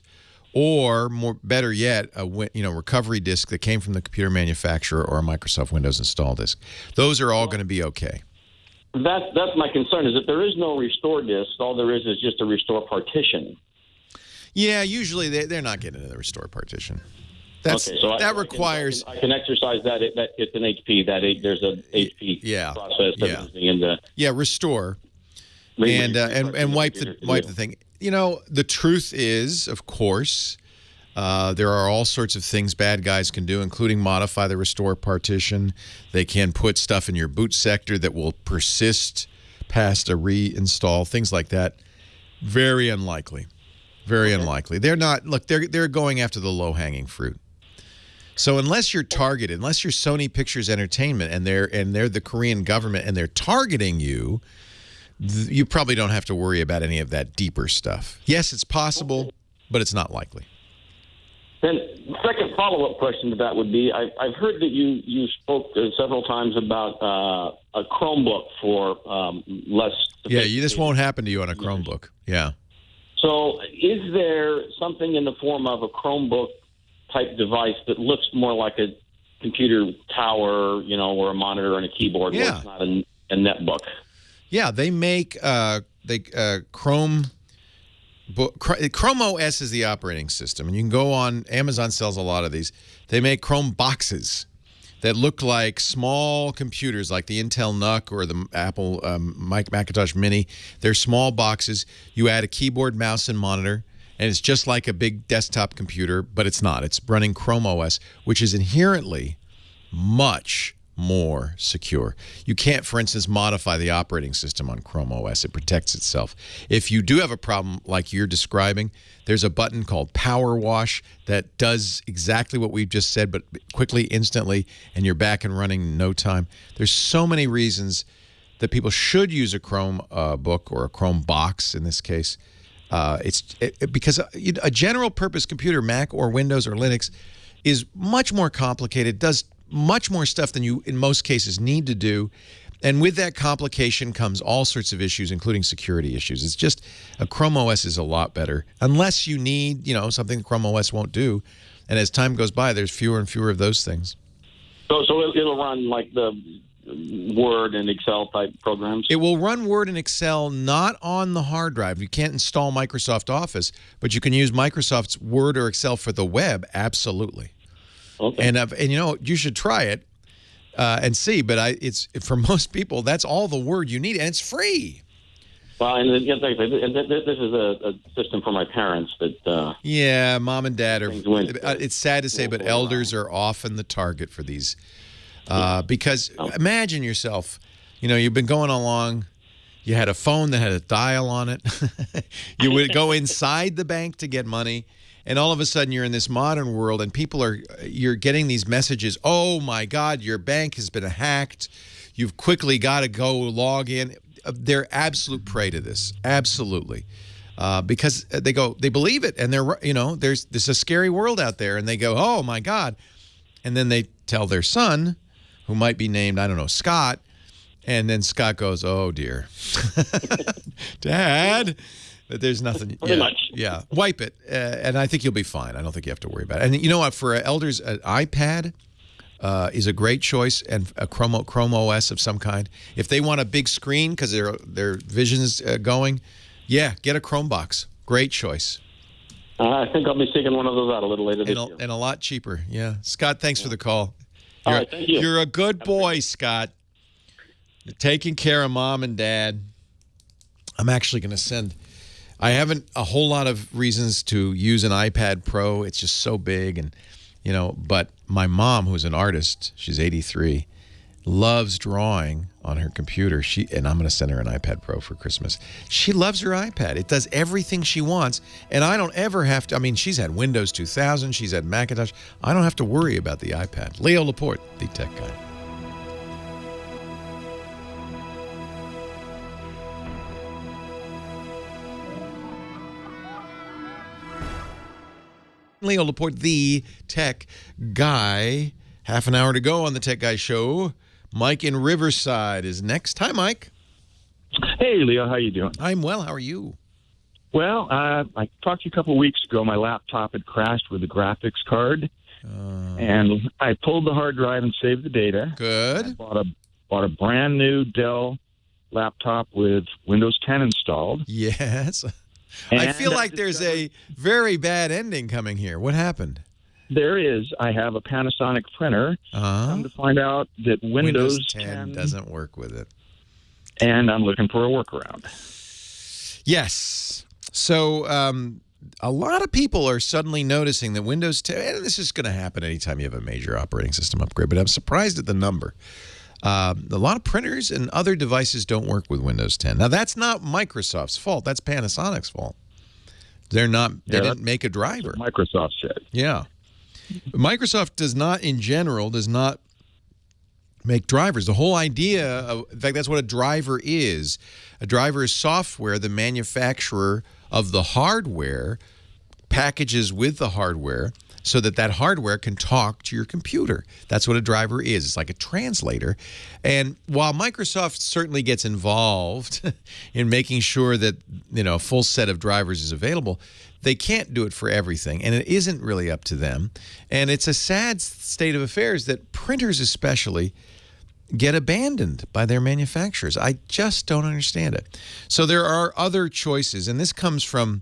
or better yet, a recovery disk that came from the computer manufacturer or a Microsoft Windows install disk. Those are all going to be okay. That's my concern, is that there is no restore disk. All there is just a restore partition. Yeah, usually they're not getting into the restore partition. Okay, so that requires. I can exercise that. It's an HP. There's an HP process that is in the restore, and wipe the thing. You know, the truth is, of course, there are all sorts of things bad guys can do, including modify the restore partition. They can put stuff in your boot sector that will persist past a reinstall, things like that. Very unlikely. Very unlikely. They're not. Look, they're going after the low-hanging fruit. So unless you're targeted, unless you're Sony Pictures Entertainment and they're the Korean government and they're targeting you, you probably don't have to worry about any of that deeper stuff. Yes, it's possible, but it's not likely. Then second follow-up question to that would be, I've heard that you spoke several times about a Chromebook for less. Yeah, this won't happen to you on a Chromebook. Yeah. So is there something in the form of a Chromebook type device that looks more like a computer tower, or a monitor and a keyboard, where it's not a netbook? Yeah, they make Chrome Chrome OS is the operating system, and you can go on. Amazon sells a lot of these. They make Chrome boxes that look like small computers, like the Intel NUC or the Apple Macintosh Mini. They're small boxes. You add a keyboard, mouse, and monitor, and it's just like a big desktop computer, but it's not. It's running Chrome OS, which is inherently much more secure. You can't, for instance, modify the operating system on Chrome OS. It protects itself. If you do have a problem like you're describing, there's a button called Power Wash that does exactly what we've just said, but quickly, instantly, and you're back and running in no time. There's so many reasons that people should use a Chrome book or a Chrome box in this case. Because a general purpose computer, Mac or Windows or Linux, is much more complicated, does much more stuff than you, in most cases, need to do. And with that complication comes all sorts of issues, including security issues. It's just a Chrome OS is a lot better, unless you need, something Chrome OS won't do. And as time goes by, there's fewer and fewer of those things. So it'll run like the Word and Excel type programs? It will run Word and Excel not on the hard drive. You can't install Microsoft Office, but you can use Microsoft's Word or Excel for the web, absolutely. Okay. And you should try it and see. But it's for most people, that's all the Word you need, and it's free. Well, and this is a system for my parents that. Yeah, mom and dad are. It's sad to say, but elders are often the target for these, because imagine yourself. You've been going along. You had a phone that had a dial on it. You would go inside the bank to get money. And all of a sudden, you're in this modern world, and you're getting these messages, oh, my God, your bank has been hacked. You've quickly got to go log in. They're absolute prey to this, absolutely. Because they believe it, and there's a scary world out there, and they go, oh, my God. And then they tell their son, who might be named, I don't know, Scott, and then Scott goes, oh, dear. Dad. But there's nothing. Pretty much. Yeah, wipe it, and I think you'll be fine. I don't think you have to worry about it. And you know what? For elders, an iPad is a great choice, and a Chrome OS of some kind. If they want a big screen because their vision's going, yeah, get a Chromebox. Great choice. I think I'll be seeking one of those out a little later this year. And a lot cheaper. Yeah, Scott, thanks for the call. All right, thank you. You're a good boy, Scott. You're taking care of mom and dad. I'm actually going to send. I haven't a whole lot of reasons to use an iPad Pro. It's just so big, and but my mom, who's an artist, she's 83, loves drawing on her computer. And I'm going to send her an iPad Pro for Christmas. She loves her iPad. It does everything she wants, and I don't ever have to. I mean, she's had Windows 2000, she's had Macintosh. I don't have to worry about the iPad. Leo Laporte, the tech guy. Leo Laporte, the tech guy. Half an hour to go on the Tech Guy Show. Mike in Riverside is next. Hi, Mike. Hey, Leo. How you doing? I'm well. How are you? Well, I talked to you a couple of weeks ago. My laptop had crashed with the graphics card, and I pulled the hard drive and saved the data. Good. I bought a brand new Dell laptop with Windows 10 installed. Yes. I feel like there's a very bad ending coming here. What happened? There is. I have a Panasonic printer. Come to find out that Windows 10 doesn't work with it. And I'm looking for a workaround. Yes. So a lot of people are suddenly noticing that Windows 10, and this is going to happen anytime you have a major operating system upgrade, but I'm surprised at the number. A lot of printers and other devices don't work with Windows 10. Now, that's not Microsoft's fault. That's Panasonic's fault. They didn't make a driver. Microsoft said. Yeah. Microsoft does not make drivers. The whole idea of, in fact, that's what a driver is. A driver is software the manufacturer of the hardware packages with the hardware so that hardware can talk to your computer. That's what a driver is. It's like a translator. And while Microsoft certainly gets involved in making sure that a full set of drivers is available, they can't do it for everything, and it isn't really up to them. And it's a sad state of affairs that printers especially get abandoned by their manufacturers. I just don't understand it. So there are other choices, and this comes from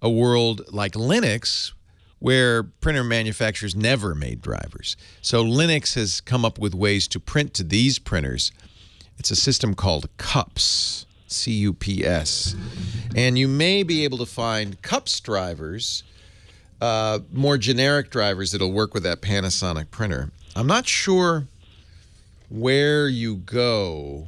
a world like Linux, where printer manufacturers never made drivers. So Linux has come up with ways to print to these printers. It's a system called CUPS, C-U-P-S. And you may be able to find CUPS drivers, more generic drivers that'll work with that Panasonic printer. I'm not sure where you go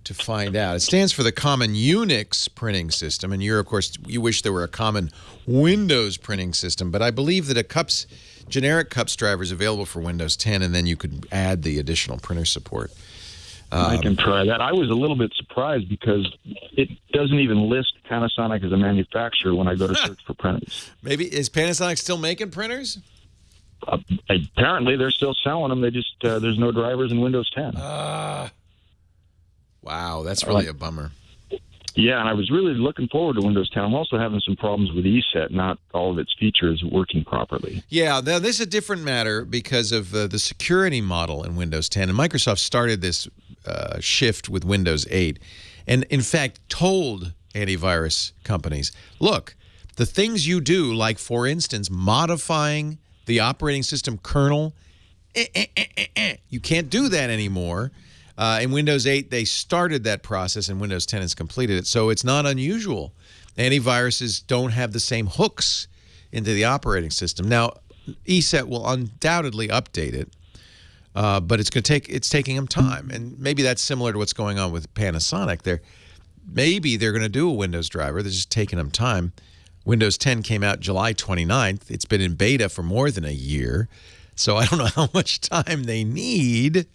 to find out. It stands for the Common Unix Printing System, and of course, you wish there were a common Windows printing system, but I believe that a generic CUPS driver is available for Windows 10, and then you could add the additional printer support. I can try that. I was a little bit surprised because it doesn't even list Panasonic as a manufacturer when I go to search for printers. Maybe, is Panasonic still making printers? Apparently, they're still selling them. They just there's no drivers in Windows 10. Wow, that's really a bummer. Yeah, and I was really looking forward to Windows 10. I'm also having some problems with ESET, not all of its features working properly. Yeah, now this is a different matter because of the security model in Windows 10. And Microsoft started this shift with Windows 8 and, in fact, told antivirus companies, look, the things you do, like, for instance, modifying the operating system kernel, you can't do that anymore. In Windows 8, they started that process, and Windows 10 has completed it. So it's not unusual. Antiviruses don't have the same hooks into the operating system. Now, ESET will undoubtedly update it, but it's taking them time. And maybe that's similar to what's going on with Panasonic. Maybe they're going to do a Windows driver. They're just taking them time. Windows 10 came out July 29th. It's been in beta for more than a year. So I don't know how much time they need.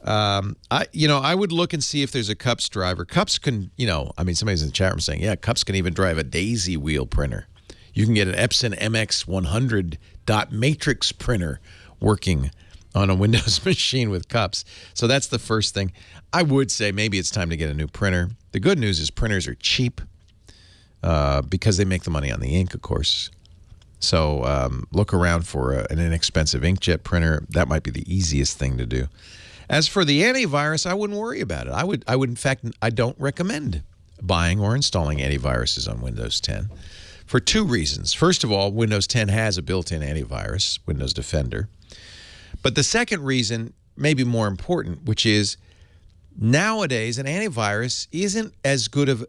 I would look and see if there's a CUPS driver. CUPS can, somebody's in the chat room saying, yeah, CUPS can even drive a daisy wheel printer. You can get an Epson MX100 dot matrix printer working on a Windows machine with CUPS. So that's the first thing. I would say maybe it's time to get a new printer. The good news is printers are cheap because they make the money on the ink, of course. So look around for an inexpensive inkjet printer. That might be the easiest thing to do. As for the antivirus, I wouldn't worry about it. I would, in fact, I don't recommend buying or installing antiviruses on Windows 10 for two reasons. First of all, Windows 10 has a built-in antivirus, Windows Defender. But the second reason, maybe more important, which is nowadays an antivirus isn't as good of,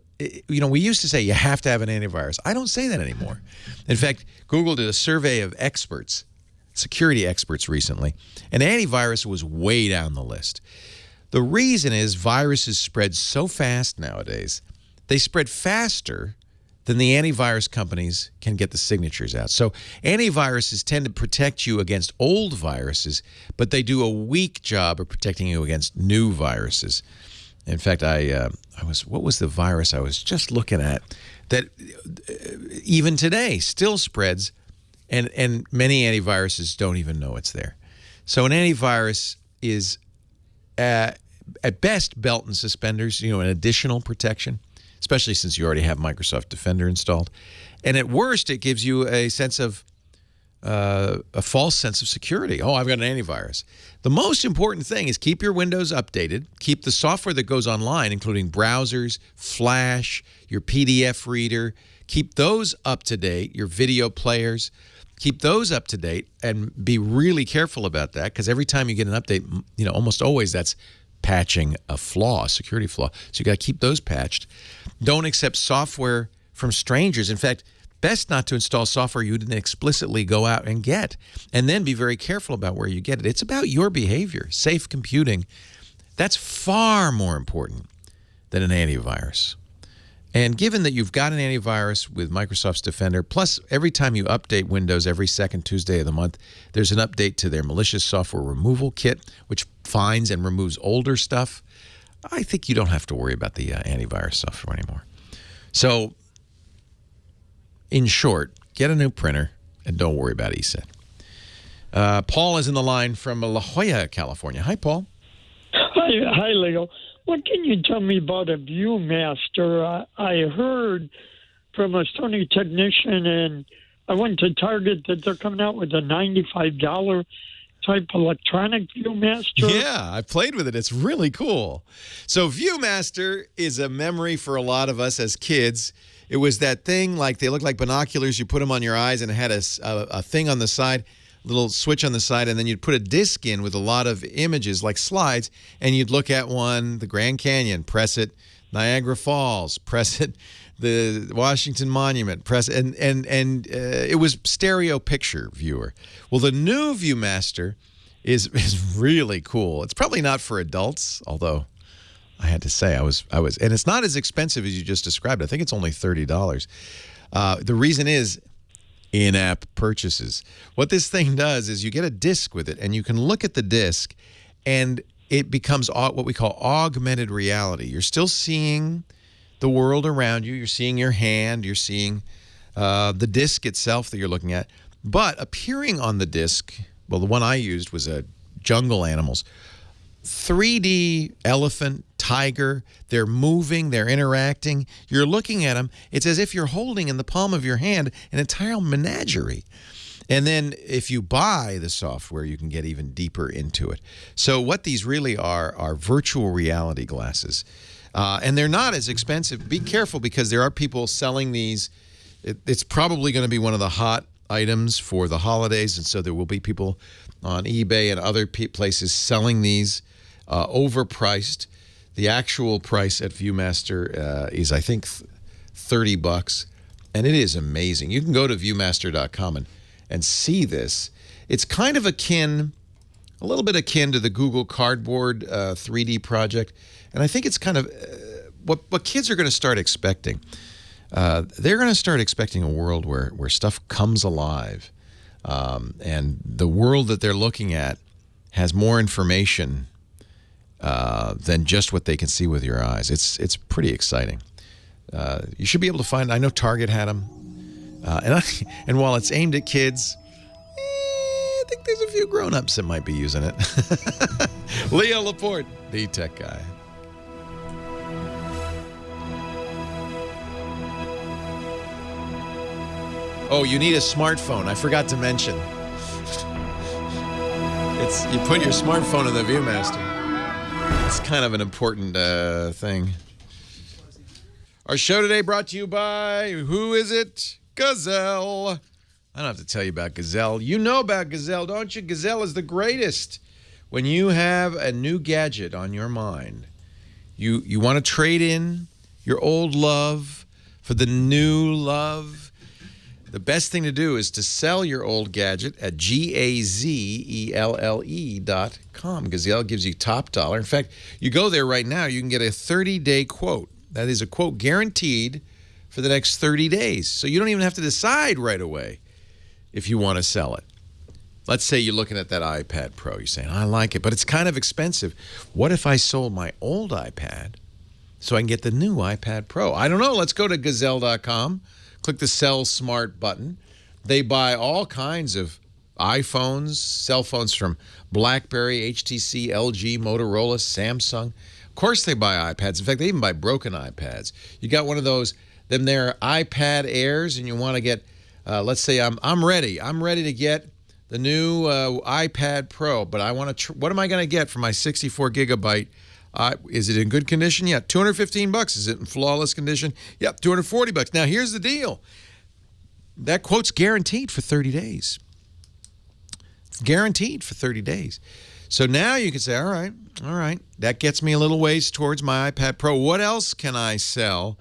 we used to say you have to have an antivirus. I don't say that anymore. In fact, Google did a survey of experts, security experts recently, and antivirus was way down the list. The reason is viruses spread so fast nowadays. They spread faster than the antivirus companies can get the signatures out. So antiviruses tend to protect you against old viruses, but they do a weak job of protecting you against new viruses. In fact, what was the virus I was just looking at that even today still spreads, and many antiviruses don't even know it's there. So an antivirus is, at best, belt and suspenders, an additional protection, especially since you already have Microsoft Defender installed. And at worst, it gives you a sense of, a false sense of security. Oh, I've got an antivirus. The most important thing is keep your Windows updated. Keep the software that goes online, including browsers, Flash, your PDF reader. Keep those up to date, your video players. Keep those up to date and be really careful about that, because every time you get an update, almost always that's patching a flaw, a security flaw. So you got to keep those patched. Don't accept software from strangers. In fact, best not to install software you didn't explicitly go out and get. And then be very careful about where you get it. It's about your behavior. Safe computing, that's far more important than an antivirus. And given that you've got an antivirus with Microsoft's Defender, plus every time you update Windows every second Tuesday of the month, there's an update to their malicious software removal kit, which finds and removes older stuff, I think you don't have to worry about the antivirus software anymore. So, in short, get a new printer and don't worry about ESET. Paul is in the line from La Jolla, California. Hi, Paul. Hi, Leo. What can you tell me about a Viewmaster? I heard from a Sony technician, and I went to Target, that they're coming out with a $95 type electronic Viewmaster? Yeah, I played with it. It's really cool. So Viewmaster is a memory for a lot of us as kids. It was that thing, like they look like binoculars. You put them on your eyes, and it had a thing on the side, little switch on the side, and then you'd put a disc in with a lot of images, like slides, and you'd look at one, the Grand Canyon, press it, Niagara Falls, press it, the Washington Monument, press it, and it was stereo picture viewer. Well, the new Viewmaster is really cool. It's probably not for adults, although I had to say I was, and it's not as expensive as you just described. I think it's only $30. The reason is in-app purchases. What this thing does is you get a disc with it, and you can look at the disc, and it becomes what we call augmented reality. You're still seeing the world around you. You're seeing your hand. You're seeing the disc itself that you're looking at. But appearing on the disc, well, the one I used was a jungle animals. 3D elephant, tiger, they're moving, they're interacting. You're looking at them. It's as if you're holding in the palm of your hand an entire menagerie. And then if you buy the software, you can get even deeper into it. So what these really are virtual reality glasses. And they're not as expensive. Be careful, because there are people selling these. It's probably going to be one of the hot items for the holidays, and so there will be people on eBay and other places selling these overpriced. The actual price at Viewmaster is, I think, $30, and it is amazing. You can go to viewmaster.com and see this. It's kind of a little bit akin to the Google Cardboard 3D project, and I think it's kind of what kids are going to start expecting. They're going to start expecting a world where stuff comes alive, and the world that they're looking at has more information than just what they can see with your eyes. It's pretty exciting. You should be able to find. I know Target had them, and while it's aimed at kids, I think there's a few grown-ups that might be using it. Leo Laporte, the tech guy. Oh, you need a smartphone. I forgot to mention. You put your smartphone in the Viewmaster. It's kind of an important thing. Our show today brought to you by, who is it? Gazelle. I don't have to tell you about Gazelle. You know about Gazelle, don't you? Gazelle is the greatest. When you have a new gadget on your mind, you want to trade in your old love for the new love. The best thing to do is to sell your old gadget at GAZELLE.com. Gazelle gives you top dollar. In fact, you go there right now, you can get a 30-day quote. That is a quote guaranteed for the next 30 days. So you don't even have to decide right away if you want to sell it. Let's say you're looking at that iPad Pro. You're saying, I like it, but it's kind of expensive. What if I sold my old iPad so I can get the new iPad Pro? I don't know. Let's go to Gazelle.com. Click the Sell Smart button. They buy all kinds of iPhones, cell phones from BlackBerry, HTC, LG, Motorola, Samsung. Of course they buy iPads. In fact, they even buy broken iPads. You got one of those, them there iPad Airs, and you want to get, let's say I'm ready. I'm ready to get the new iPad Pro, but I want to, what am I going to get for my 64 gigabyte? Is it in good condition? Yeah, $215. Is it in flawless condition? Yep, $240. Now, here's the deal. That quote's guaranteed for 30 days. It's guaranteed for 30 days. So now you can say, all right, that gets me a little ways towards my iPad Pro. What else can I sell?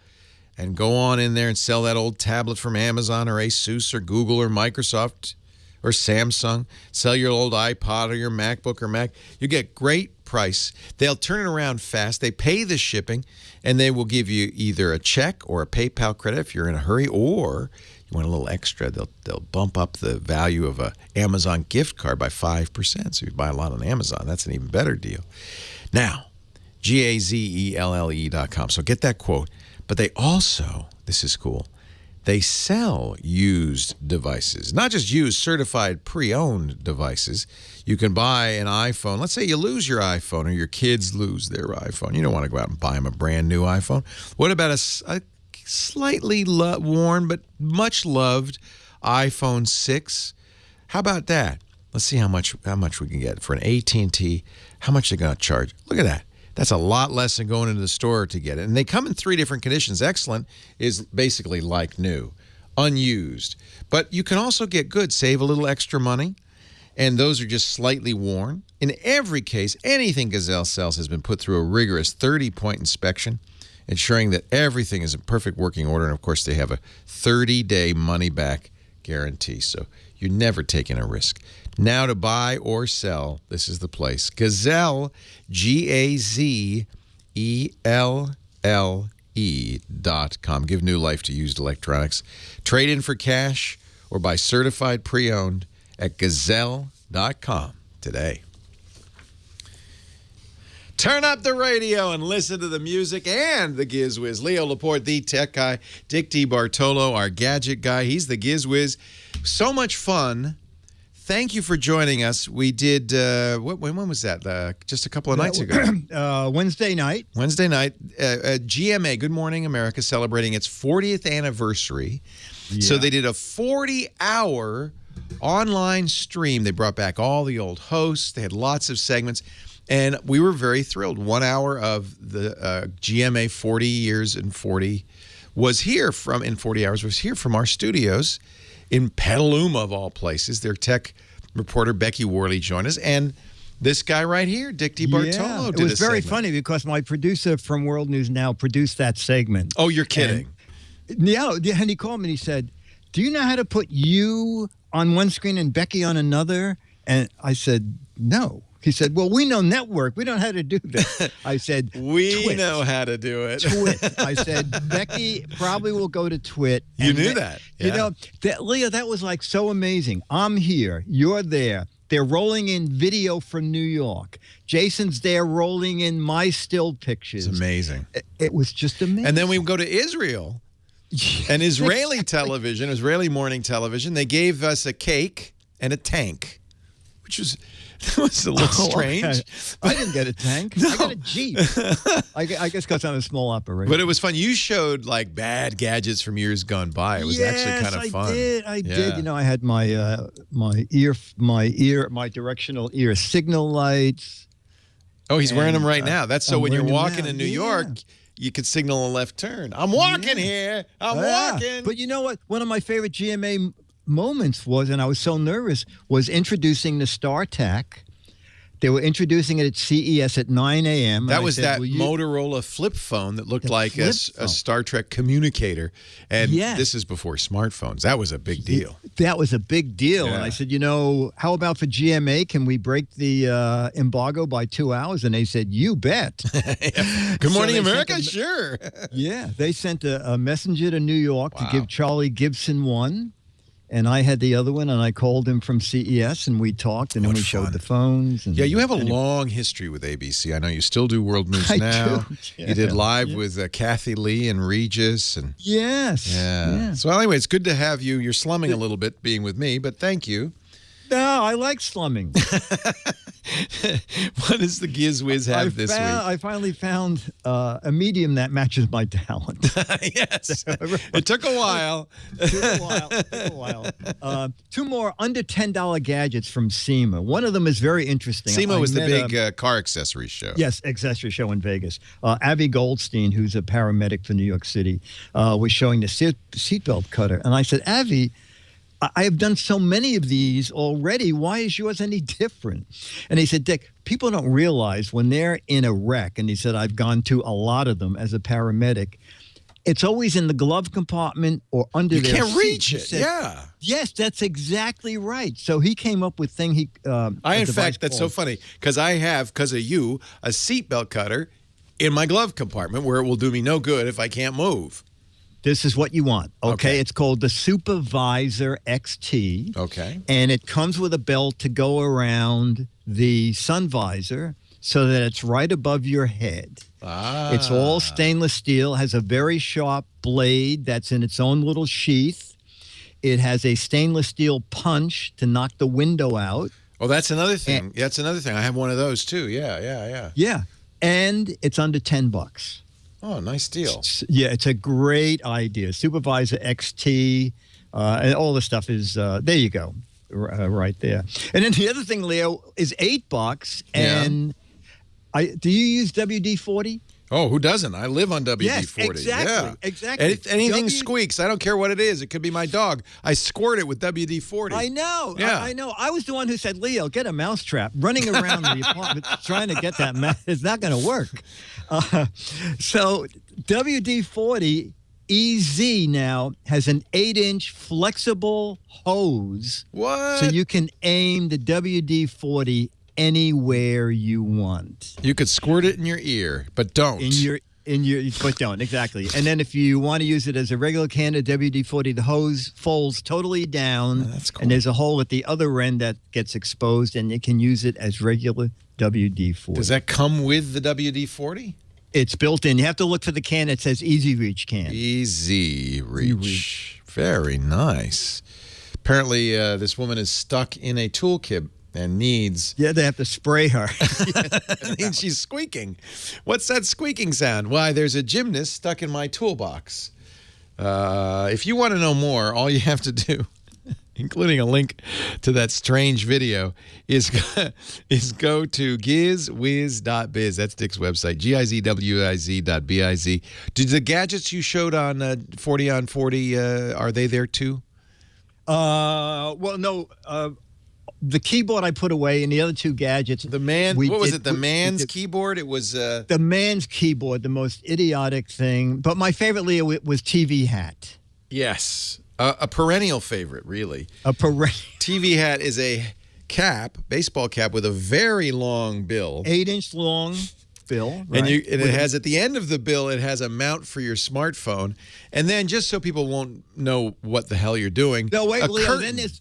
And go on in there and sell that old tablet from Amazon or Asus or Google or Microsoft or Samsung. Sell your old iPod or your MacBook or Mac. You get great price. They'll turn it around fast. They pay the shipping, and they will give you either a check or a PayPal credit if you're in a hurry, or you want a little extra. They'll bump up the value of a Amazon gift card by 5%. So if you buy a lot on Amazon, that's an even better deal. Now, GAZELLE.com. So get that quote. But they also, this is cool, they sell used devices, not just used, certified pre-owned devices. You can buy an iPhone. Let's say you lose your iPhone, or your kids lose their iPhone. You don't want to go out and buy them a brand new iPhone. What about a slightly worn but much loved iPhone 6? How about that? Let's see how much we can get for an AT&T. How much they're going to charge? Look at that. That's a lot less than going into the store to get it. And they come in 3 different conditions. Excellent is basically like new, unused. But you can also get good, save a little extra money, and those are just slightly worn. In every case, anything Gazelle sells has been put through a rigorous 30-point inspection, ensuring that everything is in perfect working order. And, of course, they have a 30-day money-back guarantee, so you're never taking a risk. Now to buy or sell, this is the place. Gazelle, GAZELLE.com. Give new life to used electronics. Trade in for cash or buy certified pre-owned at Gazelle.com today. Turn up the radio and listen to the music and the Gizwiz. Leo Laporte, the tech guy. Dick DeBartolo, our gadget guy. He's the Gizwiz. So much fun. Thank you for joining us. We did, when was that? Just a couple of nights ago. Wednesday night. Wednesday night. GMA, Good Morning America, celebrating its 40th anniversary. Yeah. So they did a 40-hour online stream. They brought back all the old hosts. They had lots of segments. And we were very thrilled. 1 hour of the GMA 40 years and 40 was here from, in 40 hours, was here from our studios in Petaluma, of all places. Their tech reporter, Becky Worley, joined us. And this guy right here, Dick DeBartolo, did it was very funny because my producer from World News Now produced that segment. Oh, you're kidding. And he called me and he said, do you know how to put you on one screen and Becky on another? And I said, no. He said, well, we know network. We don't know how to do that. I said, we Twit. know how to do it. Twit. I said, Becky probably will go to Twit. You knew that. Yeah. You know, Leah, that was like so amazing. I'm here. You're there. They're rolling in video from New York. Jason's there rolling in my still pictures. It's amazing. It was just amazing. And then we go to Israel. And Israeli television, Israeli morning television, they gave us a cake and a tank, which was... It was a little strange. Okay. I didn't get a tank. No. I got a Jeep. I guess because I'm a small operation. But it was fun. You showed like bad gadgets from years gone by. It was actually kind of fun. I did. You know, I had my directional ear signal lights. Oh, he's wearing them right now. That's so when you're walking in New York, you could signal a left turn. I'm walking here. I'm walking. But you know what? One of my favorite GMA moments was, and I was so nervous, was introducing the StarTAC. They were introducing it at CES at 9 a.m. That was that Motorola flip phone that looked like a Star Trek communicator. And this is before smartphones. That was a big deal. That was a big deal. Yeah. And I said, you know, how about for GMA? Can we break the embargo by 2 hours? And they said, you bet. Good Morning America? Sure. Yeah. They sent a messenger to New York to give Charlie Gibson one. And I had the other one, and I called him from CES, and we talked, and then we showed the phones. And, yeah, you have a long history with ABC. I know you still do World News Now. Yeah. You did live with Kathy Lee and Regis. And Yes. Yeah. So anyway, it's good to have you. You're slumming a little bit being with me, but thank you. No, I like slumming. What does the Gizwiz have this week? I finally found a medium that matches my talent. Yes. It took a while. Two more under $10 gadgets from SEMA. One of them is very interesting. SEMA was the big car accessory show. Yes, accessory show in Vegas. Avi Goldstein, who's a paramedic for New York City, was showing the seatbelt cutter. And I said, Avi, I have done so many of these already. Why is yours any different? And he said, Dick, people don't realize when they're in a wreck, and he said, I've gone to a lot of them as a paramedic, it's always in the glove compartment or under their seat. You can't reach it, yeah. Yes, that's exactly right. So he came up with thing that's so funny, because I have, because of you, a seatbelt cutter in my glove compartment where it will do me no good if I can't move. This is what you want, okay? It's called the Supervisor XT. Okay. And it comes with a belt to go around the sun visor so that it's right above your head. It's all stainless steel, has a very sharp blade that's in its own little sheath. It has a stainless steel punch to knock the window out. Oh, that's another thing. That's another thing. I have one of those too. Yeah. Yeah. And it's under $10. Oh, nice deal. Yeah, it's a great idea. Supervisor XT, and all the stuff is, there you go. right there. And then the other thing, Leo, is $8. And do you use WD-40? Oh, who doesn't? I live on WD-40. Yes, exactly. Yeah. Exactly. Anything squeaks, I don't care what it is. It could be my dog. I squirt it with WD-40. I know. Yeah. I know. I was the one who said, Leo, get a mousetrap. Running around the apartment trying to get that mouse is not going to work. So WD-40 EZ now has an 8-inch flexible hose. What? So you can aim the WD-40 anywhere you want. You could squirt it in your ear, but don't. But don't, exactly. And then if you want to use it as a regular can of WD-40, the hose folds totally down. That's cool. And there's a hole at the other end that gets exposed, and you can use it as regular WD-40. Does that come with the WD-40? It's built in. You have to look for the can that says Easy Reach can. Easy Reach. Very nice. Apparently, this woman is stuck in a toolkit and needs... Yeah, they have to spray her. And she's squeaking. What's that squeaking sound? Why, there's a gymnast stuck in my toolbox. If you want to know more, all you have to do, including a link to that strange video, is go to gizwiz.biz. That's Dick's website, gizwiz.biz. Did the gadgets you showed on 40 on 40, are they there too? Well, no. The keyboard I put away, and the other two gadgets. The man's keyboard? It was the man's keyboard, the most idiotic thing. But my favorite, Leo, was TV hat. Yes, a perennial favorite, really. A perennial TV hat is a cap, baseball cap with a very long bill, 8-inch long bill, right. and it has at the end of the bill, it has a mount for your smartphone, and then just so people won't know what the hell you're doing. No, wait, Leo. Curtain. Then there's.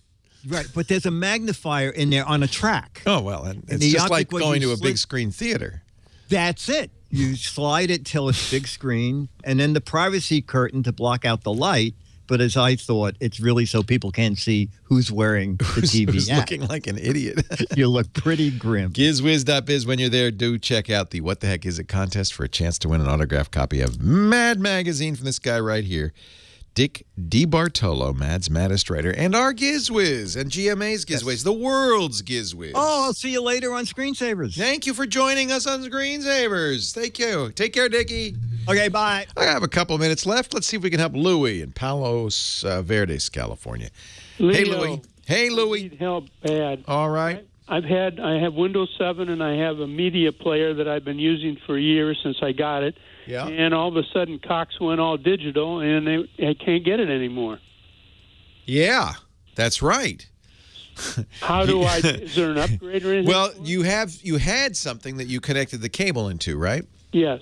Right, but there's a magnifier in there on a track. Oh, well, it's just like going to a big screen theater. That's it. You slide it till it's big screen, and then the privacy curtain to block out the light. But as I thought, it's really so people can't see who's wearing the TV Who's app. looking like an idiot. You look pretty grim. Gizwiz.biz. When you're there, do check out the What the Heck Is It contest for a chance to win an autographed copy of Mad Magazine from this guy right here. Dick DeBartolo, Mad's maddest writer, and our Gizwiz, and GMA's Gizwiz, the world's Gizwiz. Oh, I'll see you later on Screensavers. Thank you for joining us on Screensavers. Thank you. Take care, Dickie. Okay, bye. I have a couple minutes left. Let's see if we can help Louie in Palos Verdes, California. Leo, hey, Louie. Hey, Louie. Need help bad. All right. I have Windows 7 and I have a media player that I've been using for years since I got it. Yeah. And all of a sudden, Cox went all digital, and I can't get it anymore. Yeah, that's right. How do I? Is there an upgrade or anything? Well, you had something that you connected the cable into, right? Yes.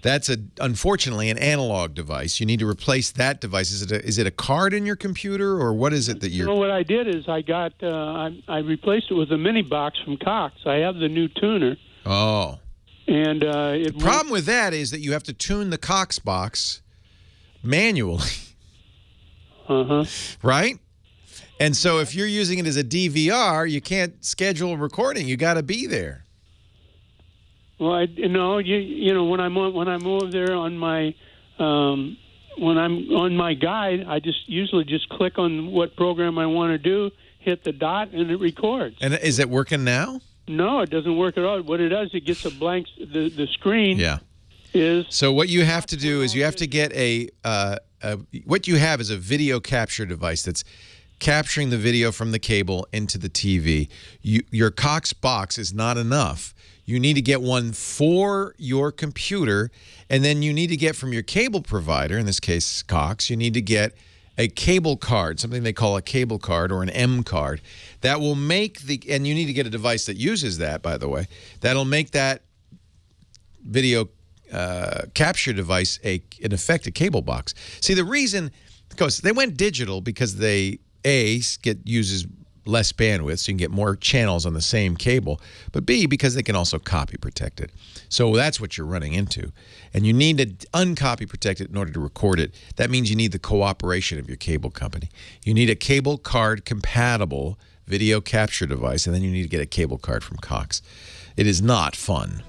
That's unfortunately an analog device. You need to replace that device. Is it a card in your computer, or what is it that you're? You know, what I did is I got I replaced it with a mini box from Cox. I have the new tuner. Oh. And the problem with that is that you have to tune the Cox box manually. Right? And so if you're using it as a DVR, you can't schedule a recording. You got to be there. Well, you know when I'm over there on my when I'm on my guide, I usually just click on what program I want to do, hit the dot, and it records. And is it working now? No, it doesn't work at all. What it does, it gets a blank. The screen. Yeah. Is so what you have to do is you have to get what you have is a video capture device that's capturing the video from the cable into the TV. Your Cox box is not enough. You need to get one for your computer, and then you need to get from your cable provider, in this case Cox, you need to get a cable card, something they call a cable card or an M card, that will make and you need to get a device that uses that, by the way, that'll make that video capture device in effect a cable box. See, the reason, because they went digital because they uses less bandwidth, so you can get more channels on the same cable, but B, because they can also copy protect it. So that's what you're running into. And you need to uncopy protect it in order to record it. That means you need the cooperation of your cable company. You need a cable card compatible video capture device, and then you need to get a cable card from Cox. It is not fun.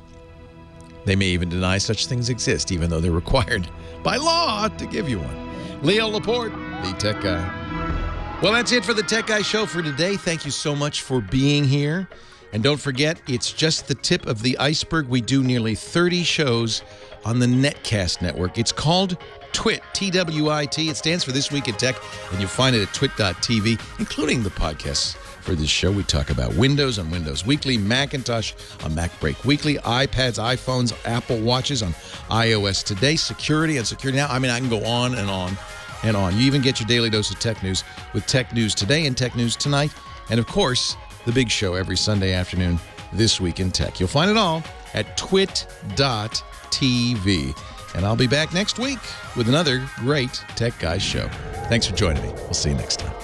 They may even deny such things exist, even though they're required by law to give you one. Leo Laporte, the Tech Guy. Well, that's it for the Tech Guy Show for today. Thank you so much for being here. And don't forget, it's just the tip of the iceberg. We do nearly 30 shows on the Netcast network. It's called TWIT, T-W-I-T. It stands for This Week in Tech, and you'll find it at twit.tv, including the podcasts for this show. We talk about Windows on Windows Weekly, Macintosh on Mac Break Weekly, iPads, iPhones, Apple Watches on iOS Today, security on Security Now. I mean, I can go on and on and on. You even get your daily dose of tech news with Tech News Today and Tech News Tonight. And, of course, the big show every Sunday afternoon, This Week in Tech. You'll find it all at twit.tv. And I'll be back next week with another great Tech Guys show. Thanks for joining me. We'll see you next time.